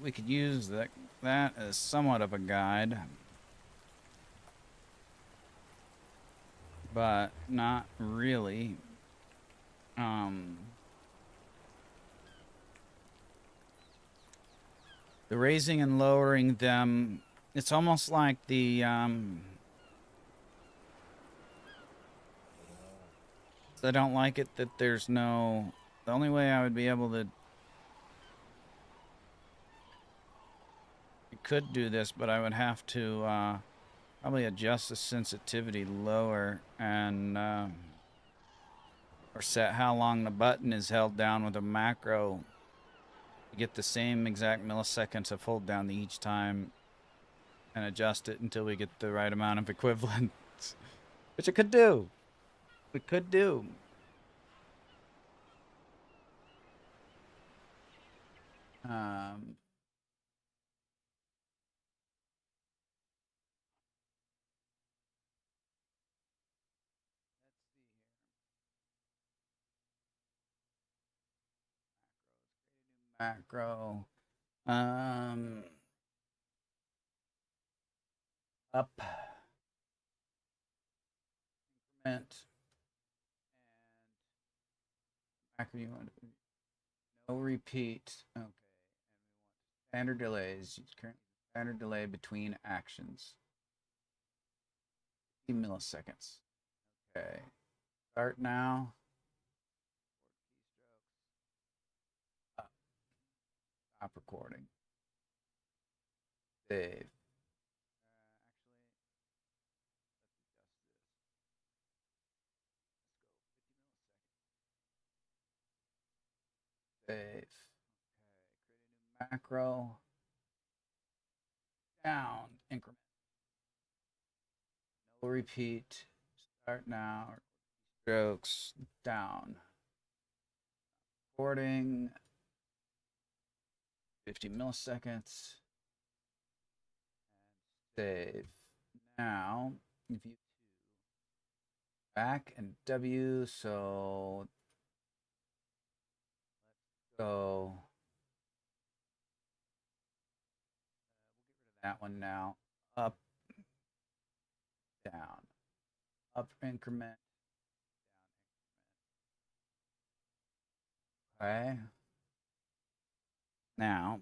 [SPEAKER 1] We could use that as somewhat of a guide, but not really. The raising and lowering them, it's almost like the I don't like it that there's no... The only way I would be able to... I could do this, but I would have to probably adjust the sensitivity lower and or set how long the button is held down with a macro. You get the same exact milliseconds of hold down each time and adjust it until we get the right amount of equivalent. Which I could do. We could do. Macro. Up. Increment. And macro you want to... No repeat. Okay. And we want standard delays. Current standard delay between actions. 50 milliseconds. Okay. Start now. Stop recording. Save. Save. Okay. Create a new macro. Down. Increment. No repeat. Start now. Strokes. Down. Recording. 50 milliseconds. Save. Now, if you back and W, so let's go. We'll get rid of that one now. Up, down, up increment, down increment. Okay. Now,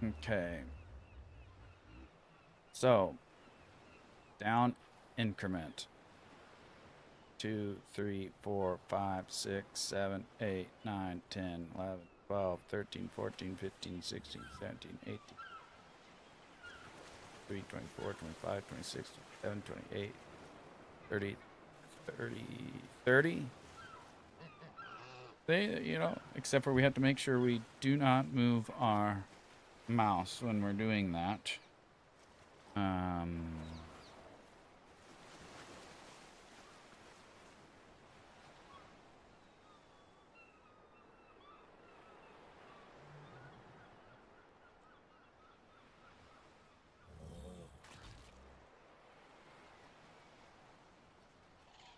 [SPEAKER 1] okay. So, down increment. 2, 3, 4, 5, 6, 7, 8, 9, 10, 11, 12, 13, 14, 15, 16, 17, 18, 23, 24, 25, 26, 27, 28, 30, 30, 30. They, you know, except for we have to make sure we do not move our mouse when we're doing that.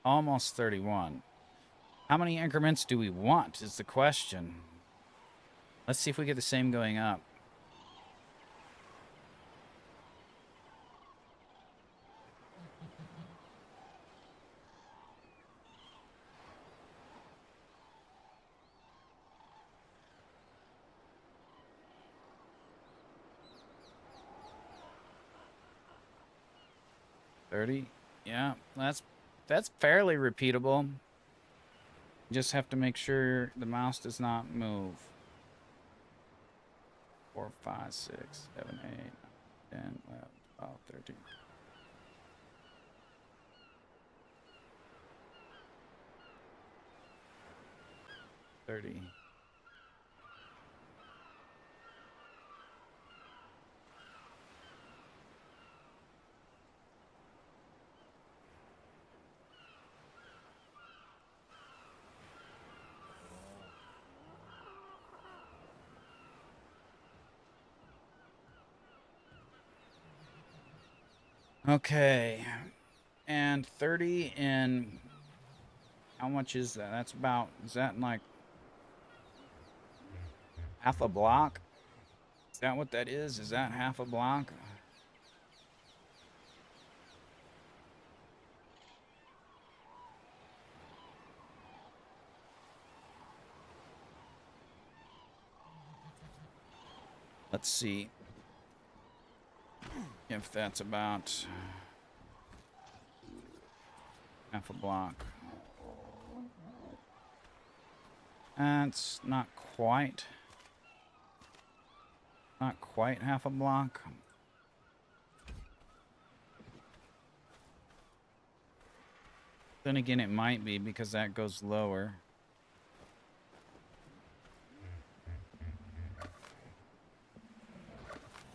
[SPEAKER 1] Almost 31. How many increments do we want is the question. Let's see if we get the same going up. $30. Yeah, that's fairly repeatable. You just have to make sure the mouse does not move. 4, 5, 6, 7, 8, 10, 11, 12, 13. $30. Okay, and 30 in, how much is that? That's about, is that like half a block? Is that what that is? Is that half a block? Let's see if that's about half a block. That's not quite half a block. Then again, it might be because that goes lower.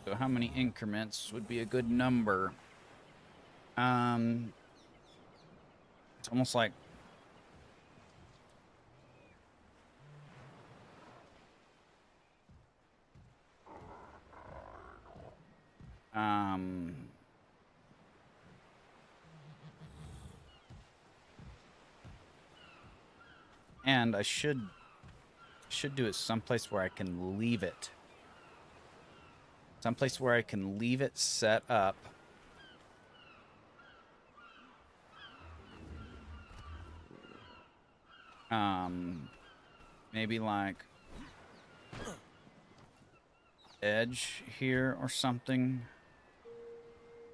[SPEAKER 1] So how many increments would be a good number? It's almost like and I should do it someplace where I can leave it. Someplace where I can leave it set up. Maybe like edge here or something.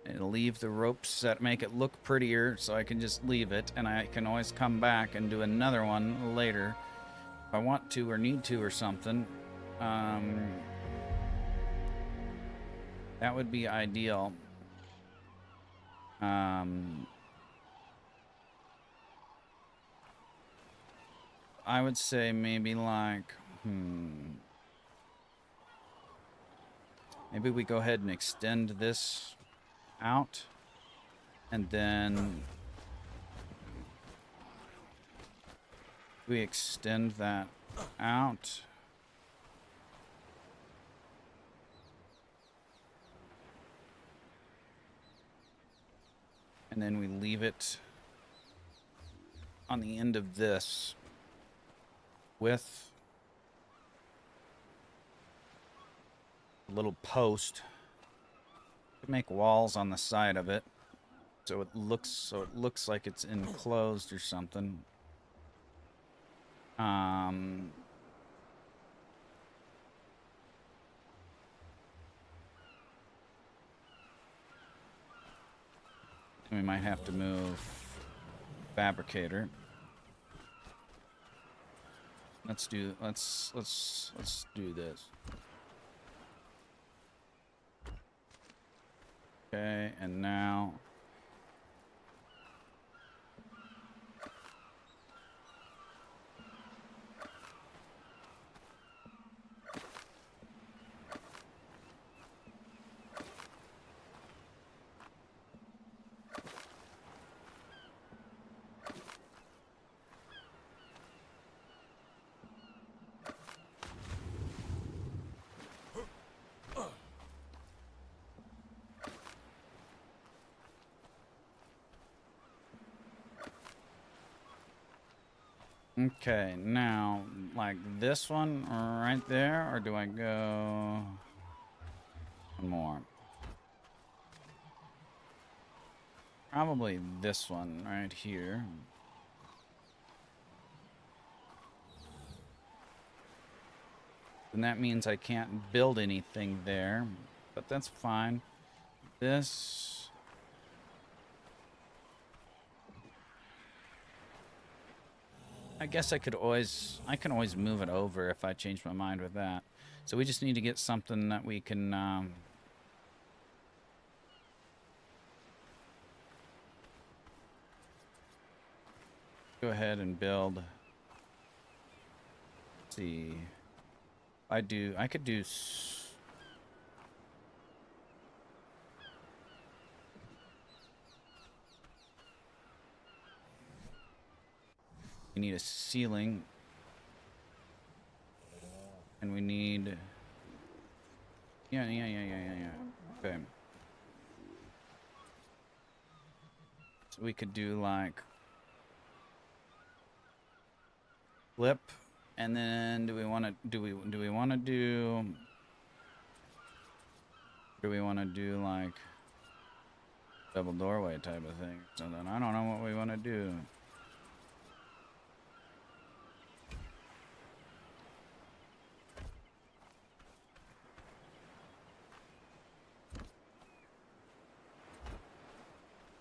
[SPEAKER 1] And leave the ropes set, make it look prettier, so I can just leave it, and I can always come back and do another one later if I want to or need to or something. That would be ideal. I would say maybe like, maybe we go ahead and extend this out, and then we extend that out. And then we leave it on the end of this with a little post to make walls on the side of it, so it looks like it's enclosed or something. We might have to move fabricator. Let's do this. Okay, and now okay, now, like this one right there, or do I go one more? Probably this one right here. And that means I can't build anything there, but that's fine. This... I guess I can always move it over if I change my mind with that. So we just need to get something that we can go ahead and build. Let's see. I could do we need a ceiling, and we need yeah. Okay, so we could do like flip, and then do we want to do like double doorway type of thing? So then I don't know what we want to do.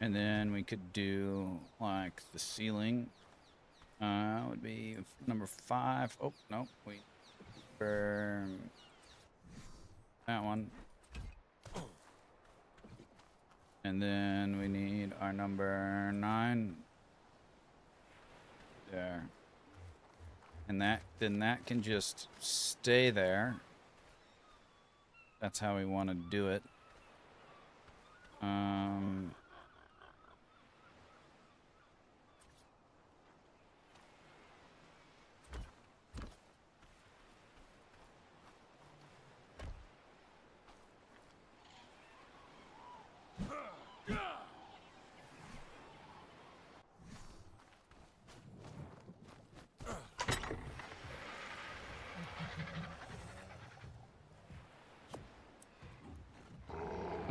[SPEAKER 1] And then we could do like the ceiling would be number 5. Oh no, wait, for that one. And then we need our number 9 there, and that can just stay there. That's how we want to do it.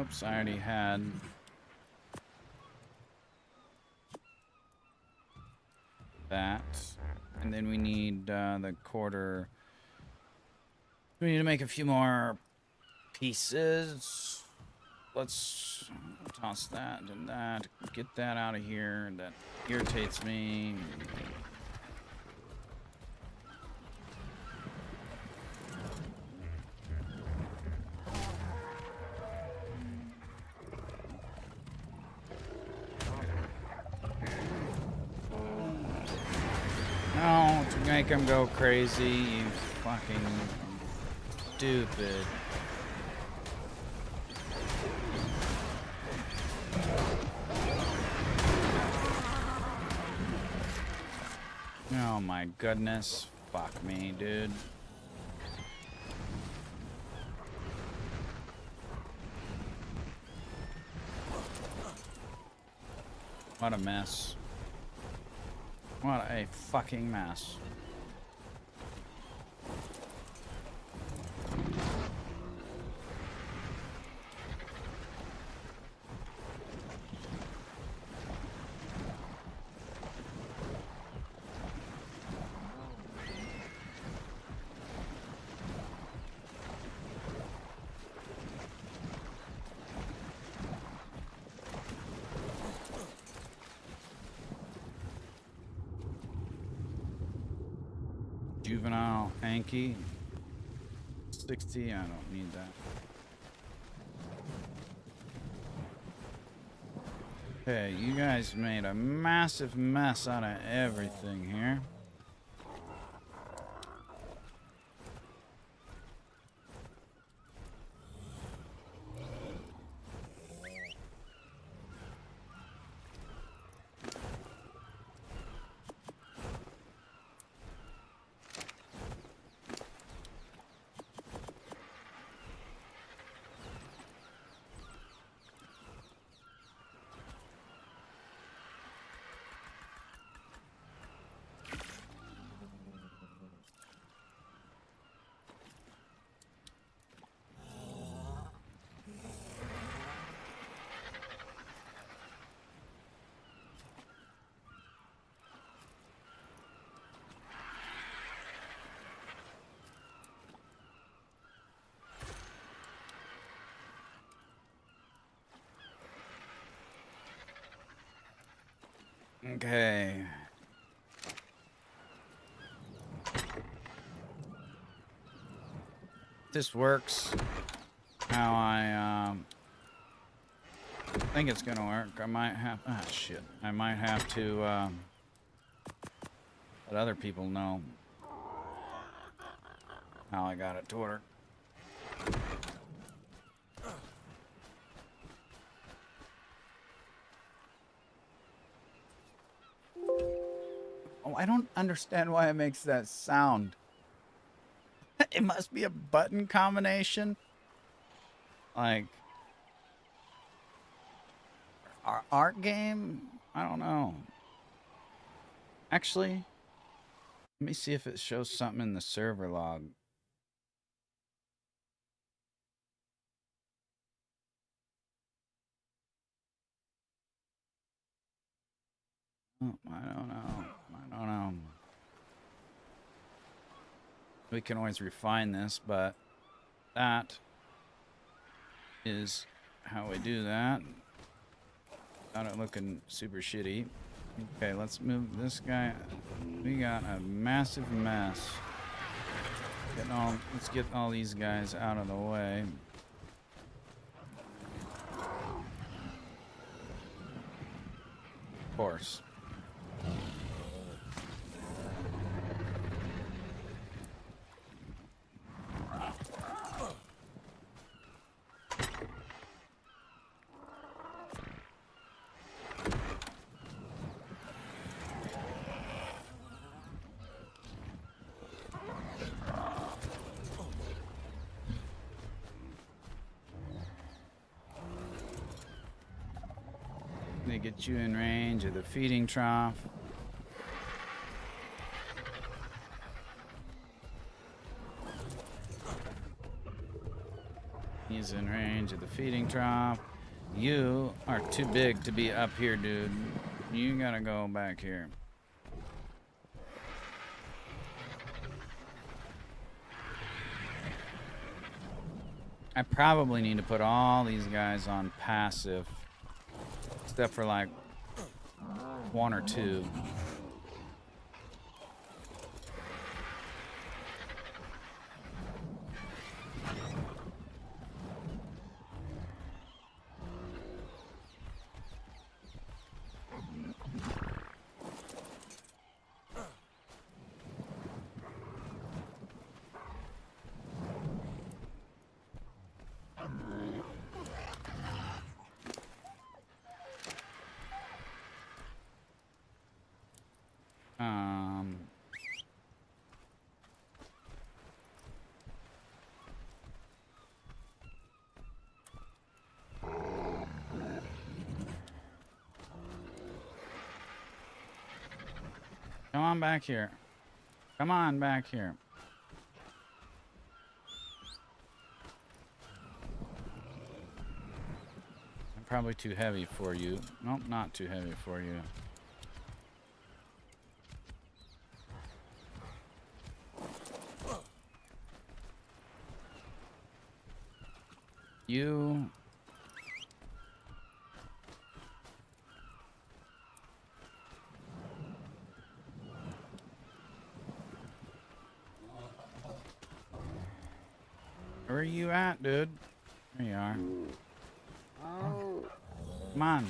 [SPEAKER 1] Oops, I already had that. And then we need the quarter. We need to make a few more pieces. Let's toss that and that. Get that out of here. That irritates me. No, to make him go crazy, you fucking stupid. Oh my goodness. Fuck me, dude. What a mess. What a fucking mess. Juvenile Anki 60. I don't need that. Okay, you guys made a massive mess out of everything here. Okay. This works how I think it's gonna work. I might have shit. I might have to let other people know how I got it to work. Oh, I don't understand why it makes that sound. It must be a button combination. Like our art game? I don't know. Actually, let me see if it shows something in the server log. Oh, I don't know. I don't know. We can always refine this, but that is how we do that. Got it looking super shitty. Okay, let's move this guy. We got a massive mess. Let's get all these guys out of the way. Of course. They get you in range of the feeding trough. He's in range of the feeding trough. You are too big to be up here, dude. You gotta go back here. I probably need to put all these guys on passive. Except for like one or two. Come on back here. Come on back here. I'm probably too heavy for you. Nope, not too heavy for you. You... Where are you at, dude? There you are. Come on.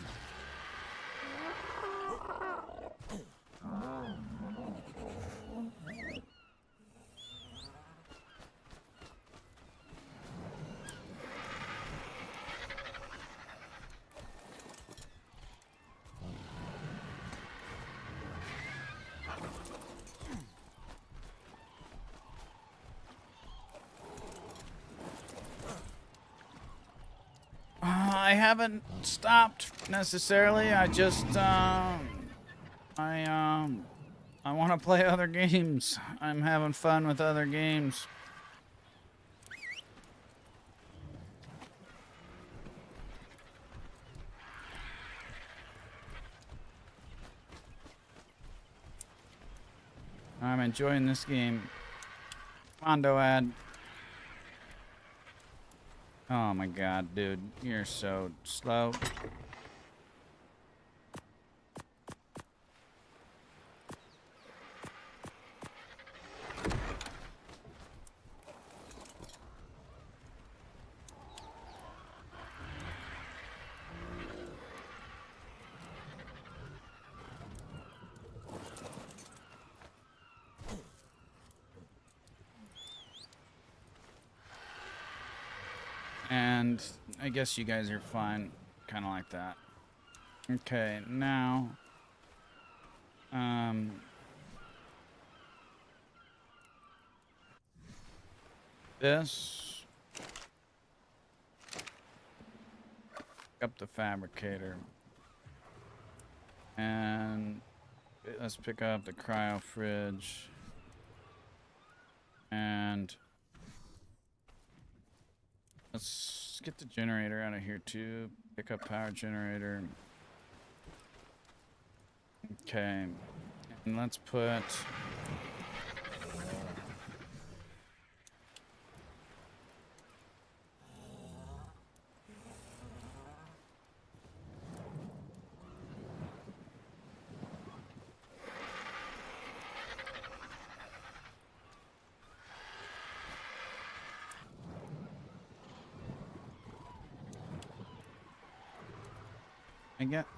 [SPEAKER 1] I haven't stopped necessarily. I just I want to play other games. I'm having fun with other games. I'm enjoying this game. Mondo ad. Oh my god, dude. You're so slow. And I guess you guys are fine, kind of like that. Okay, now, this, up the fabricator, and let's pick up the cryo fridge, and let's get the generator out of here too. Pick up power generator. Okay, and let's put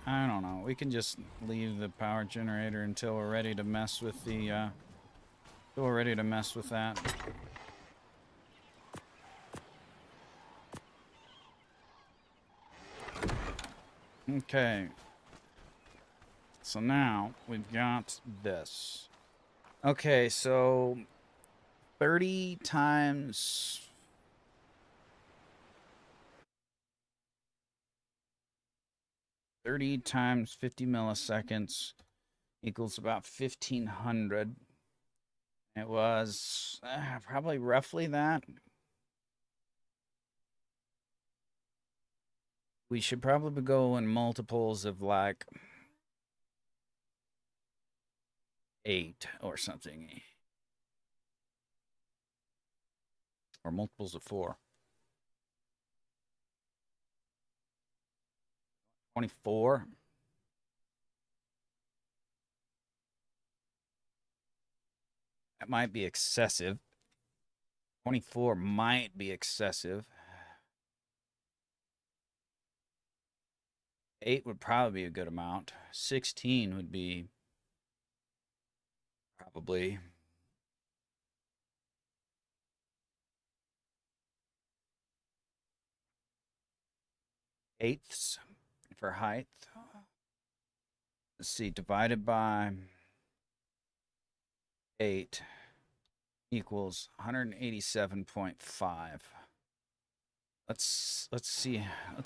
[SPEAKER 1] I don't know. We can just leave the power generator until we're ready to mess with the, until we're ready to mess with that. Okay. So now we've got this. Okay, so 30 times 30 times 50 milliseconds equals about 1500. It was probably roughly that. We should probably go in multiples of like 8 or something. Or multiples of 4. 24. That might be excessive. 24 might be excessive. 8 would probably be a good amount. 16 would be probably. Eighths for height. Let's see, divided by 8 equals 187.5. Let's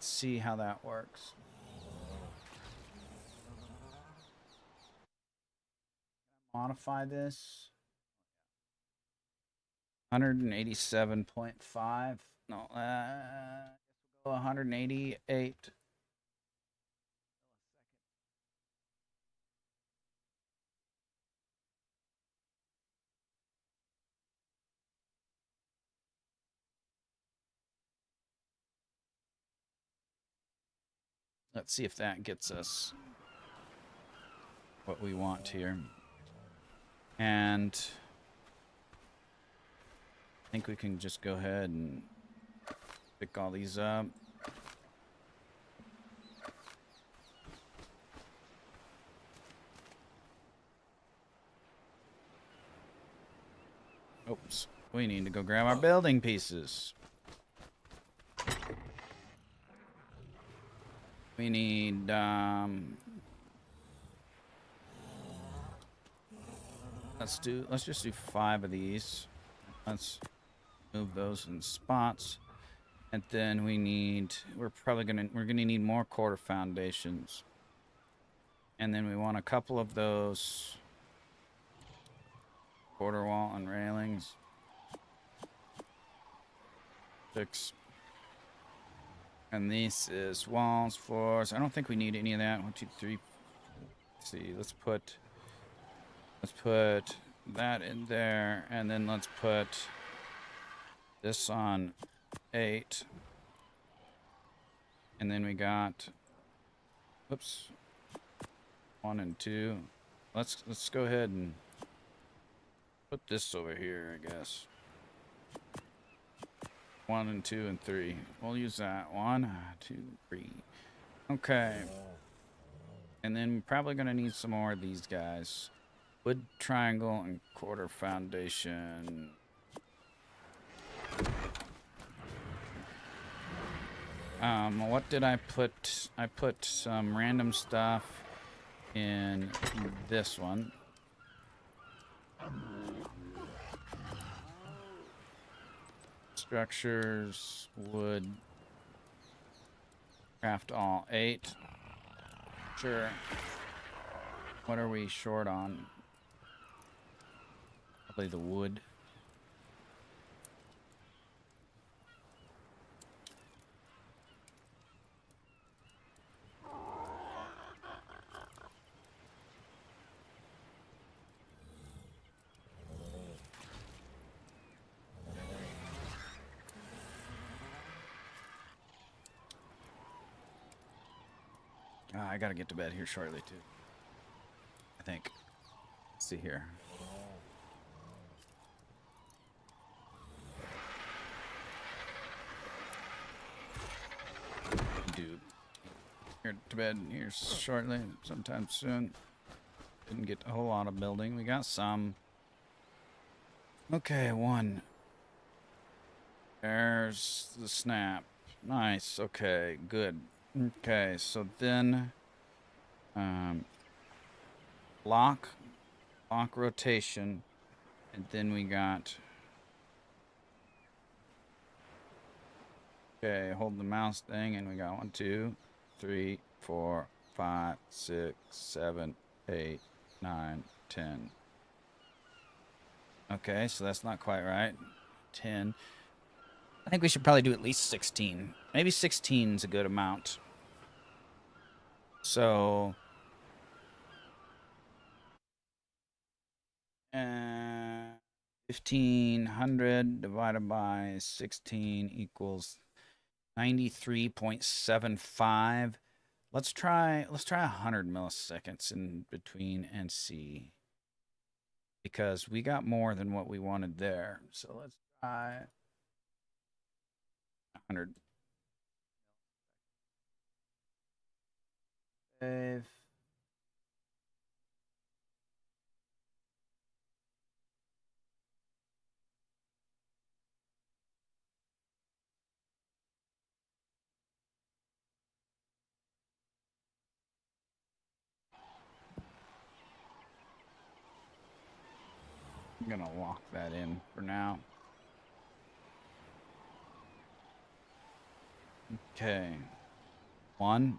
[SPEAKER 1] see how that works. modify this. 187.5. No, 188. Let's see if that gets us what we want here. And I think we can just go ahead and pick all these up. Oops. We need to go grab our building pieces. We need, let's just do 5 of these. Let's move those in spots. And then we're gonna need more quarter foundations. And then we want a couple of those quarter wall and railings. 6. And this is walls, floors. I don't think we need any of that. 1, 2, 3. Let's see. Let's put that in there, and then let's put this on 8. And then we got, whoops, 1 and 2. Let's go ahead and put this over here, I guess. 1 and 2 and 3. We'll use that. 1, 2, 3. Okay. And then we're probably gonna need some more of these guys. Wood triangle and quarter foundation. What did I put? I put some random stuff in this one. Structures, wood, craft all 8. Sure. What are we short on? Probably the wood. I gotta get to bed here shortly too, I think. Let's see here. Dude, here to bed here shortly, sometime soon. Didn't get a whole lot of building. We got some. Okay, 1. There's the snap. Nice. Okay, good. Okay, so then lock rotation, and then we got, okay, hold the mouse thing, and we got 1, 2, 3, 4, 5, 6, 7, 8, 9, 10. Okay, so that's not quite right. 10. I think we should probably do at least 16. Maybe 16 is a good amount. So 1500 divided by 16 equals 93.75. Let's try 100 milliseconds in between and see, because we got more than what we wanted there. So let's try 100. Save. I'm gonna lock that in for now. Okay. 1,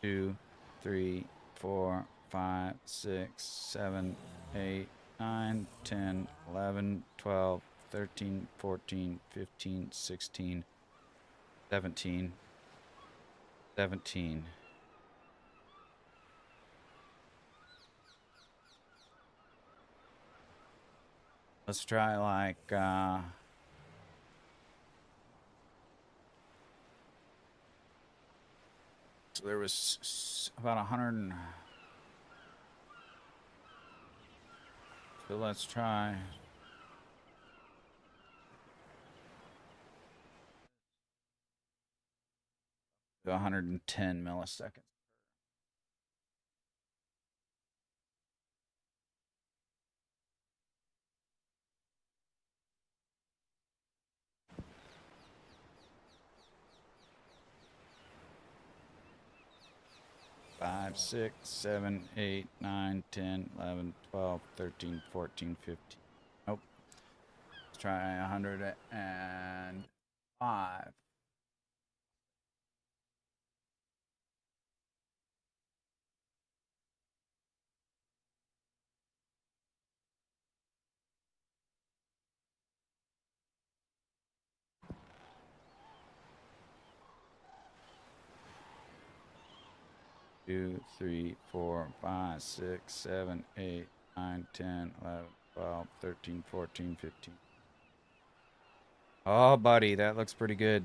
[SPEAKER 1] 2, 3, 4, 5, 6, 7, 8, 9, 10, 11, 12, 13, 14, 15, 16, 17, 17. Let's try like so there was about 100 so let's try 110 milliseconds. Five, 6, 7, 8, 9, 10, 11, 12, 13, 14, 15. Nope. Let's try 105. Two, 3, 4, 5, 6, 7, 8, 9, 10, 11, 12, 13, 14, 15. Oh, buddy, that looks pretty good.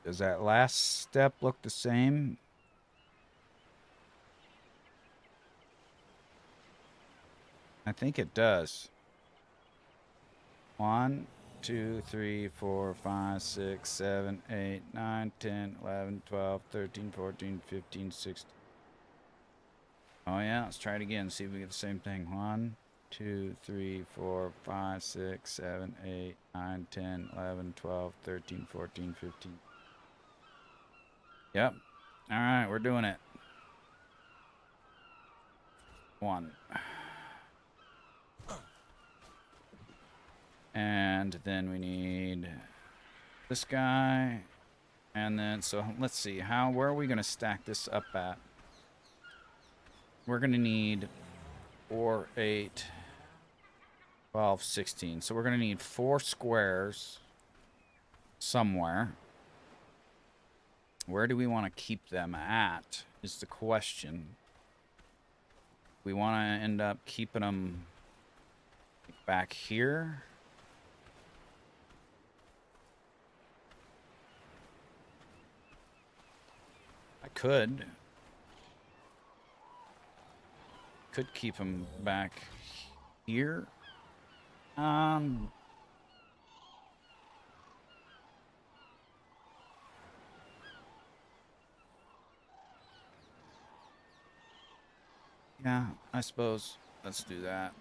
[SPEAKER 1] Does that last step look the same? I think it does. 1, 2, 3, 4, 5, 6, 7, 8, 9, 10, 11, 12, 13, 14, 15, 16. Oh yeah, let's try it again. See if we get the same thing. 1, 2, 3, 4, 5, 6, 7, 8, 9, 10, 11, 12, 13, 14, 15. Yep. All right, we're doing it. 1. And then we need this guy. And then, so let's see, where are we going to stack this up at? We're going to need 4, 8, 12, 16. So we're going to need 4 squares somewhere. Where do we want to keep them at is the question. We want to end up keeping them back here. I could keep them back here. Yeah, I suppose. Let's do that.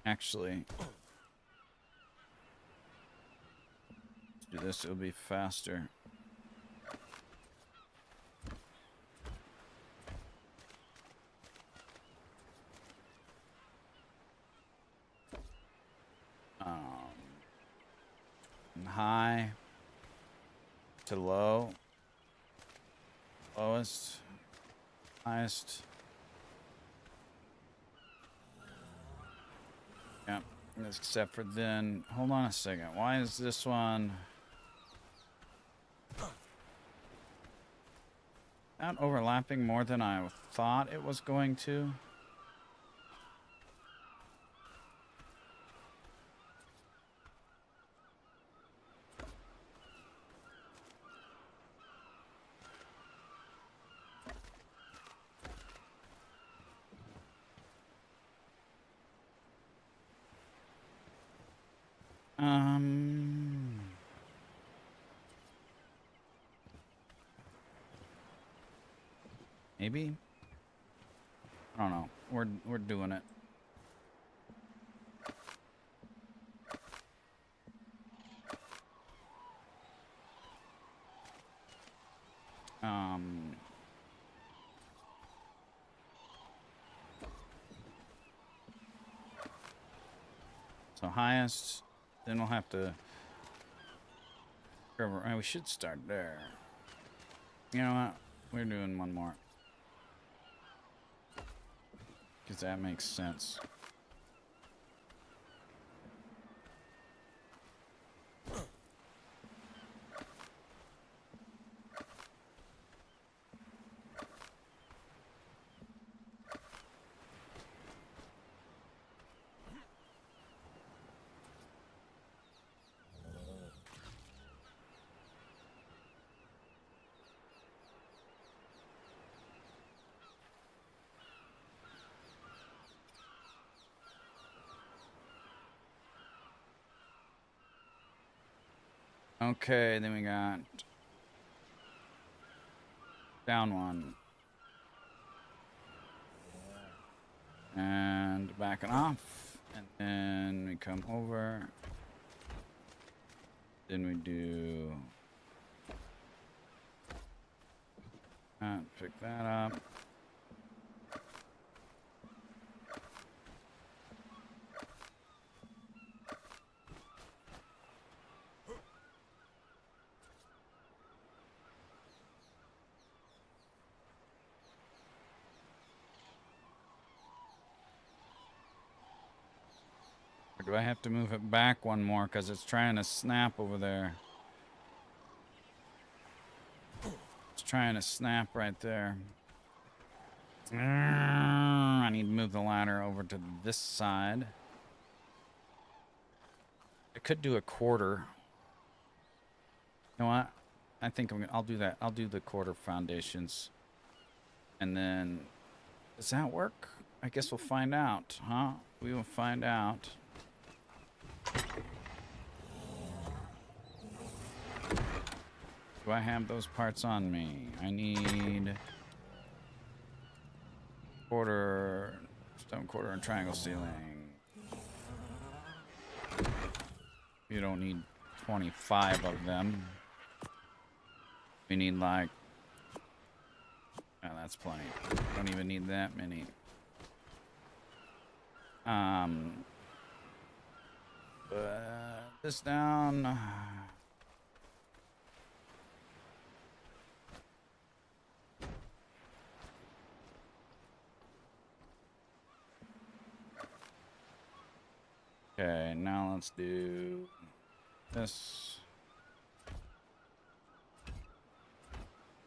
[SPEAKER 1] Actually, let's do this. It'll be faster. High to low, lowest, highest. Yep, except for then, hold on a second. Why is this one not overlapping more than I thought it was going to? Maybe? I don't know. We're doing it. So highest, then we'll have to... We should start there. You know what? We're doing one more. Because that makes sense. Okay, then we got down one. And backing off. And then we come over. Then we do that, pick that up. Or do I have to move it back one more because it's trying to snap over there? It's trying to snap right there. I need to move the ladder over to this side. I could do a quarter. You know what? I think I'll do that. I'll do the quarter foundations. And then, does that work? I guess we'll find out, huh? We will find out. Do I have those parts on me? I need quarter, stone quarter, and triangle ceiling. You don't need 25 of them. We need like, oh, that's plenty. Don't even need that many. This down. Okay, now let's do this.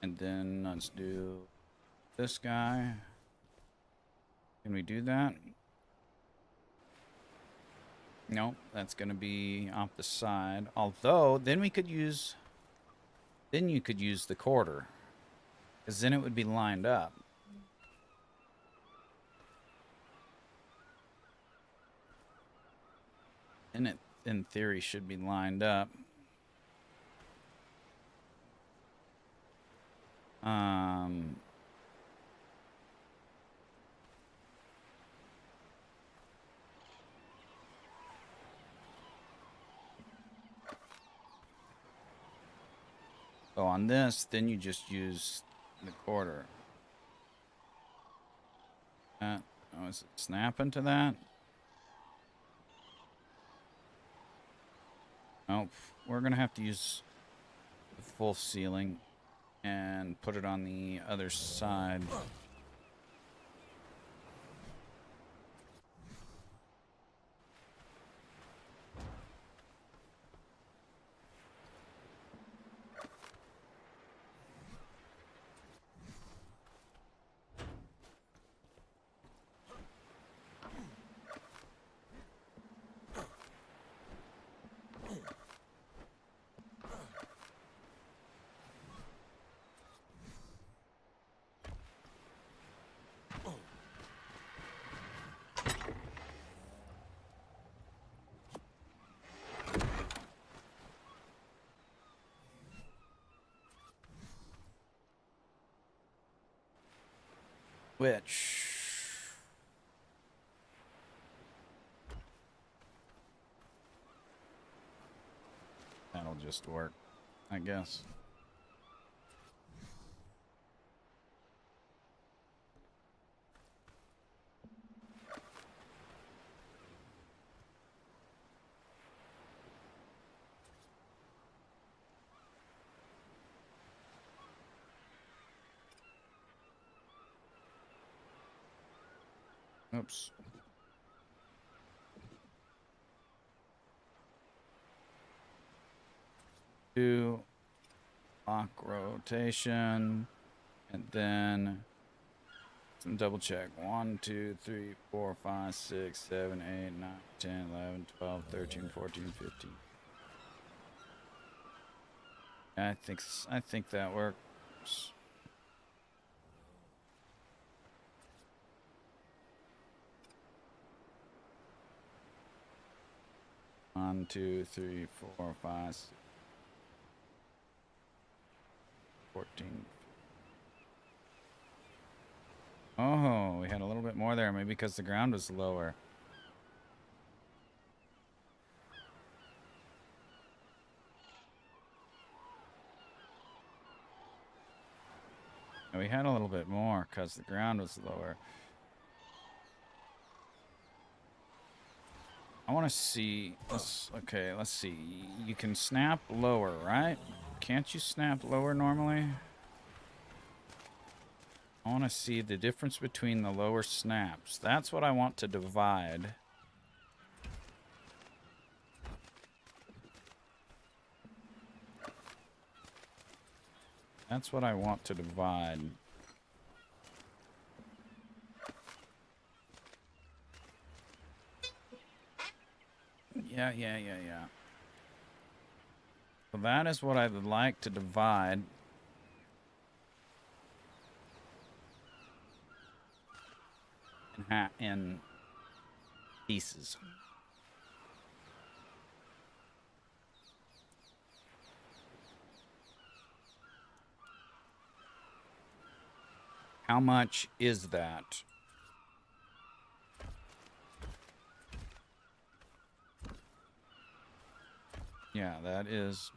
[SPEAKER 1] And then let's do this guy. Can we do that? Nope, that's gonna be off the side. Although, then we could use... Then you could use the quarter. Because then it would be lined up. And it, in theory, should be lined up. So on this, then you just use the quarter. Oh, is it snapping to that? Nope. We're gonna have to use the full ceiling and put it on the other side. Which... that'll just work, I guess. Oops. Two lock rotation, and then some double check. 1, 2, 3, 4, 5, 6, 7, 8, 9, 10, 11, 12, 13, 14, 15. I think that works. One, 2, 3, 4, 5, 6, 14. Oh, we had a little bit more there, maybe because the ground was lower. And we had a little bit more because the ground was lower. I want to see. Okay, let's see. You can snap lower, right? Can't you snap lower normally? I want to see the difference between the lower snaps. That's what I want to divide. That's what I want to divide. Yeah. So that is what I would like to divide. In pieces. How much is that? Yeah, that is.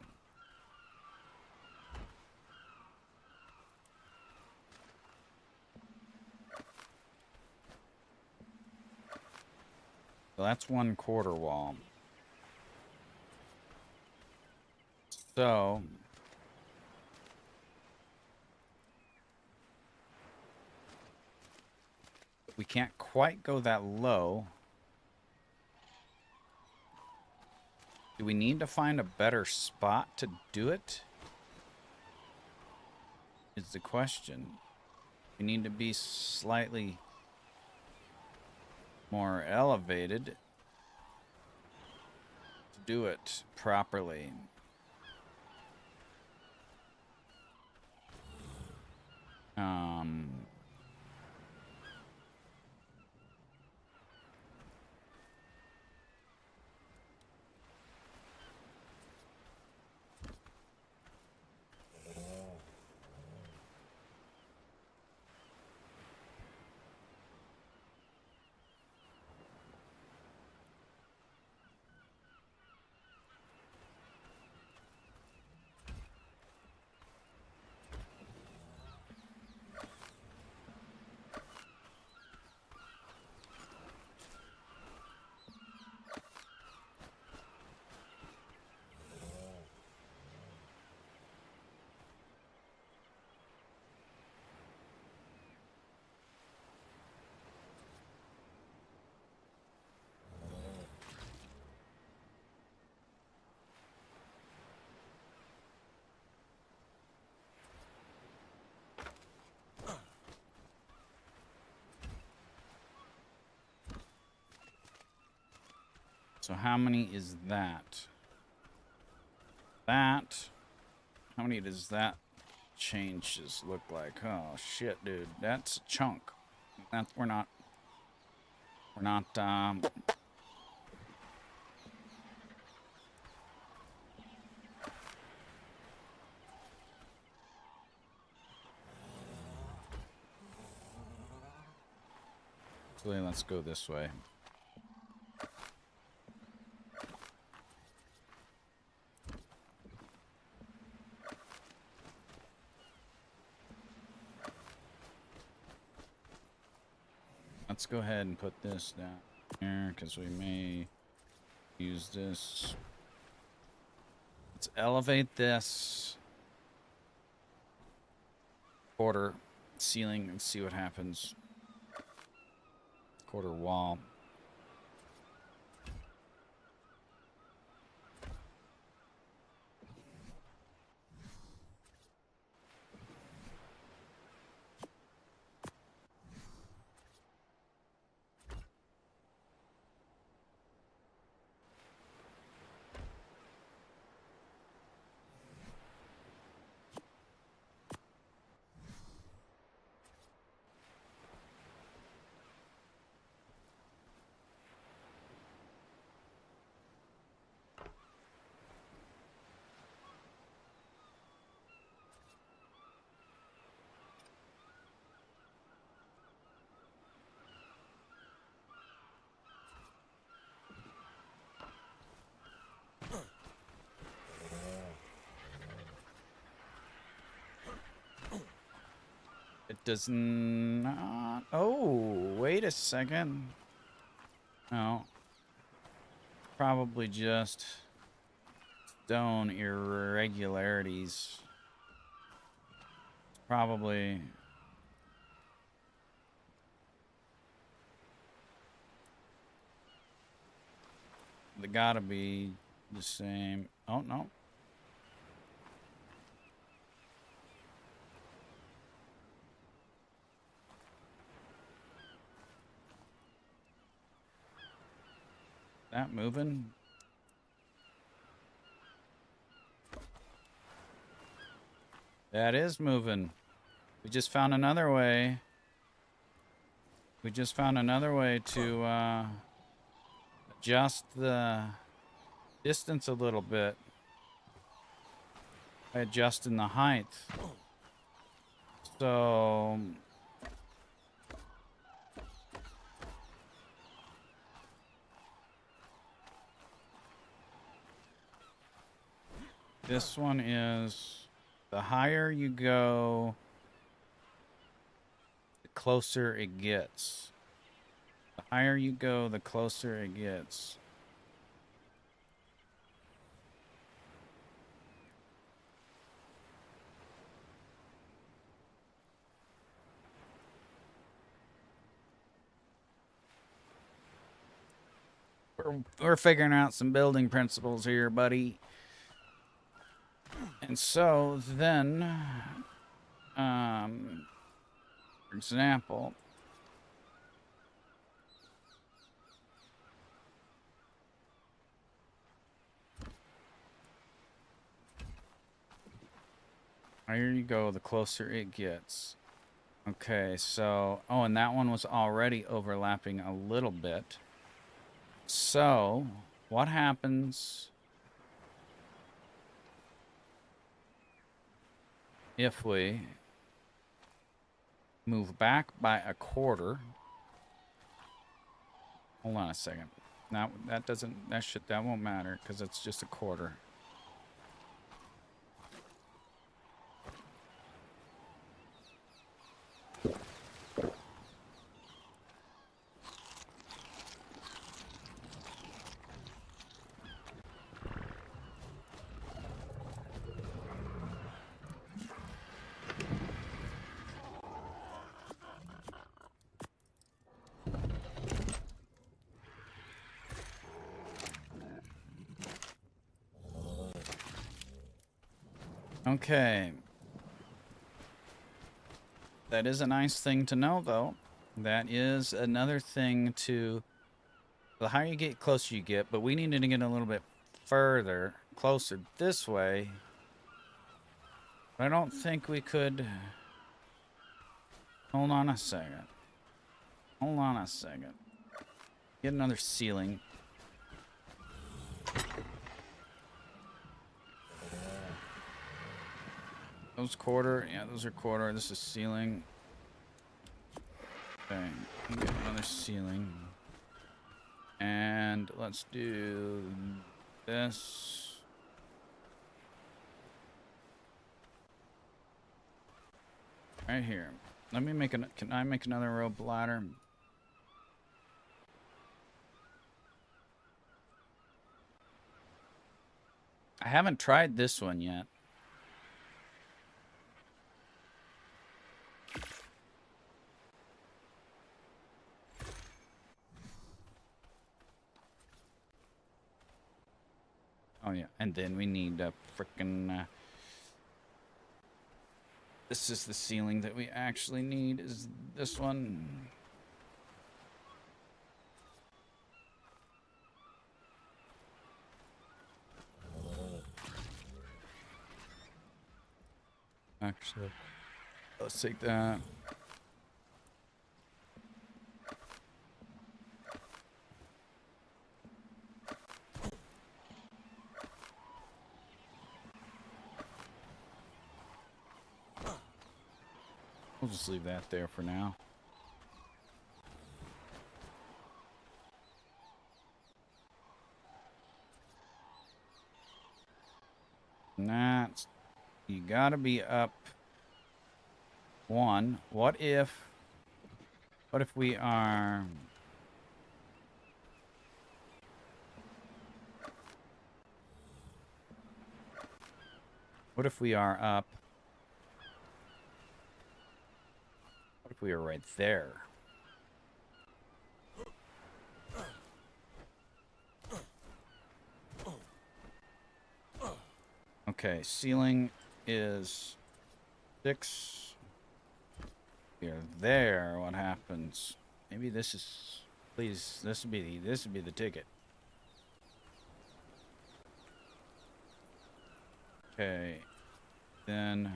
[SPEAKER 1] So that's 1/4 wall. So we can't quite go that low. Do we need to find a better spot to do it? Is the question. We need to be slightly more elevated to do it properly. So how many is that? How many does that changes look like? Oh shit, dude, that's a chunk. We're not so let's go this way. Let's go ahead and put this down here because we may use this. Let's elevate this quarter ceiling and see what happens. quarter wall. It does not. Oh, wait a second. No. Probably just stone irregularities. Probably. They gotta be the same. Oh, no. That moving? That is moving. We just found another way. We just found another way to adjust the distance a little bit by adjusting the height. So this one is, the higher you go, the closer it gets. The higher you go, the closer it gets. We're figuring out some building principles here, buddy. And so then, for example, higher you go, the closer it gets. Okay, so, oh, and that one was already overlapping a little bit. So, what happens if we move back by a quarter? Hold on a second. Now, that won't matter because it's just a quarter. Okay. That is a nice thing to know, though. That is another thing to... The higher you get, closer you get, but we needed to get a little bit further, closer this way. But I don't think we could... Hold on a second. Hold on a second. Get another ceiling. Those quarter, yeah, those are quarter. This is ceiling. Okay, get another ceiling. And let's do this. Right here. Let me make can I make another rope ladder? I haven't tried this one yet. Oh yeah, and then we need a frickin' this is the ceiling that we actually need, is this one. Actually, let's take that. We'll just leave that there for now. And that's, you gotta be up one. What if we are, what if we are up, what if we are right there? Okay, ceiling is 6. We are there. What happens? Maybe this is, please, this would be the ticket. Okay, then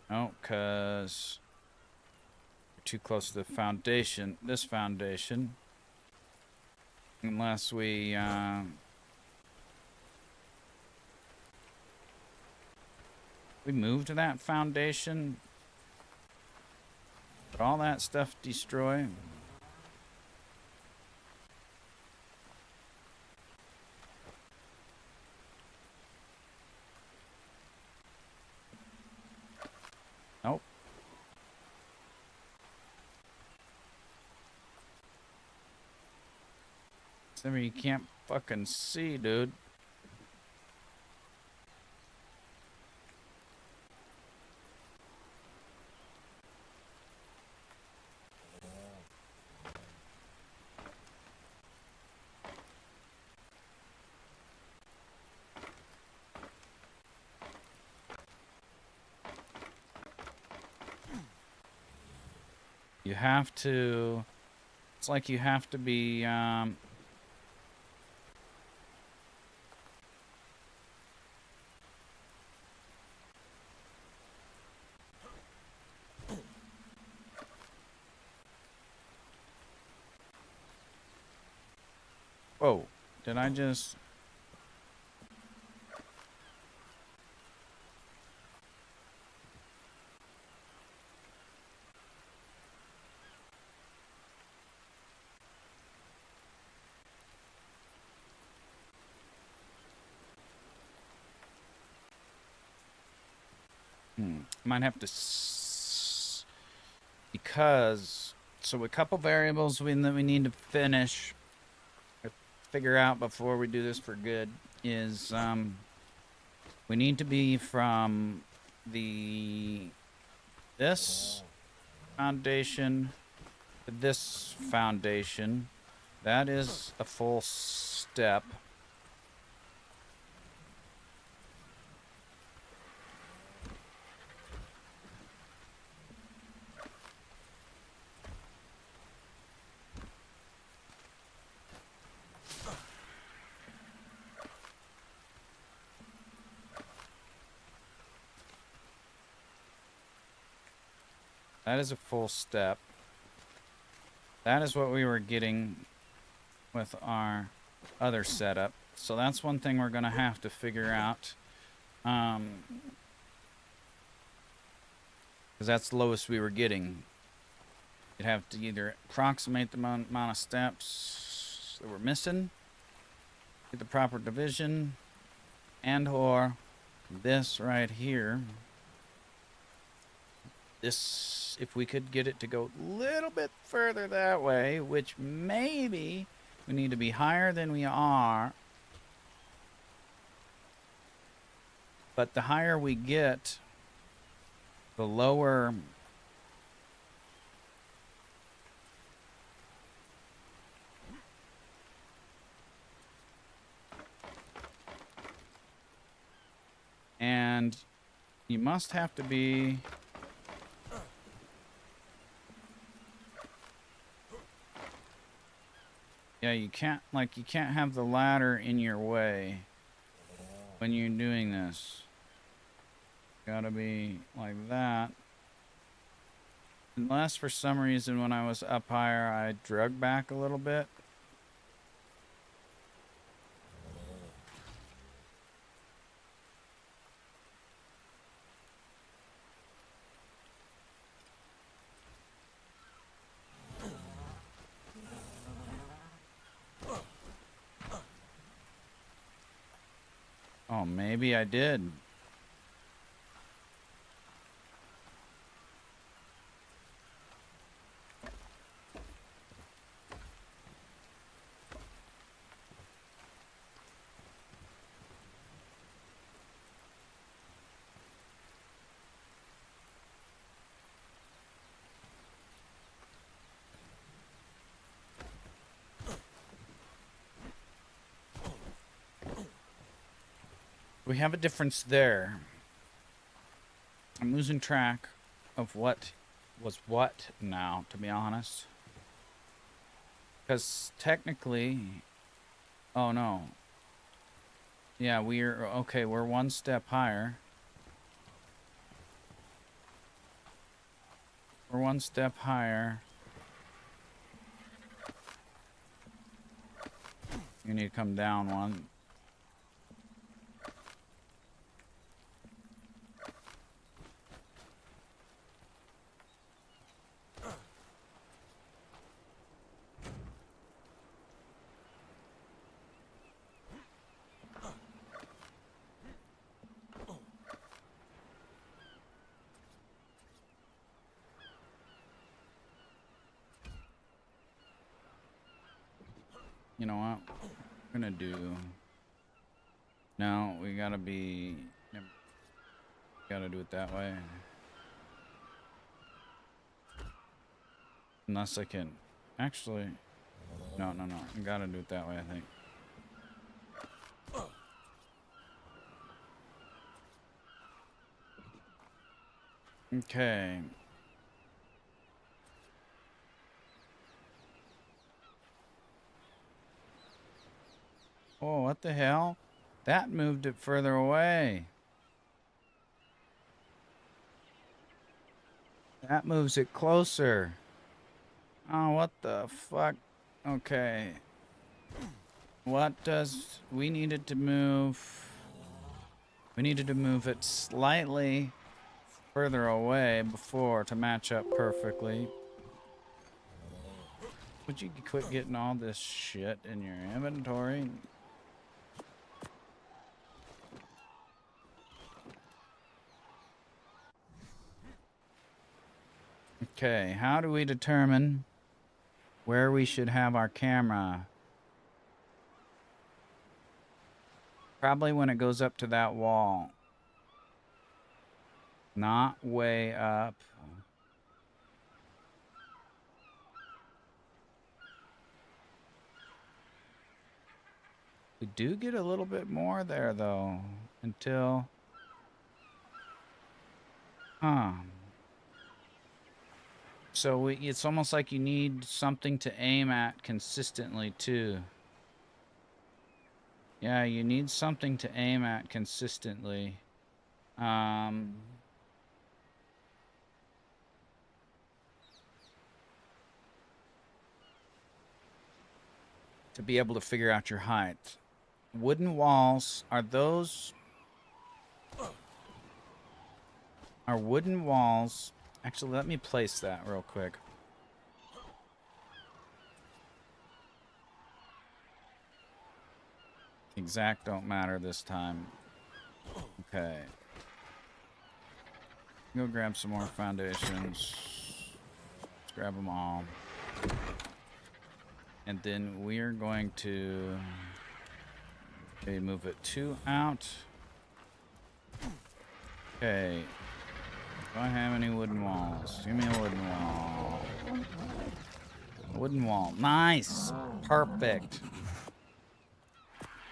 [SPEAKER 1] no, cause we're too close to the foundation. This foundation, unless we move to that foundation, but all that stuff destroy. Nope. Something you can't fucking see, dude. You have to, it's like you have to be, whoa, did I just, might have to, because, so a couple variables that we need to figure out before we do this for good is, we need to be from this foundation to this foundation. That is a full step. That is a full step. That is what we were getting with our other setup. So that's one thing we're going to have to figure out. Because that's the lowest we were getting. You'd have to either approximate the amount of steps that we're missing, get the proper division, and or this right here. This, if we could get it to go a little bit further that way, which maybe we need to be higher than we are. But the higher we get, the lower And you must have to be... Yeah, you can't have the ladder in your way when you're doing this. Gotta be like that. Unless for some reason when I was up higher I drug back a little bit. Oh, maybe I did. We have a difference there. I'm losing track of what was what now, to be honest. Because technically... Oh, no. Yeah, we're... Okay, we're one step higher. We're one step higher. You need to come down one. You know what we're gonna do? No, we gotta be... Gotta do it that way. Unless I can... Actually... No. I gotta do it that way, I think. Okay. Oh, what the hell? That moved it further away. That moves it closer. Oh, what the fuck? Okay. What does... We needed to move... We needed to move it slightly further away before to match up perfectly. Would you quit getting all this shit in your inventory? Okay, how do we determine where we should have our camera? Probably when it goes up to that wall. Not way up. We do get a little bit more there, though, until... Huh. So it's almost like you need something to aim at consistently, too. Yeah, you need something to aim at consistently. To be able to figure out your height. Wooden walls, are those... Are wooden walls... Actually, let me place that real quick. Exact don't matter this time. Okay. Go grab some more foundations. Let's grab them all. And then we're going to... Okay, move it 2 out. Okay. Do I have any wooden walls? Give me a wooden wall. Wooden wall. Nice! Perfect.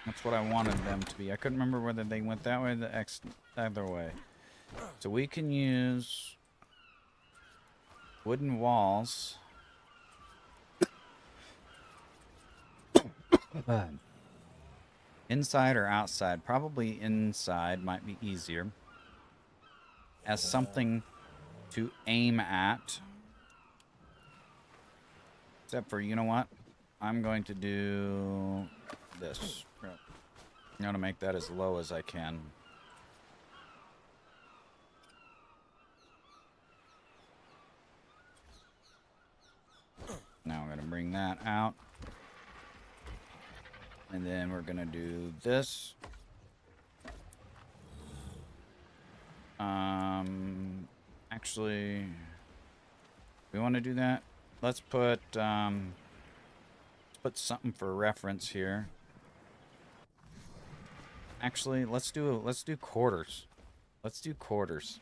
[SPEAKER 1] That's what I wanted them to be. I couldn't remember whether they went that way or the other way. So we can use wooden walls. Inside or outside? Probably inside might be easier. As something to aim at. Except for, you know what? I'm going to do this. I'm going to make that as low as I can. Now I'm going to bring that out. And then we're going to do this. Actually, we want to do that. Let's put something for reference here. Actually, let's do quarters. Let's do quarters.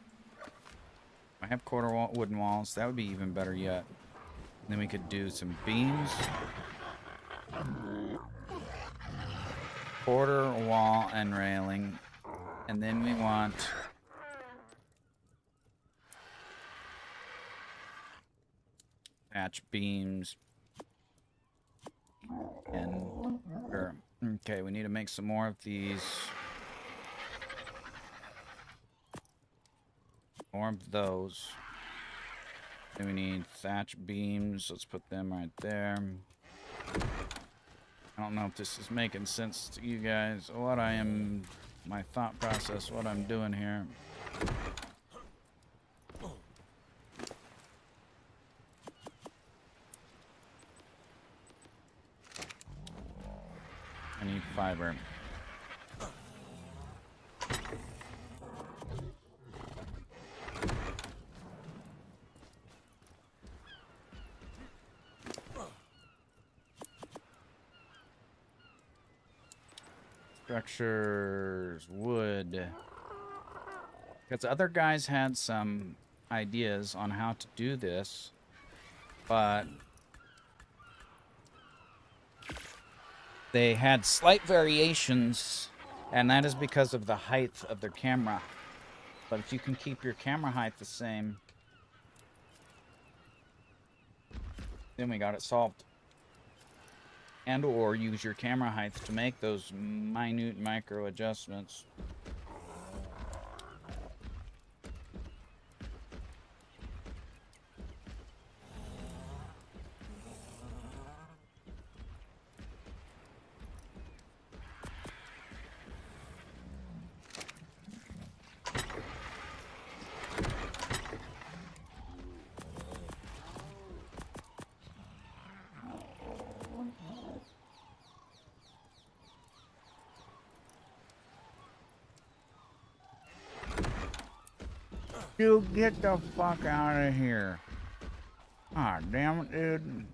[SPEAKER 1] I have wooden walls. That would be even better yet. And then we could do some beams. Quarter wall and railing. And then we want patch beams. And okay, we need to make some more of these. More of those. Then we need thatch beams. Let's put them right there. I don't know if this is making sense to you guys. My thought process, what I'm doing here. I need fiber. Structures, wood. Because other guys had some ideas on how to do this, but they had slight variations, and that is because of the height of their camera. But if you can keep your camera height the same, then we got it solved. And or use your camera height to make those minute micro adjustments. Dude, get the fuck out of here. Ah, damn it, dude.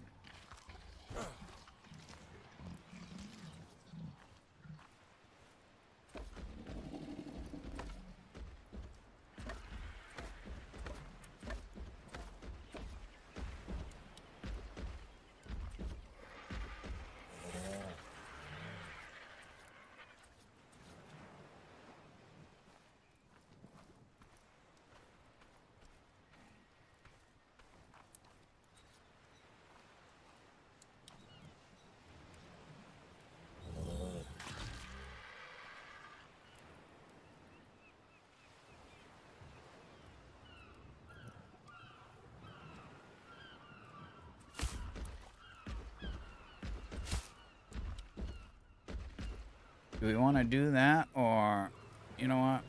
[SPEAKER 1] Do we want to do that, or, you know what?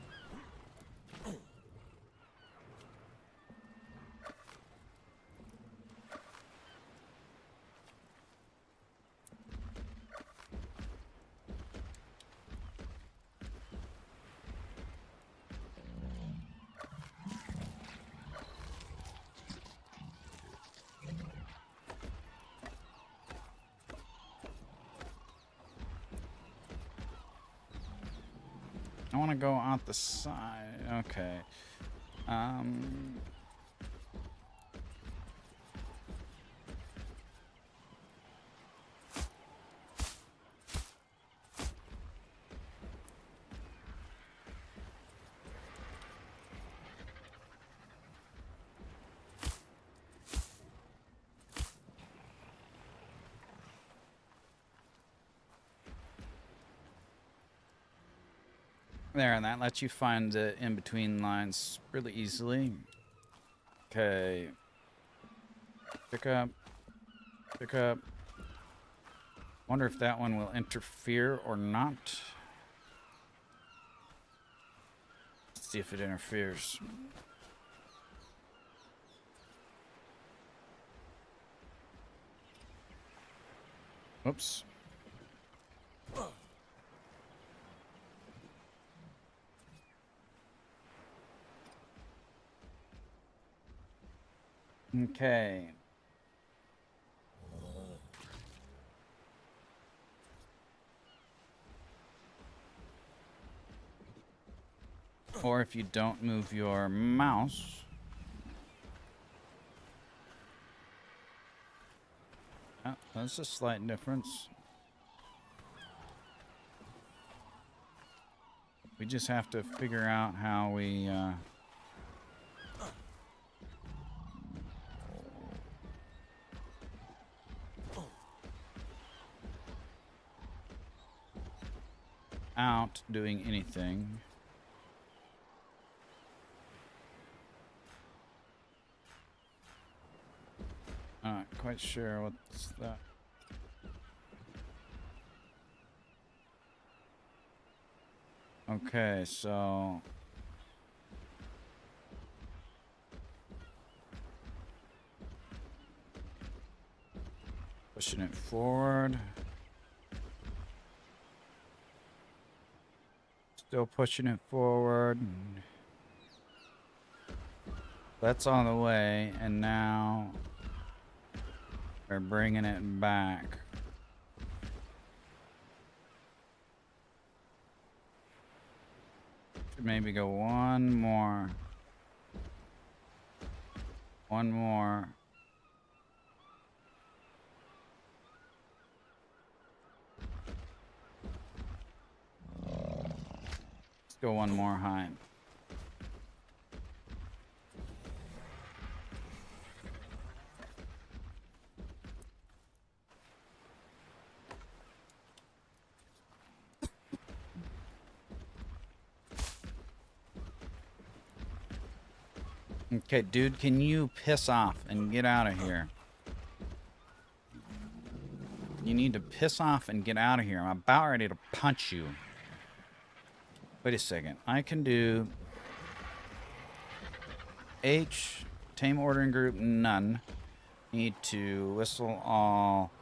[SPEAKER 1] I want to go out the side. Okay. There, and that lets you find the in-between lines really easily. Okay. Pick up. Pick up. Wonder if that one will interfere or not. Let's see if it interferes. Oops. Okay. Or if you don't move your mouse, oh, that's a slight difference. We just have to figure out how we out doing anything. Not quite sure what's that. Okay, so pushing it forward. Still pushing it forward. That's on the way, and now we're bringing it back. Should maybe go one more. One more. Let's go one more high. Okay, dude, can you piss off and get out of here? You need to piss off and get out of here. I'm about ready to punch you. Wait a second. I can do H, tame ordering group, none. Need to whistle all,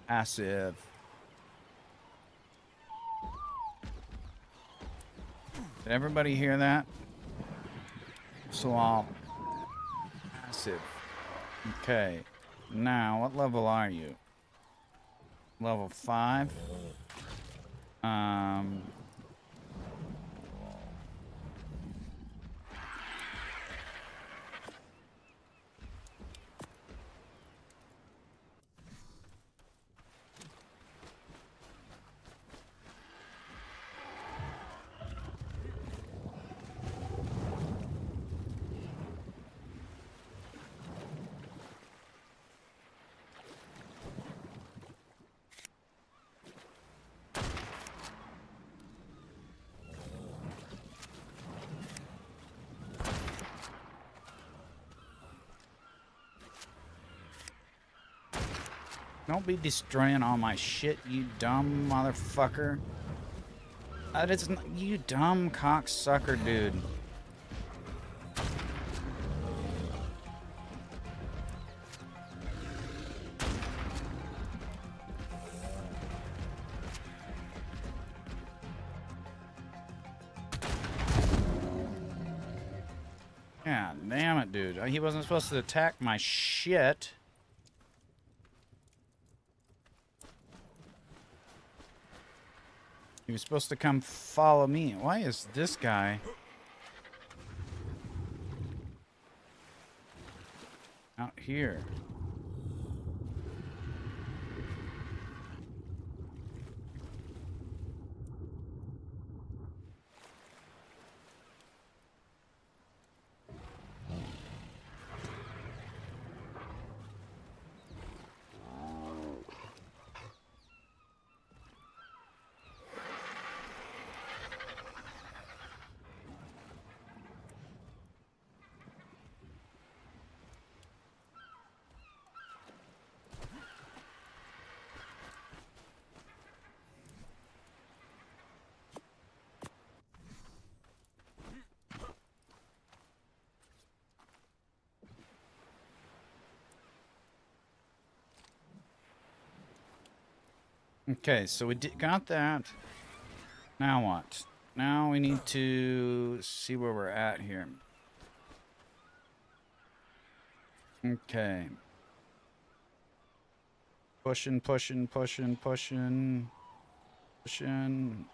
[SPEAKER 1] passive. Did everybody hear that? Whistle all, passive. Okay. Now, what level are you? Level 5. Don't be destroying all my shit, you dumb motherfucker. That is not, you dumb cocksucker, dude. God damn it, dude. He wasn't supposed to attack my shit. He was supposed to come follow me. Why is this guy out here? Okay, so we got that. Now what? Now we need to see where we're at here. Okay. Pushing, pushing, pushing, pushing, pushing.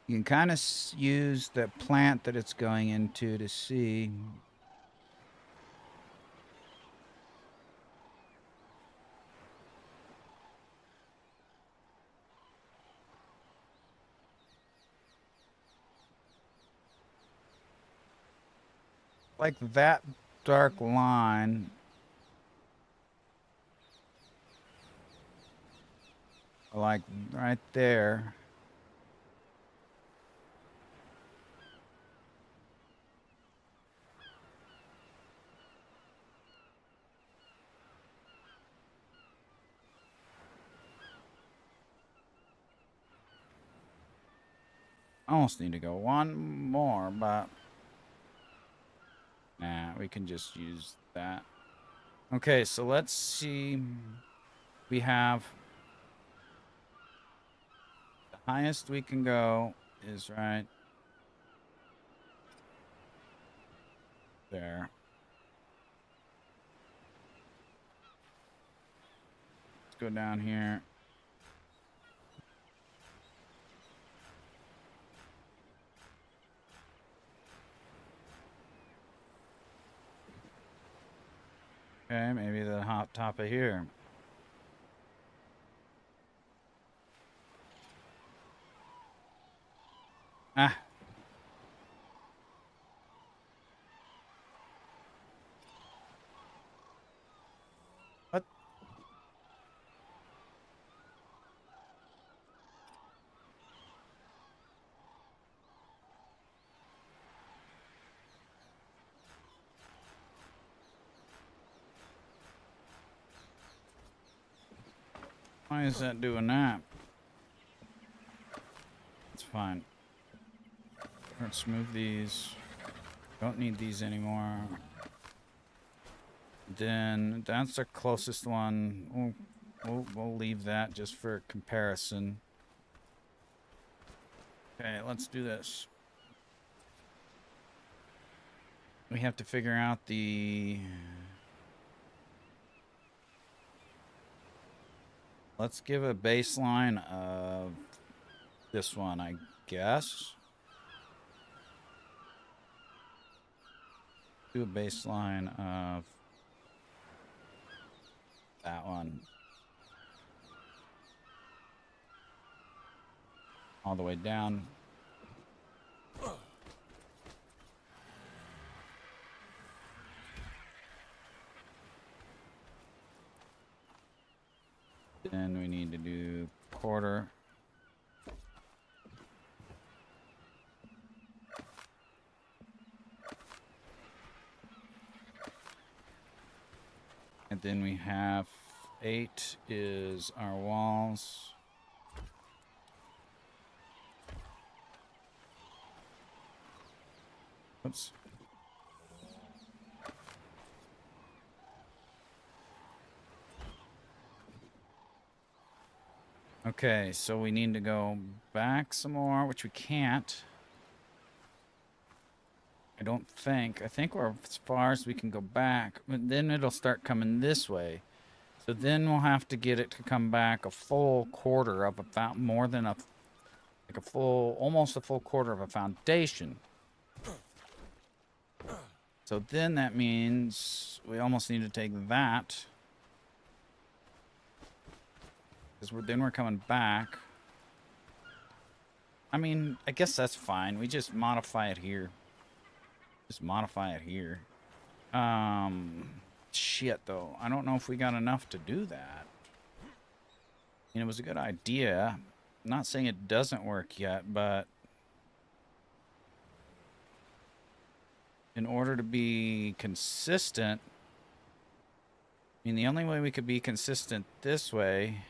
[SPEAKER 1] You can kind of use the plant that it's going into to see. Like that dark line. Like right there. I almost need to go one more, but nah, we can just use that. Okay, so let's see. We have the highest we can go is right there. Let's go down here. Okay, maybe the hot top of here. Ah. What? Why is that doing that? It's fine. Let's move these. Don't need these anymore. Then that's the closest one. We'll leave that just for comparison. Okay, let's do this. We have to figure out the... Let's give a baseline of this one, I guess. Do a baseline of that one. All the way down. Then we need to do quarter. And then we have 8 is our walls. Oops. Okay, so we need to go back some more, which we can't. I don't think. I think we're as far as we can go back. But then it'll start coming this way. So then we'll have to get it to come back a full quarter of about more than a... Like a full... Almost a full quarter of a foundation. So then that means we almost need to take that. Because then we're coming back. I mean, I guess that's fine. We just modify it here. Just modify it here. Shit, though. I don't know if we got enough to do that. And it was a good idea. I'm not saying it doesn't work yet, but... in order to be consistent... I mean, the only way we could be consistent this way...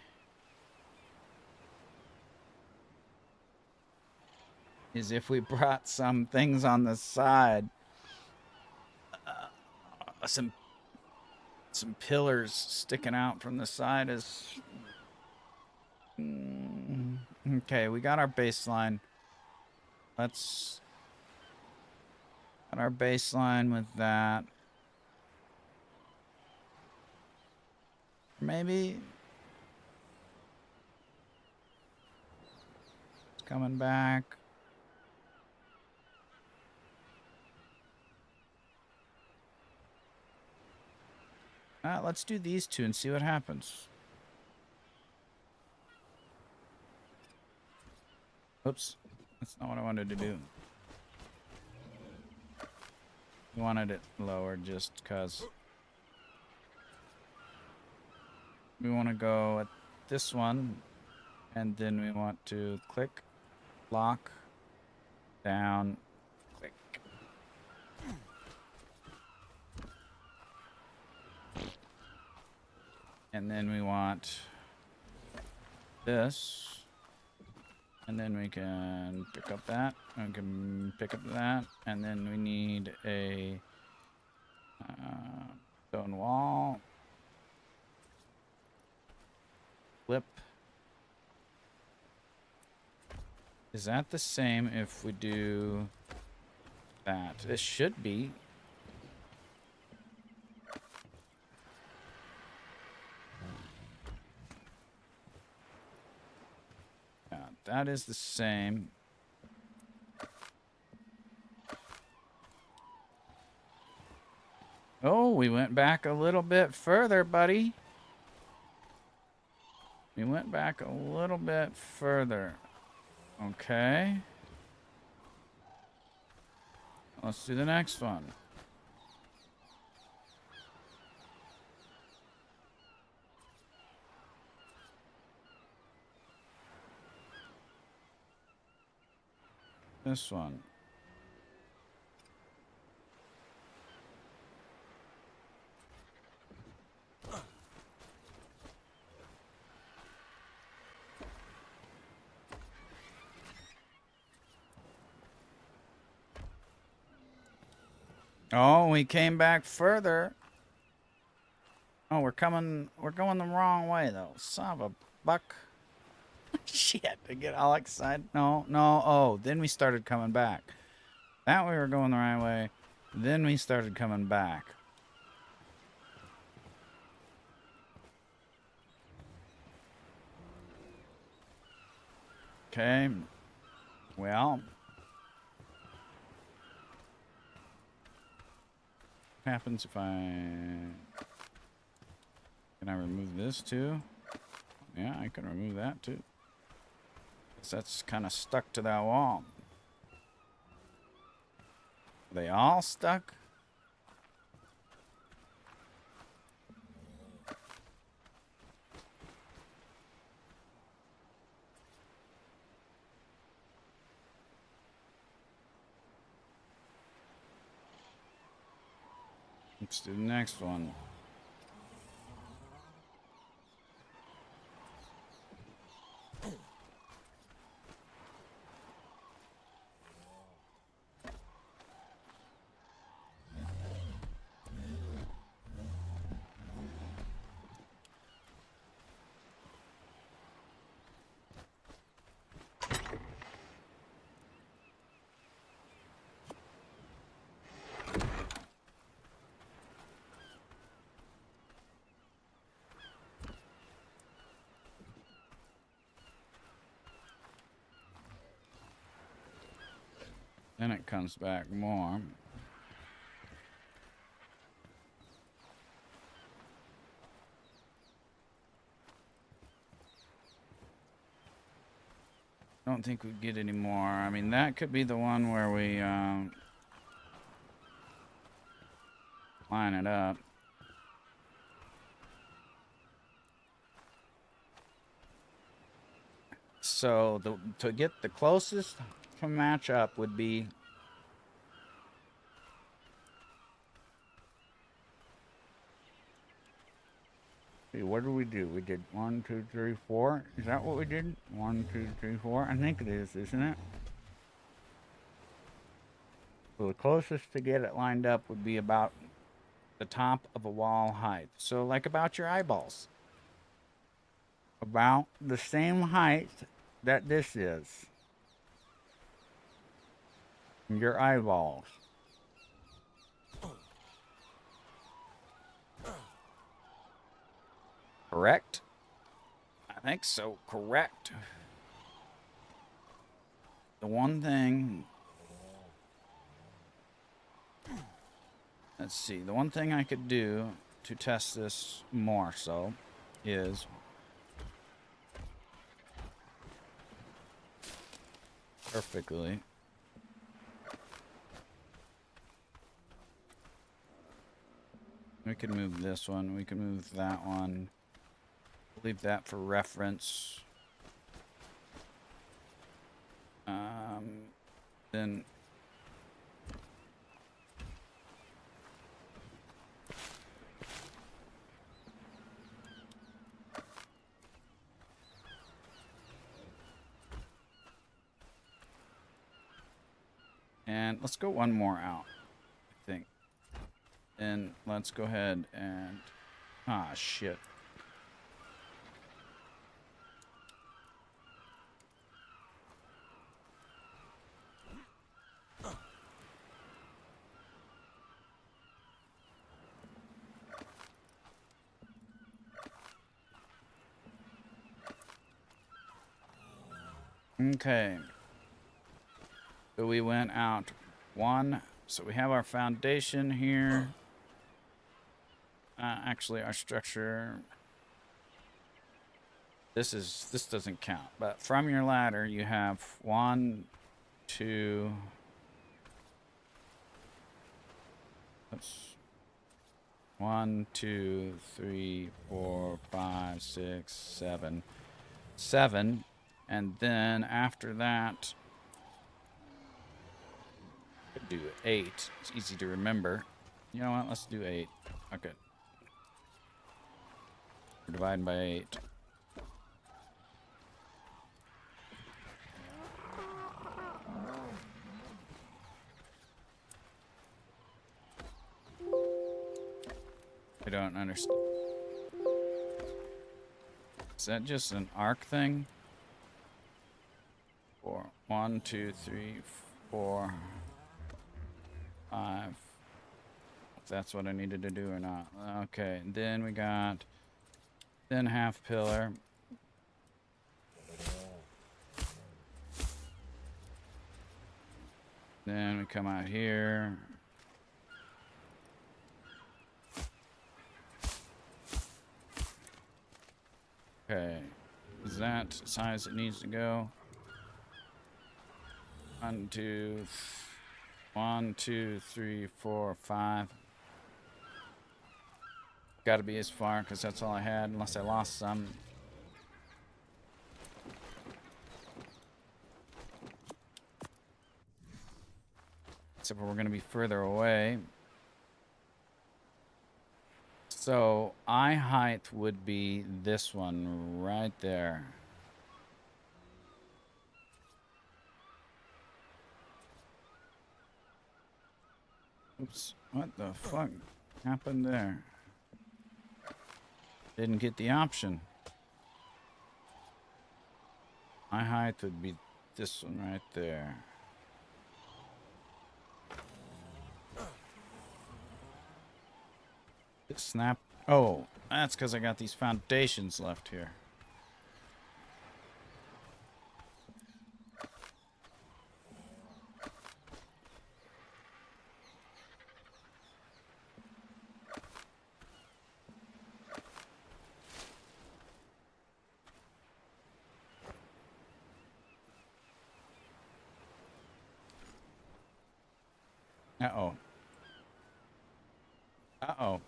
[SPEAKER 1] is if we brought some things on the side. Some some pillars sticking out from the side is... Okay, we got our baseline. Let's... Got our baseline with that. Maybe... It's coming back. Let's do these two and see what happens. Oops. That's not what I wanted to do. I wanted it lower just because we want to go at this one, and then we want to click, lock, down, click. And then we want this, and then we can pick up that, and we can pick up that, and then we need a stone wall, flip. Is that the same if we do that? It should be. That is the same. Oh, we went back a little bit further, buddy. We went back a little bit further. Okay. Let's do the next one. This one. Oh, we came back further. Oh, we're going the wrong way though. Son of a buck. Shit, I get all excited. No. Oh, then we started coming back. That we were going the right way. Then we started coming back. Okay. Well. What happens if Can I remove this too? Yeah, I can remove that too. That's kind of stuck to that wall. Are they all stuck? Let's do the next one. Then it comes back more. Don't think we get any more. I mean, that could be the one where we line it up. So to get the closest to match up would be what did we do? We did 1, 2, 3, 4. Is that what we did? 1, 2, 3, 4. I think it is, isn't it? So the closest to get it lined up would be about the top of a wall height. So like about your eyeballs. About the same height that this is. Your eyeballs. Correct? I think so. Correct. The one thing... Let's see. The one thing I could do to test this more so is... perfectly. We can move this one. We can move that one. Leave that for reference. Then... And let's go one more out, I think. And let's go ahead and... Ah, shit. Okay. So we went out one. So we have our foundation here. Actually, our structure. This doesn't count. But from your ladder, you have 1, 2. Oops. 1, 2, 3, 4, 5, 6, 7. 7. And then after that, could do 8. It's easy to remember. You know what? Let's do 8. Okay. We're dividing by 8. I don't understand. Is that just an arc thing? 4. 1, 2, 3, 4, 5. If that's what I needed to do or not. Okay, then we got then half pillar. Then we come out here. Okay, is that size it needs to go? 1, 2, 1, 2, 3, 4, 5. Got to be as far because that's all I had, unless I lost some. Except for we're going to be further away. So eye height would be this one right there. Oops, what the fuck happened there? Didn't get the option. My height would be this one right there. Snap. Oh, that's because I got these foundations left here. Uh-oh. Uh-oh.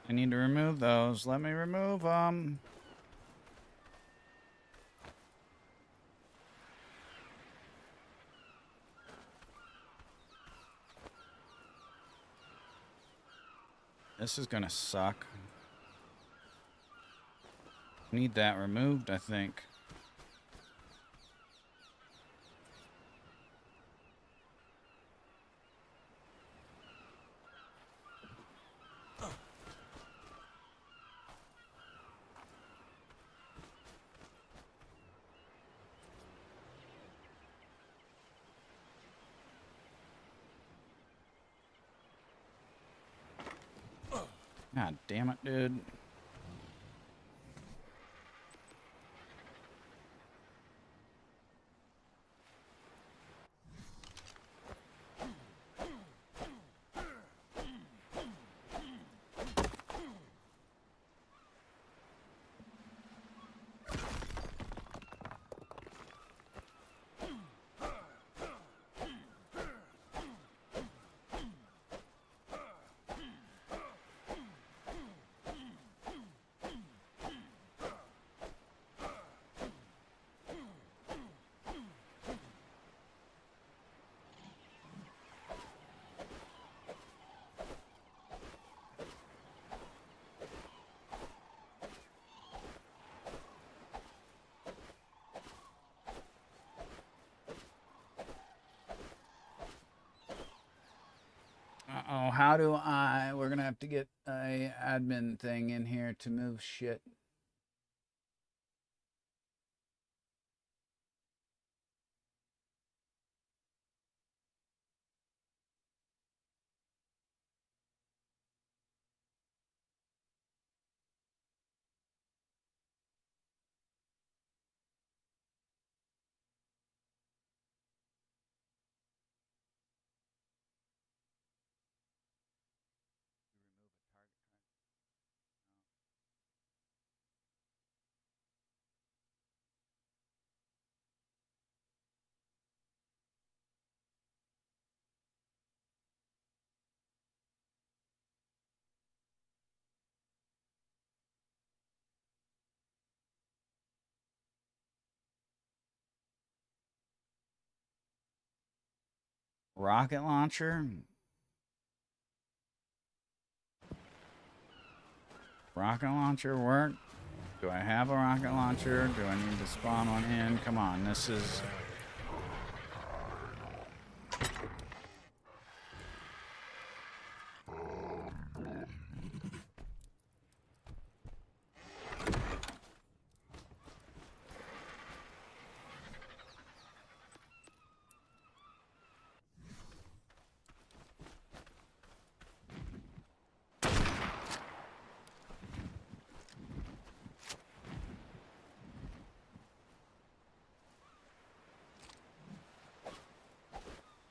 [SPEAKER 1] I need to remove those. Let me remove them. This is gonna suck. Need that removed, I think. God damn it, dude. Uh-oh, how do I... We're gonna have to get a admin thing in here to move shit. Rocket launcher? Rocket launcher work? Do I have a rocket launcher? Do I need to spawn one in? Come on, this is...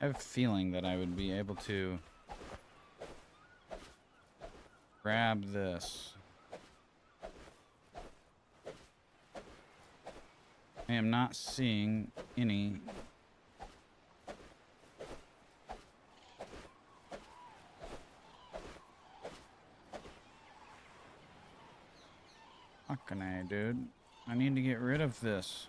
[SPEAKER 1] I have a feeling that I would be able to grab this. I am not seeing any. Fucking A, dude. I need to get rid of this.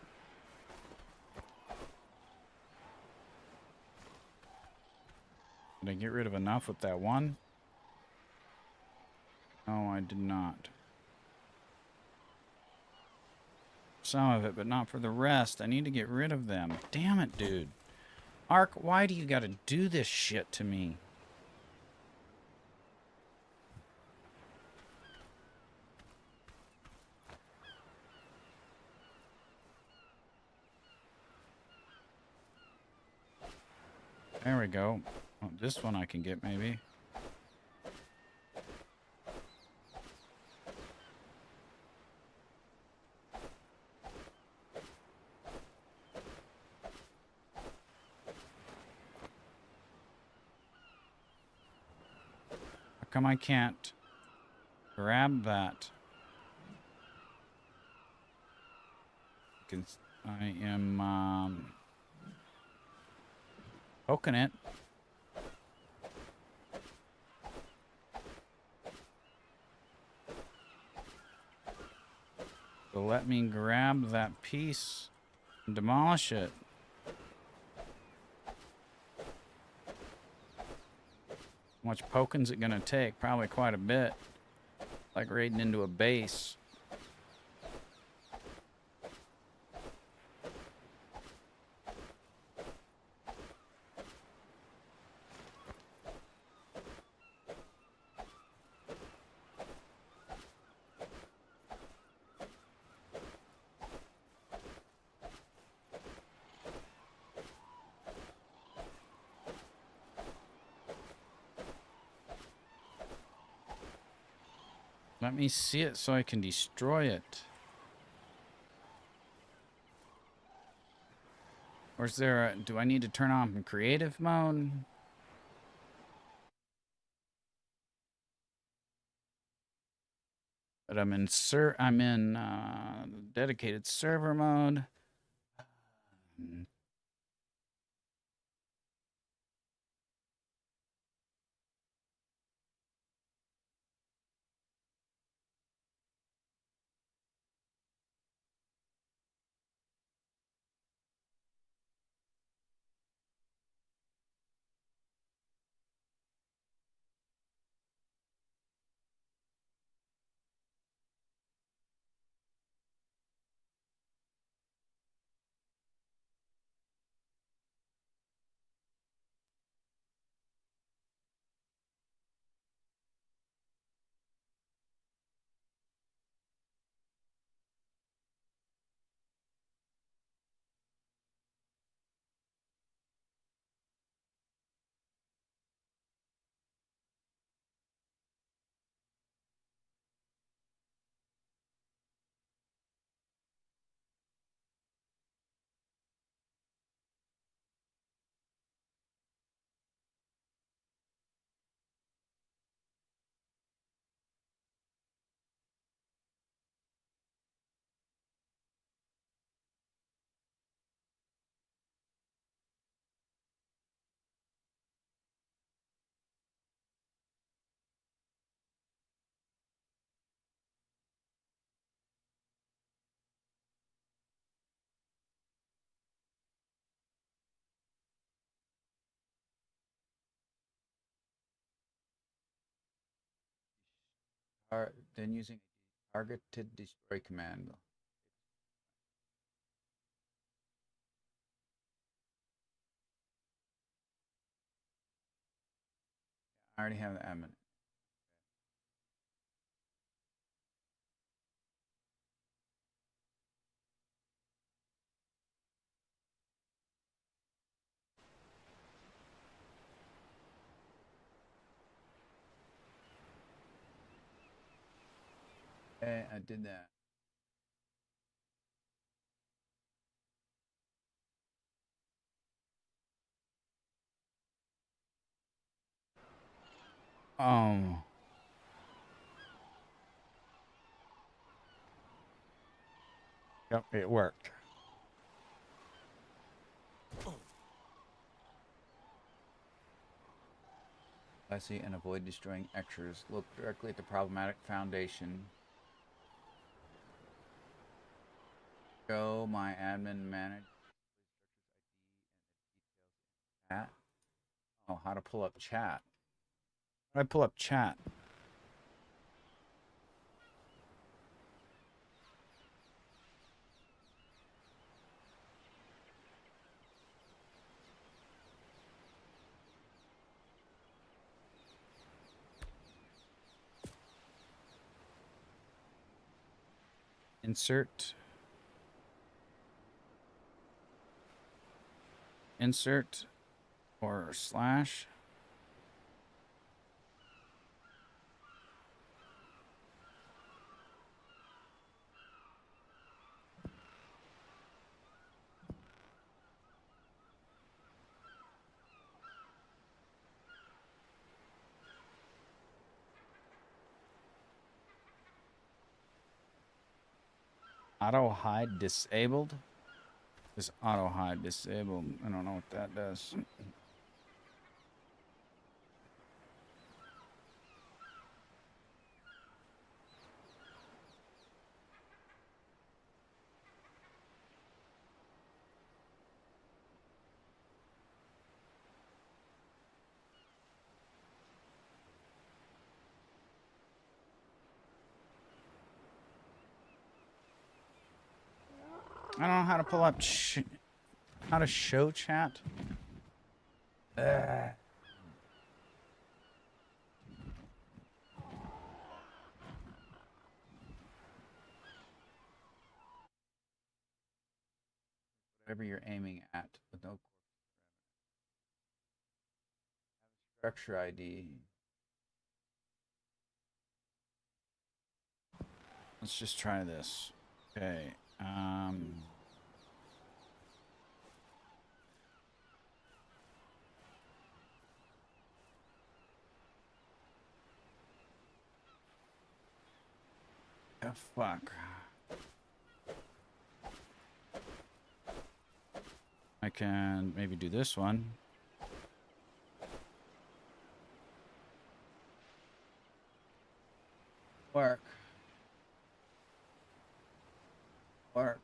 [SPEAKER 1] Did I get rid of enough with that one? No, I did not. Some of it, but not for the rest. I need to get rid of them. Damn it, dude. Ark, why do you gotta do this shit to me? There we go. Oh, this one I can get, maybe. How come I can't grab that? Because I am poking it. So let me grab that piece and demolish it. How much poking's it gonna take? Probably quite a bit. Like raiding into a base. Let me see it so I can destroy it. Or is there a... Do I need to turn on creative mode? But I'm in dedicated server mode. Then using targeted destroy command. I already have the admin. Okay, I did that. Oh. Yep, it worked. I see and avoid destroying extras. Look directly at the problematic foundation. Show my admin manage chat. Oh, how to pull up chat. How do I pull up chat? Insert. Insert or slash. Auto hide disabled. Is auto hide disabled? I don't know what that does. I don't know how to pull up how to show chat. Whatever you're aiming at with no structure ID. Let's just try this. Okay. Oh, fuck. I can maybe do this one. Work. Work.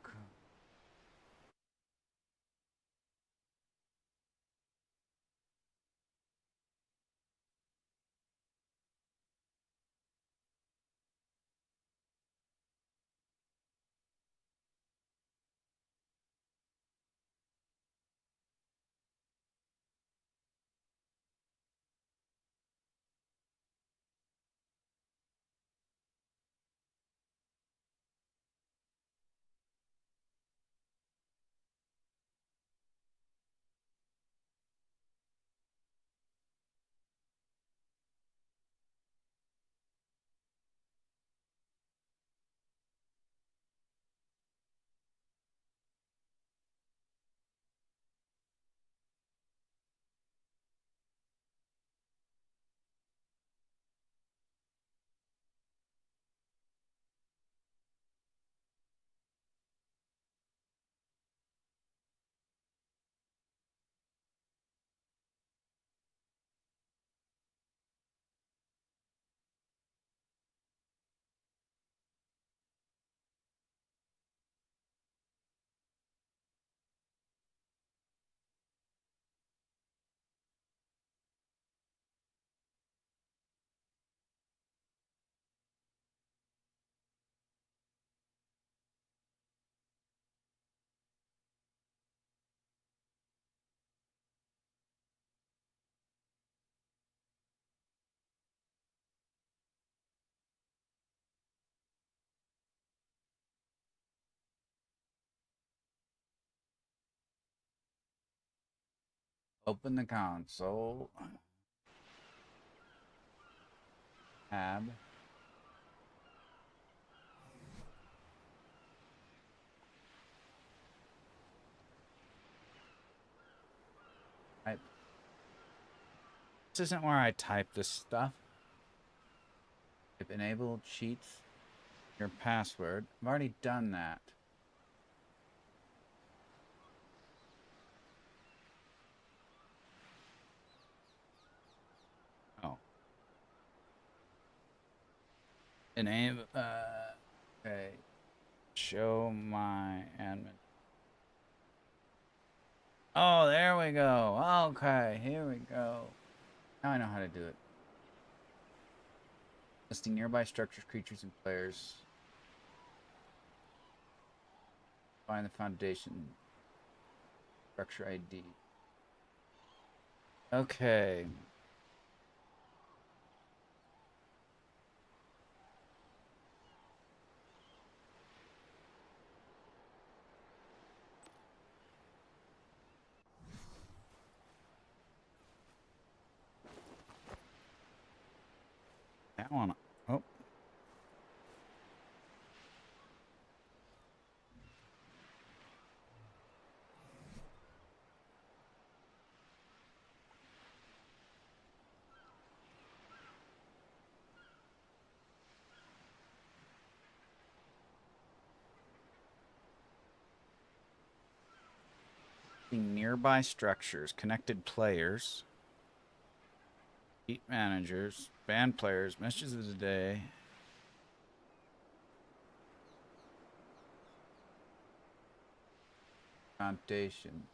[SPEAKER 1] Open the console. Tab. This isn't where I type this stuff. If enable cheats your password. I've already done that. Oh. Enable okay. Show my admin. Oh, there we go. Okay, here we go. Now I know how to do it. Listing nearby structures, creatures, and players. Find the foundation. Structure ID. Okay. That one. Oh. Nearby structures, connected players, heat managers, band players, messages of the day. Foundation.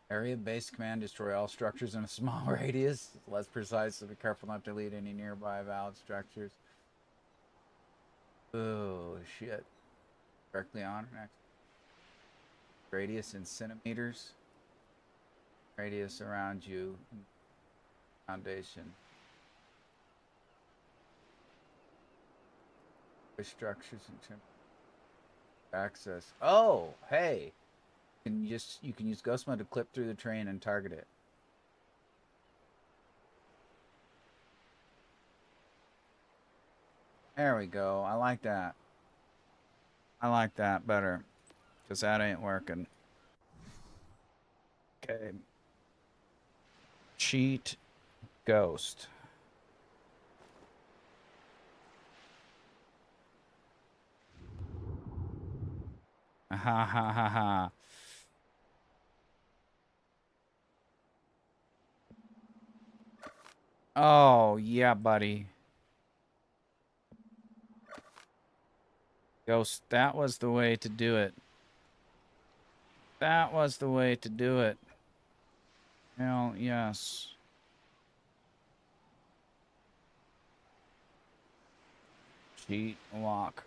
[SPEAKER 1] Area-based command, destroy all structures in a small radius. Less precise, so be careful not to delete any nearby valid structures. Oh, shit. Directly on or next? Radius in centimeters. Radius around you. Foundation. Structures and access. Oh, hey. You can use ghost mode to clip through the terrain and target it. There we go. I like that. I like that better. Because that ain't working. Okay. Cheat ghost. Ha ha ha ha. Oh, yeah, buddy. Ghost, that was the way to do it. That was the way to do it. Hell, yes. Cheat lock.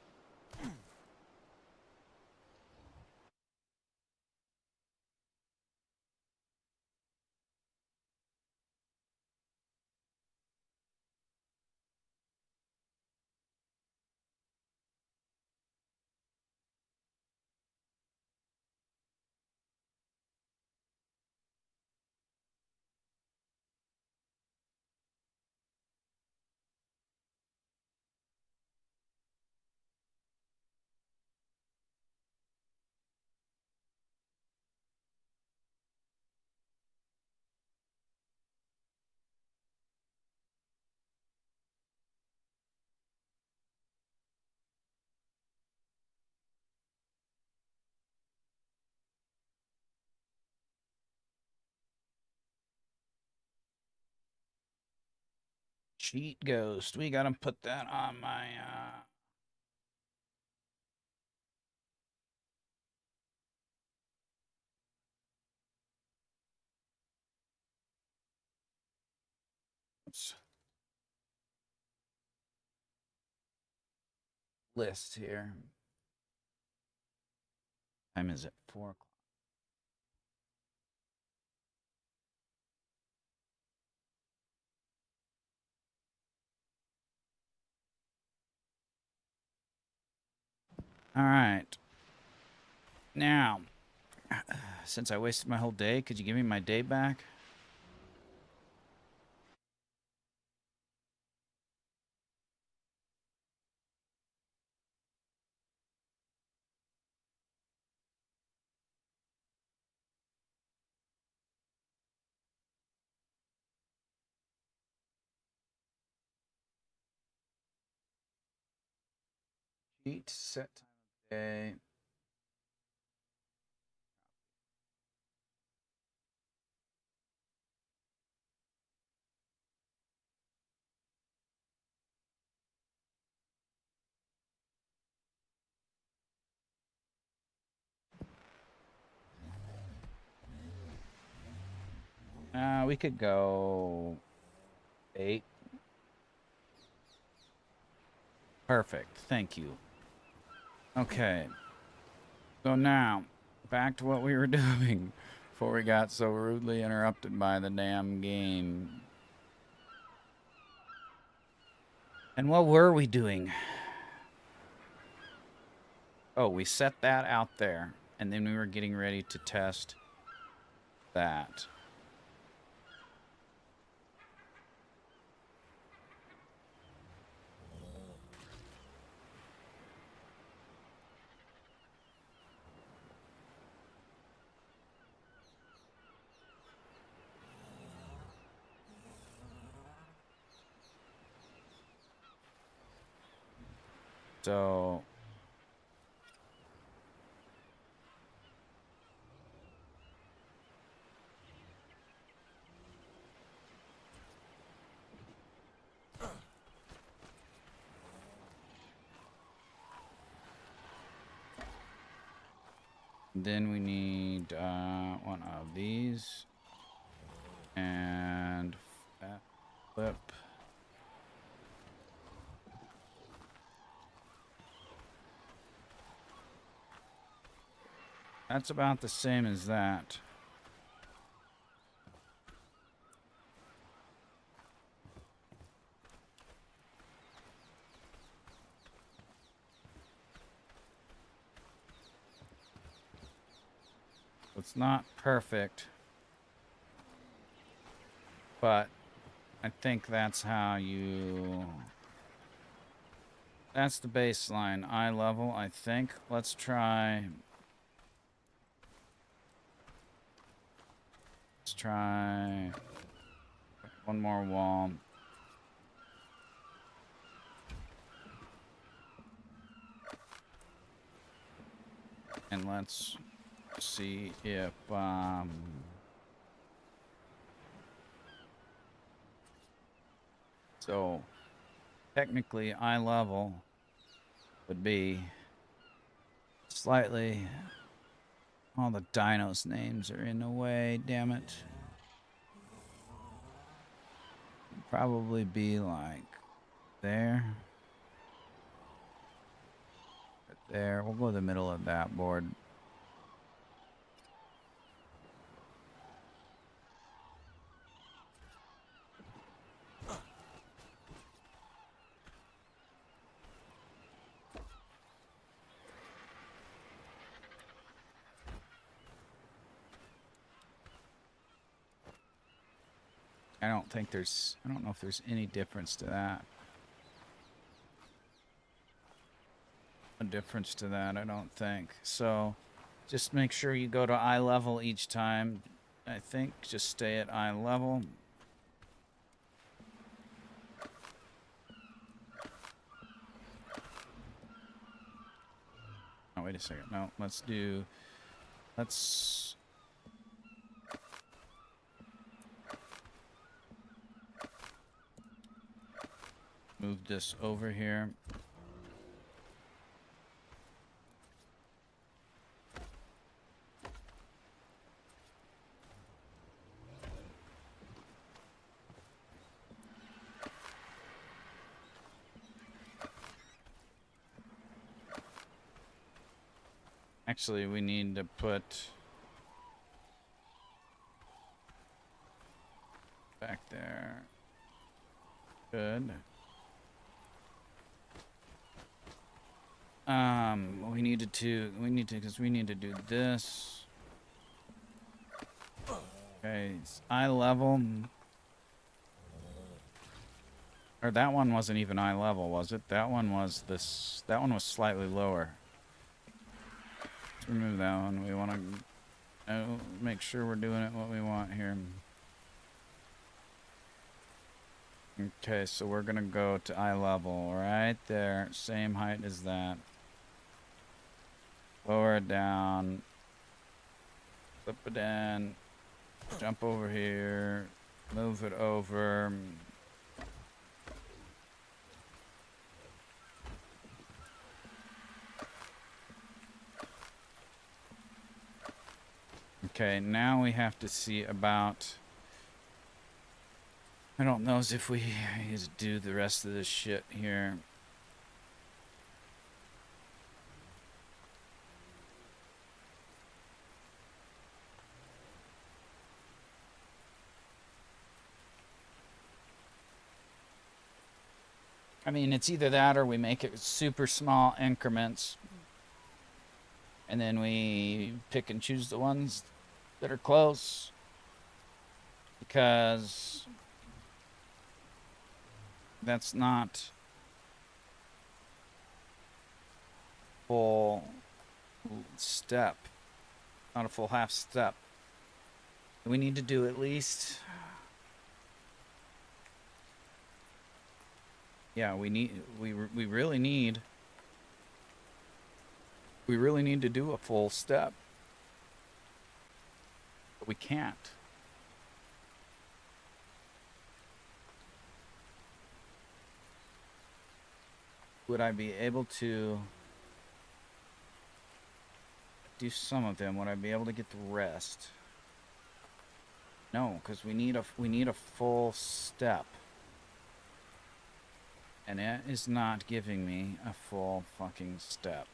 [SPEAKER 1] Cheat ghost. We gotta put that on my list here. Time is it? 4 o'clock. All right. Now, since I wasted my whole day, could you give me my day back? Cheat set time of day. We could go 8. Perfect. Thank you. Okay. So now, back to what we were doing before we got so rudely interrupted by the damn game. And what were we doing? Oh, we set that out there, and then we were getting ready to test that. So then we need one of these and that flip. That's about the same as that. It's not perfect, but I think that's how you... That's the baseline eye level, I think. Let's try... Let's try... one more wall. And let's see if... So, technically, eye level would be slightly... All the dinos' names are in the way, damn it. Probably be like there. Right there. We'll go to the middle of that board. I don't know if there's any difference to that. A difference to that, I don't think. So, just make sure you go to eye level each time. I think just stay at eye level. Oh, wait a second. No, let's move this over here. Actually, we need to put back there. Good. We need to do this. Okay, it's eye level. Or that one wasn't even eye level, was it? That one was slightly lower. Let's remove that one. We want to make sure we're doing it what we want here. Okay, so we're gonna go to eye level right there, same height as that. Lower it down, flip it in, jump over here, move it over. Okay, now we have to see about... I don't know as if we need to do the rest of this shit here. I mean, it's either that or we make it super small increments. And then we pick and choose the ones that are close. Because that's not full step. Not a full half step. We need to do at least... Yeah, we really need to do a full step. But we can't. Would I be able to do some of them? Would I be able to get the rest? No, because we need a full step. And it is not giving me a full fucking step.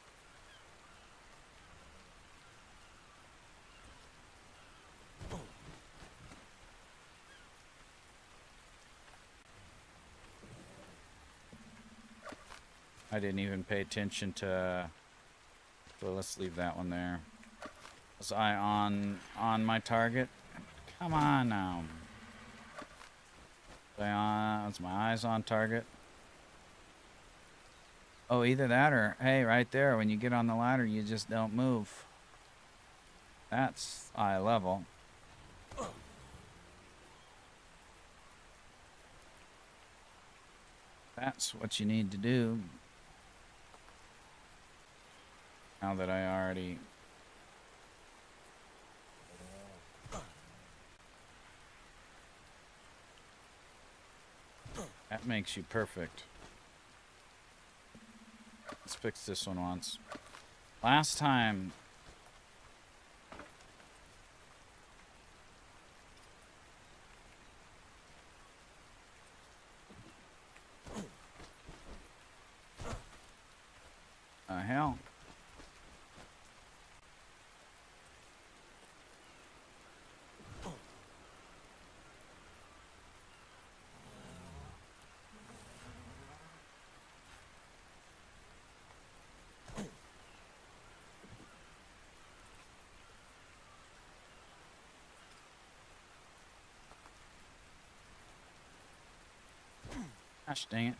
[SPEAKER 1] I didn't even pay attention to... So let's leave that one there. Was I on my target? Come on now. Was my eyes on target? Oh, either that or, hey, right there, when you get on the ladder, you just don't move. That's eye level. That's what you need to do. Now that I already... That makes you perfect. Let's fix this one once. Last time... hell? Gosh dang it.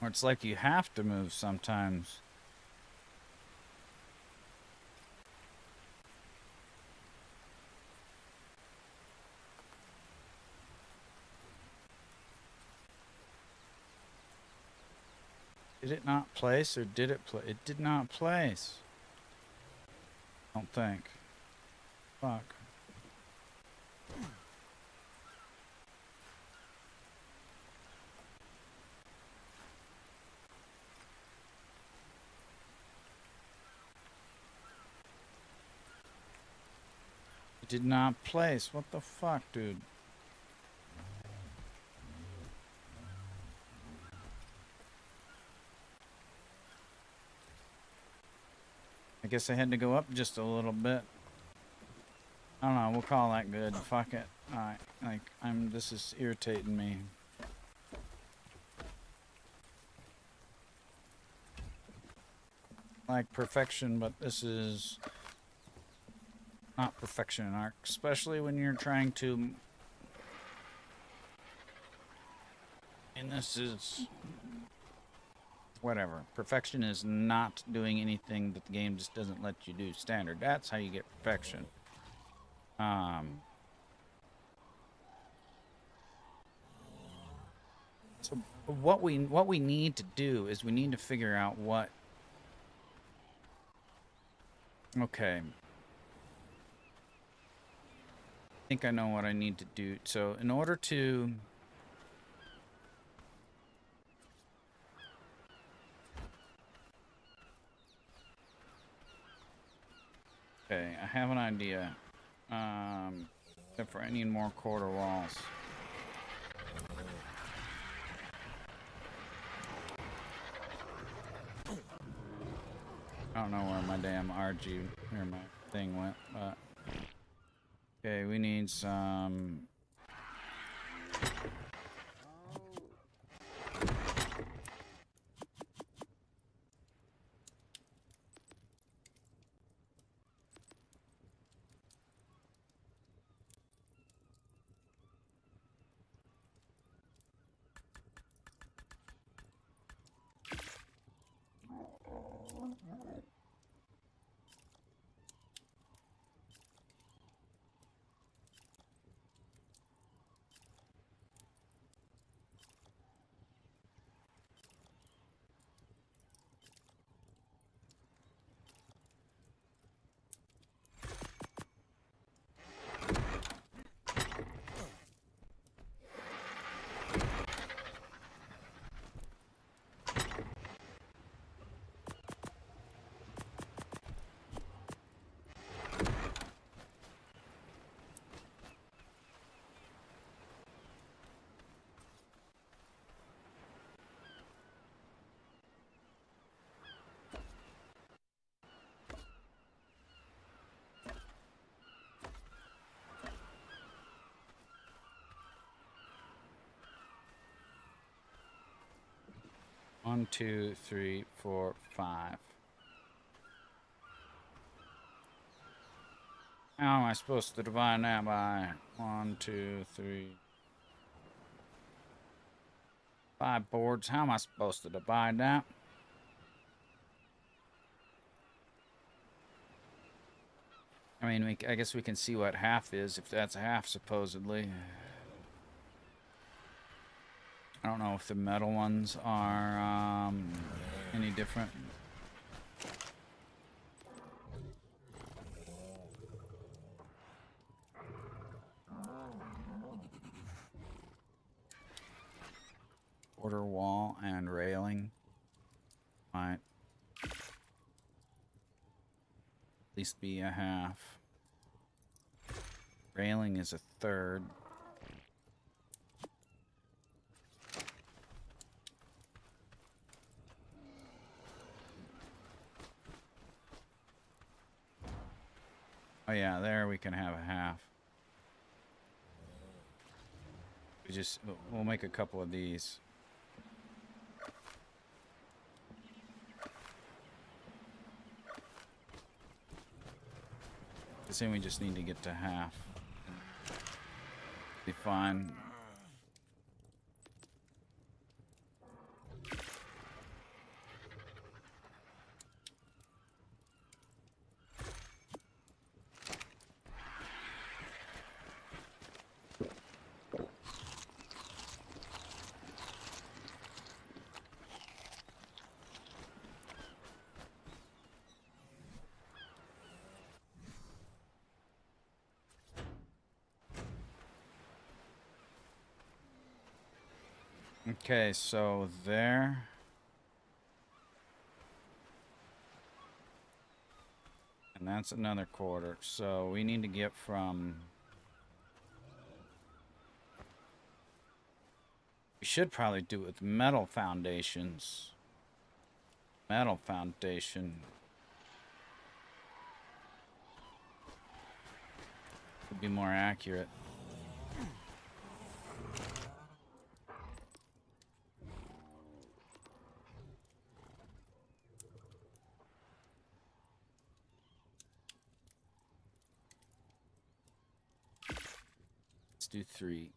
[SPEAKER 1] Or it's like you have to move sometimes. Did it not place or did it play? It did not place. I don't think. Fuck. It did not place. What the fuck, dude? I guess I had to go up just a little bit. I don't know, we'll call that good. Fuck it. Alright, like, this is irritating me. Like perfection, but this is not perfection in Ark, especially when you're trying to... And this is... Whatever. Perfection is not doing anything that the game just doesn't let you do standard. That's how you get perfection. So what we need to do is we need to figure out what... Okay. I think I know what I need to do. So in order to... Okay, I have an idea. Except for I need more quarter walls. I don't know where my damn RG or my thing went, but okay, we need some. 1, 2, 3, 4, 5. How am I supposed to divide that by 1, 2, 3, 5 boards? How am I supposed to divide that? I mean, I guess we can see what half is, if that's a half, supposedly. I don't know if the metal ones are any different. Border wall and railing might at least be a half. Railing is a third. Oh yeah, there we can have a half. We'll make a couple of these. Then we just need to get to half. Be fine. Okay, so there. And that's another quarter. So we need to get from... We should probably do it with metal foundations. Metal foundation. Would be more accurate. Let's do 3.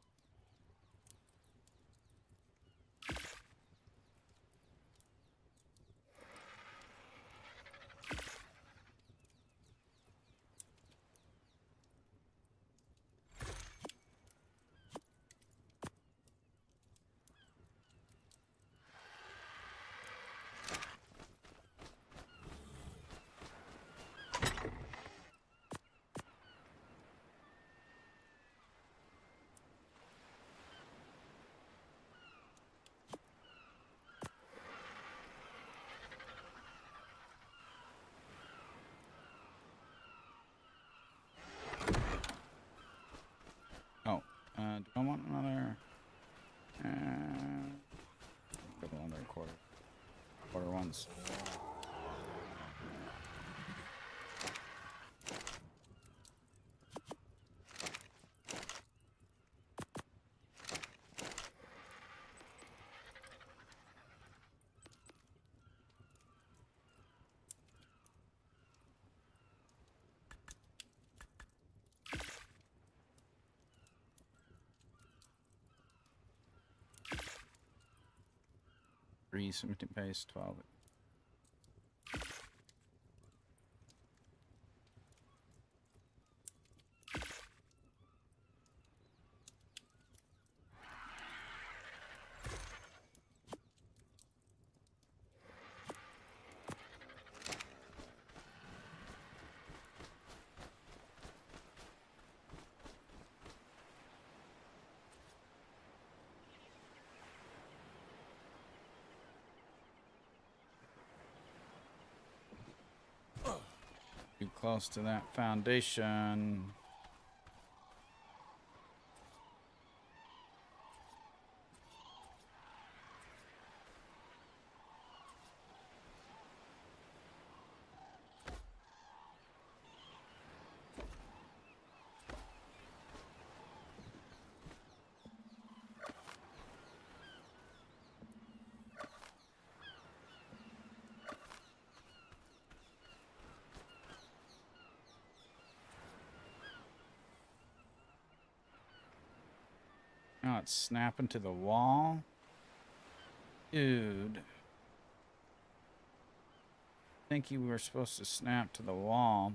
[SPEAKER 1] Do I want another? Couple other quarter ones. Cementing paste 12. Too close to that foundation. Oh, it's snapping to the wall. Dude. I think you were supposed to snap to the wall.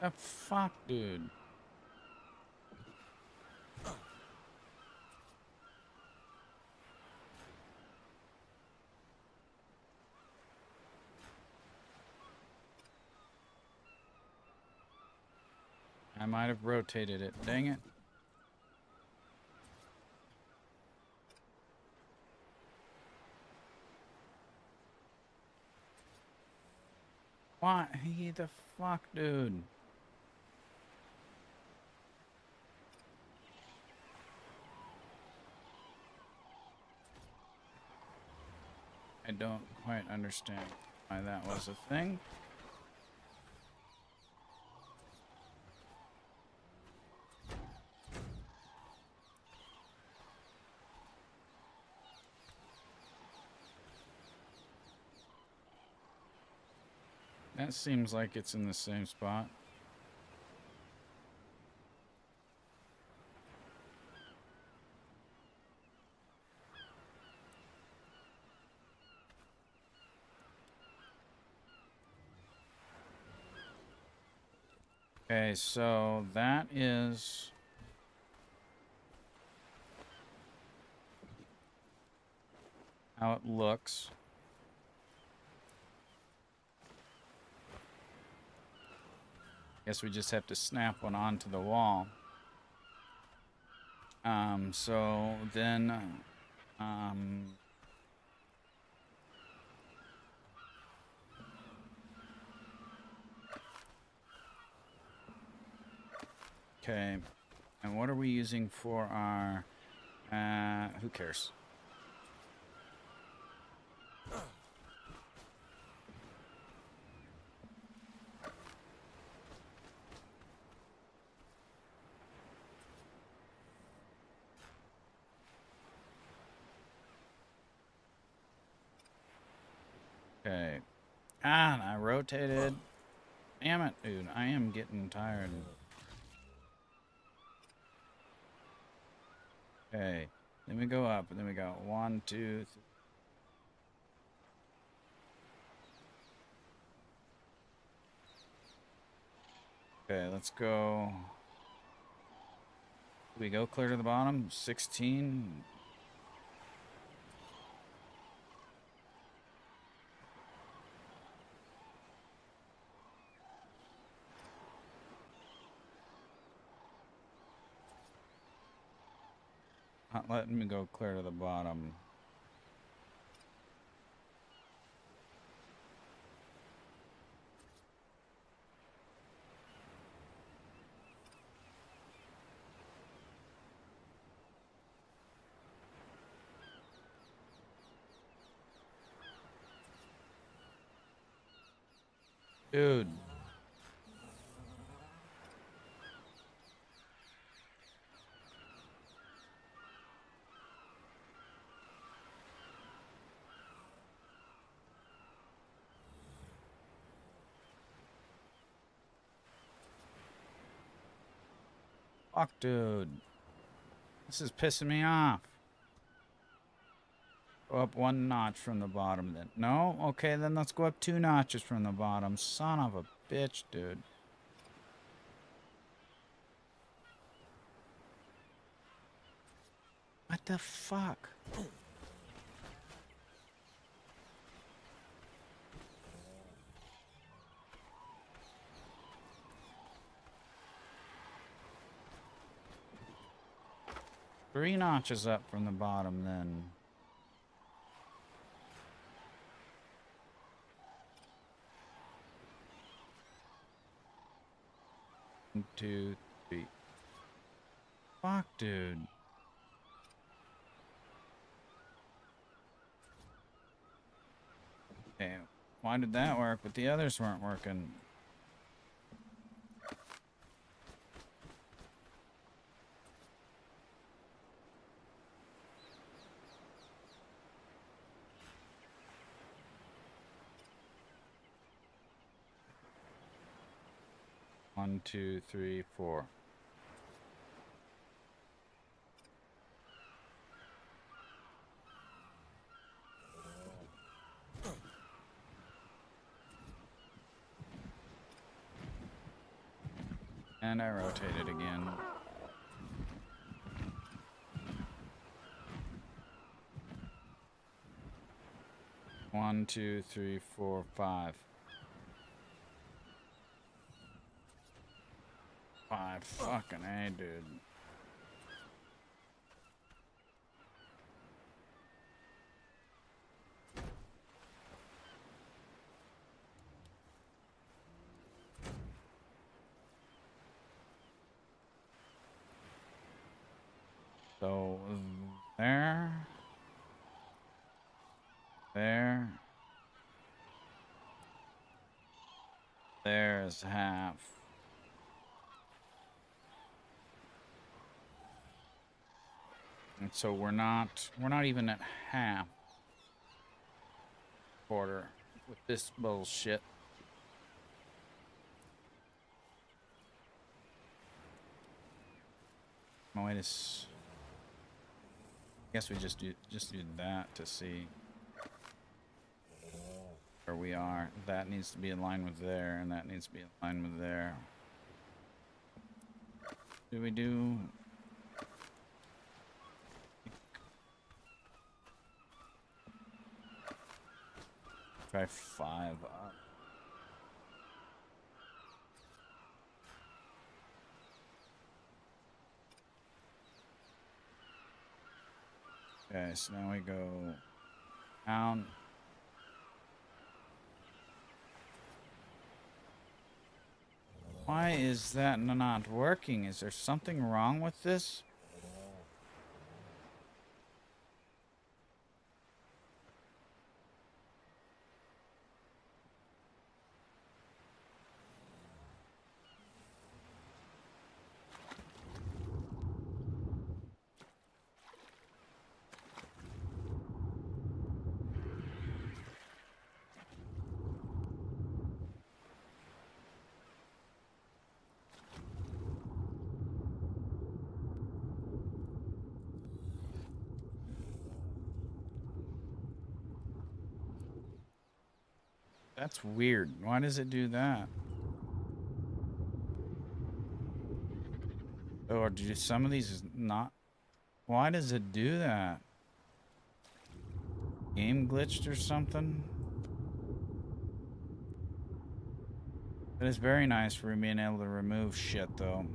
[SPEAKER 1] The fuck, dude? I might have rotated it. Dang it. What? The fuck, dude? I don't quite understand why that was a thing. That seems like it's in the same spot. Okay, so that is how it looks. Guess we just have to snap one onto the wall. So then, okay. And what are we using for our, who cares? Okay. Ah, and I rotated. Damn it, dude. I am getting tired. Okay. Then we go up, and then we got 1, 2, 3. Okay, let's go. We go clear to the bottom. 16. Not letting me go clear to the bottom. Dude. Fuck, dude. This is pissing me off. Go up 1 notch from the bottom then. No? Okay, then let's go up 2 notches from the bottom. Son of a bitch, dude. What the fuck? Three notches up from the bottom then. 1, 2, 3. Fuck, dude. Okay, why did that work, but the others weren't working? One, two, three, four. And I rotate it again. One, two, three, four, five. 5. Fucking A, dude. So, there. There. There's half. And so we're not even at half quarter with this bullshit. Oh, wait, I guess we just do that to see where we are. That needs to be in line with there, and that needs to be in line with there. Do we do? Try 5 up. Okay, so now we go down. Why is that not working? Is there something wrong with this? That's weird. Why does it do that? Or do some of these not? Why does it do that? Game glitched or something? It is very nice for being able to remove shit, though.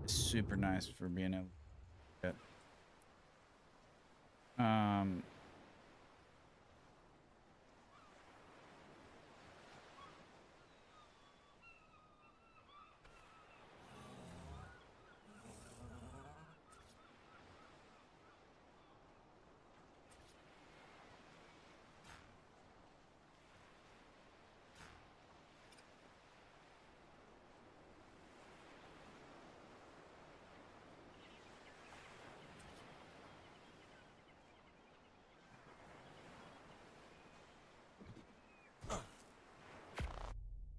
[SPEAKER 1] It's super nice for being able to do it.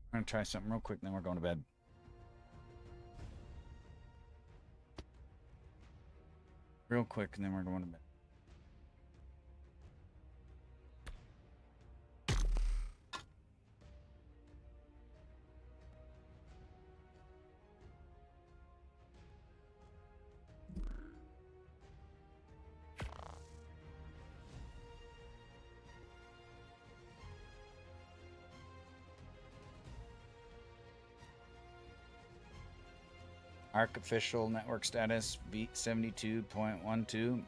[SPEAKER 1] I'm gonna try something real quick, then we're going to bed. Real quick, and then we're going to bed. Ark official network status V72.12.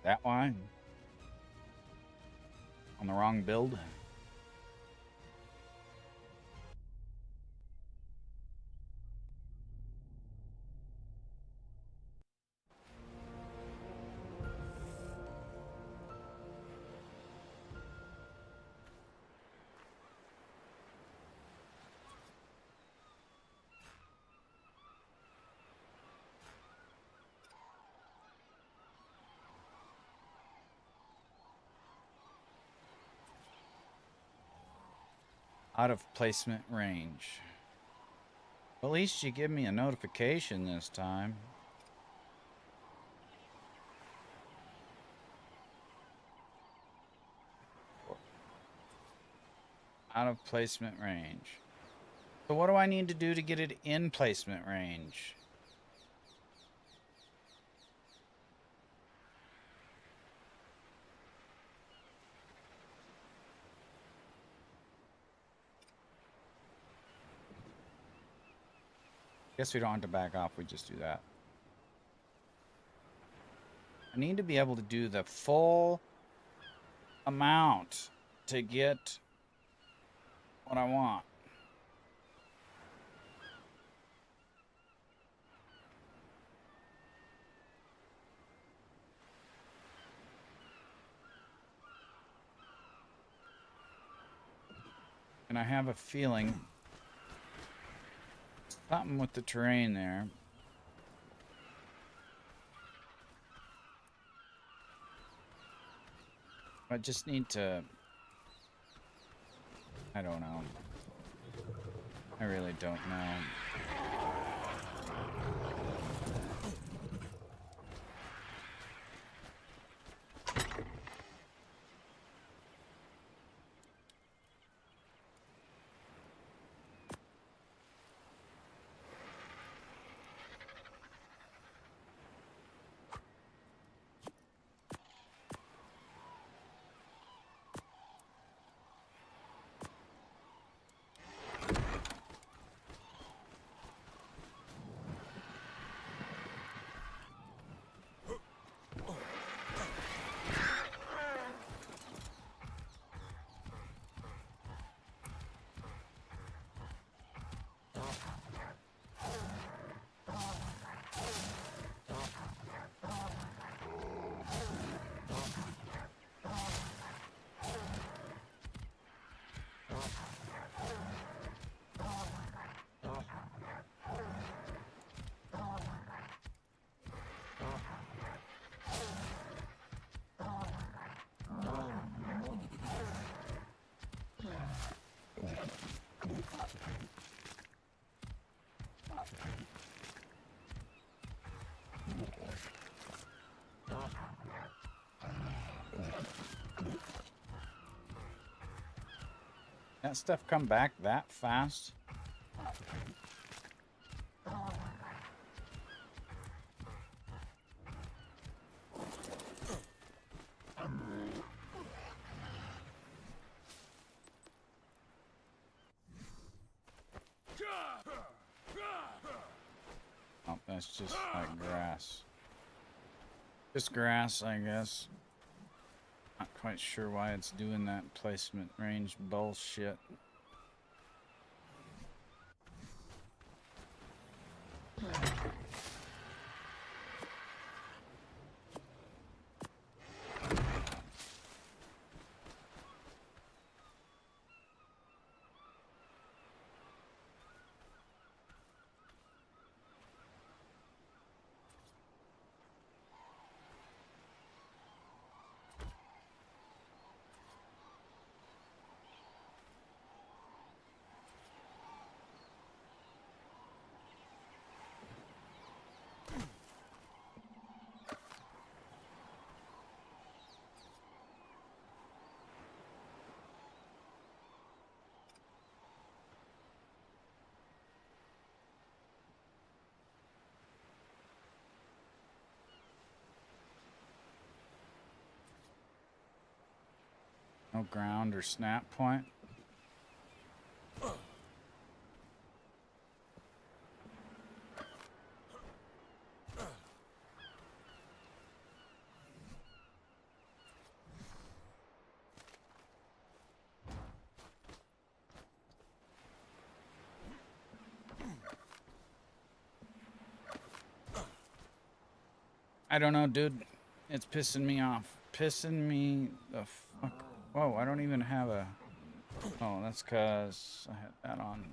[SPEAKER 1] That why? On the wrong build? Out of placement range. At least you give me a notification this time. Out of placement range. So what do I need to do to get it in placement range? Guess we don't have to back off, we just do that. I need to be able to do the full amount to get what I want. And I have a feeling something with the terrain there. I just need to... I don't know. I really don't know. That stuff come back that fast? Oh, that's just like grass. Just grass, I guess. Not quite sure why it's doing that placement range bullshit. No ground or snap point. I don't know, dude. It's pissing me off. Pissing me the fuck. Whoa, I don't even have a... Oh, that's because I had that on.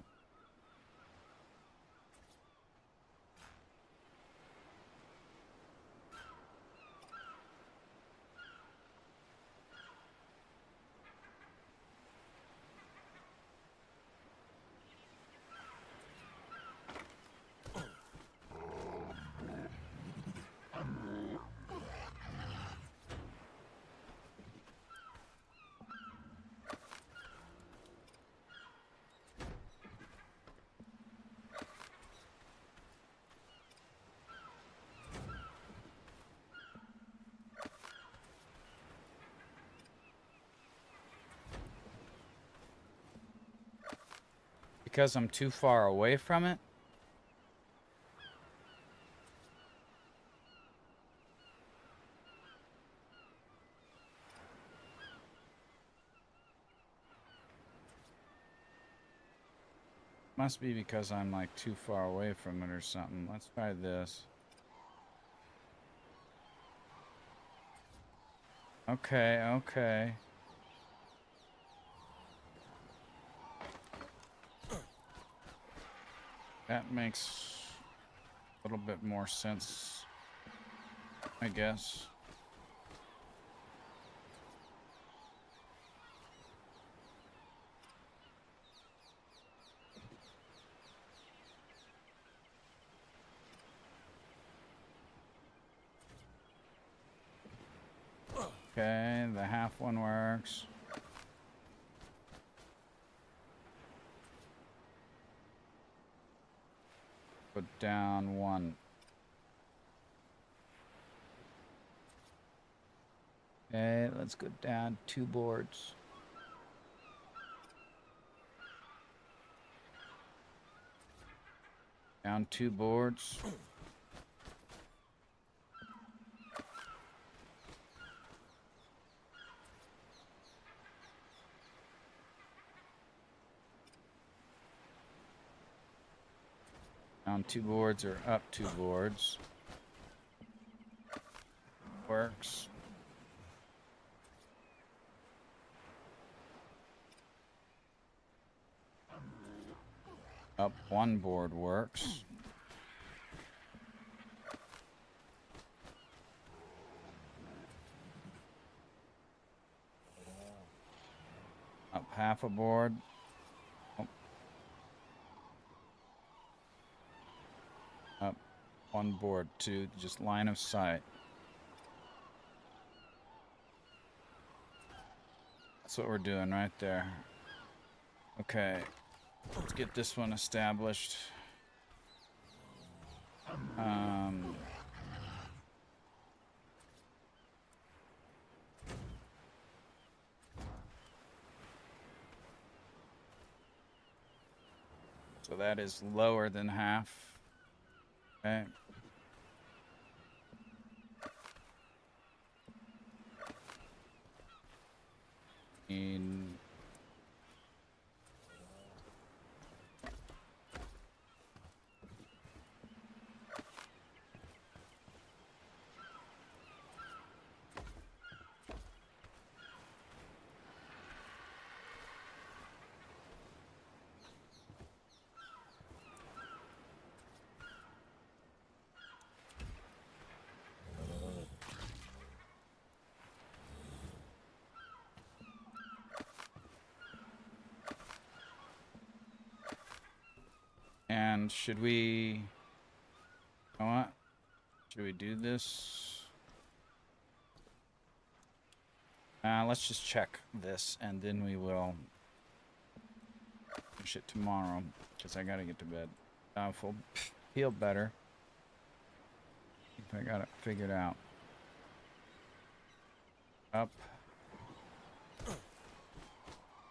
[SPEAKER 1] because I'm too far away from it? Must be because I'm like too far away from it or something. Let's try this. Okay, okay. That makes a little bit more sense, I guess. Okay, the half one works. Put down one. Okay, let's go down 2 boards. Down 2 boards. Down 2 boards or up 2 boards. Works. Up 1 board works. Up half a board. Oh. Up 1 board to just line of sight. That's what we're doing right there. Okay, let's get this one established. So that is lower than half. Okay. In And should we, you know what? Should we do this? Let's just check this and then we will finish it tomorrow because I gotta get to bed. Feel better if I got it figured out. Up.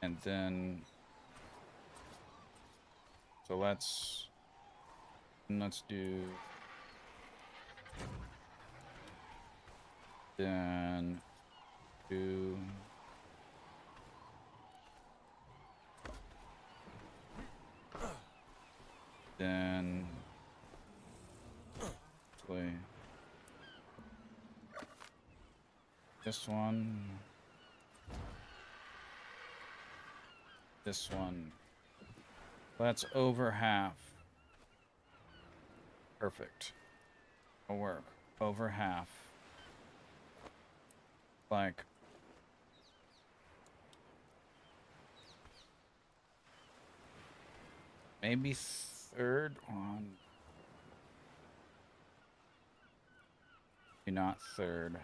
[SPEAKER 1] And then so let's do then do then play this one, this one. That's over half. Perfect. It'll work. Over half. Like maybe third on. Maybe not third.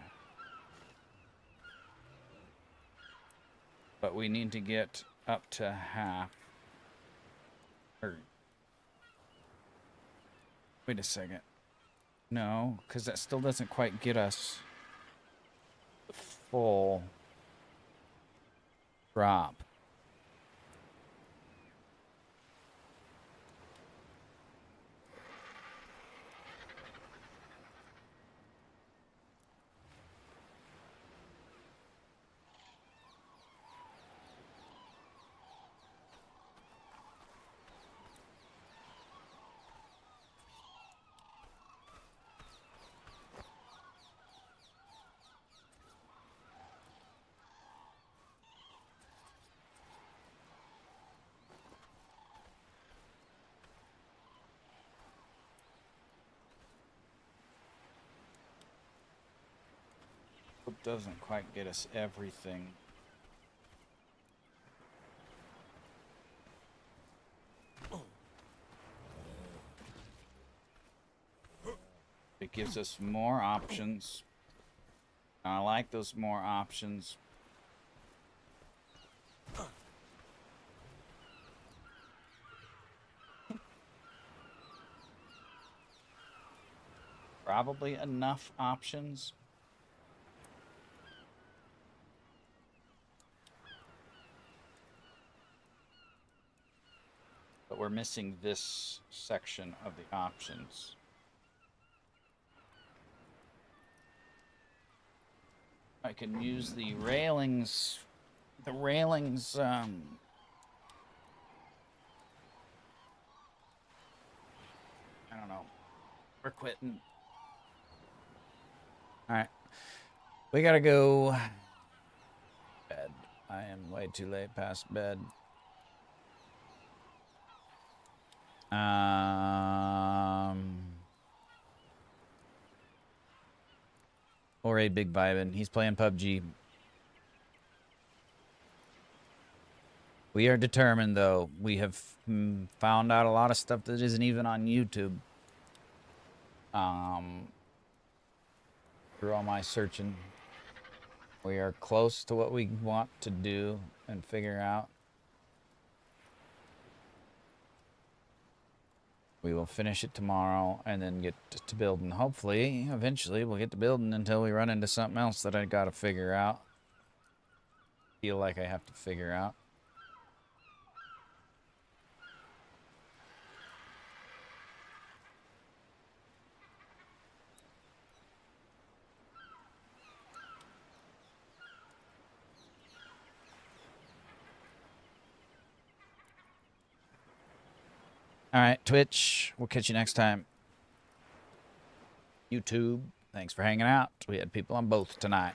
[SPEAKER 1] But we need to get up to half. Or wait a second. No, because that still doesn't quite get us the full drop. doesn't quite get us everything. It gives us more options. I like those more options. Probably enough options. But we're missing this section of the options. I can use the railings. The railings, I don't know. We're quitting. Alright. We gotta go. Bed. I am way too late past bed. Or a big vibin'. He's playing PUBG. We are determined, though. We have found out a lot of stuff that isn't even on YouTube. Through all my searching. We are close to what we want to do and figure out. We will finish it tomorrow and then get to building. Hopefully, eventually, we'll get to building until we run into something else that I gotta figure out. Feel like I have to figure out. All right, Twitch, we'll catch you next time. YouTube, thanks for hanging out. We had people on both tonight.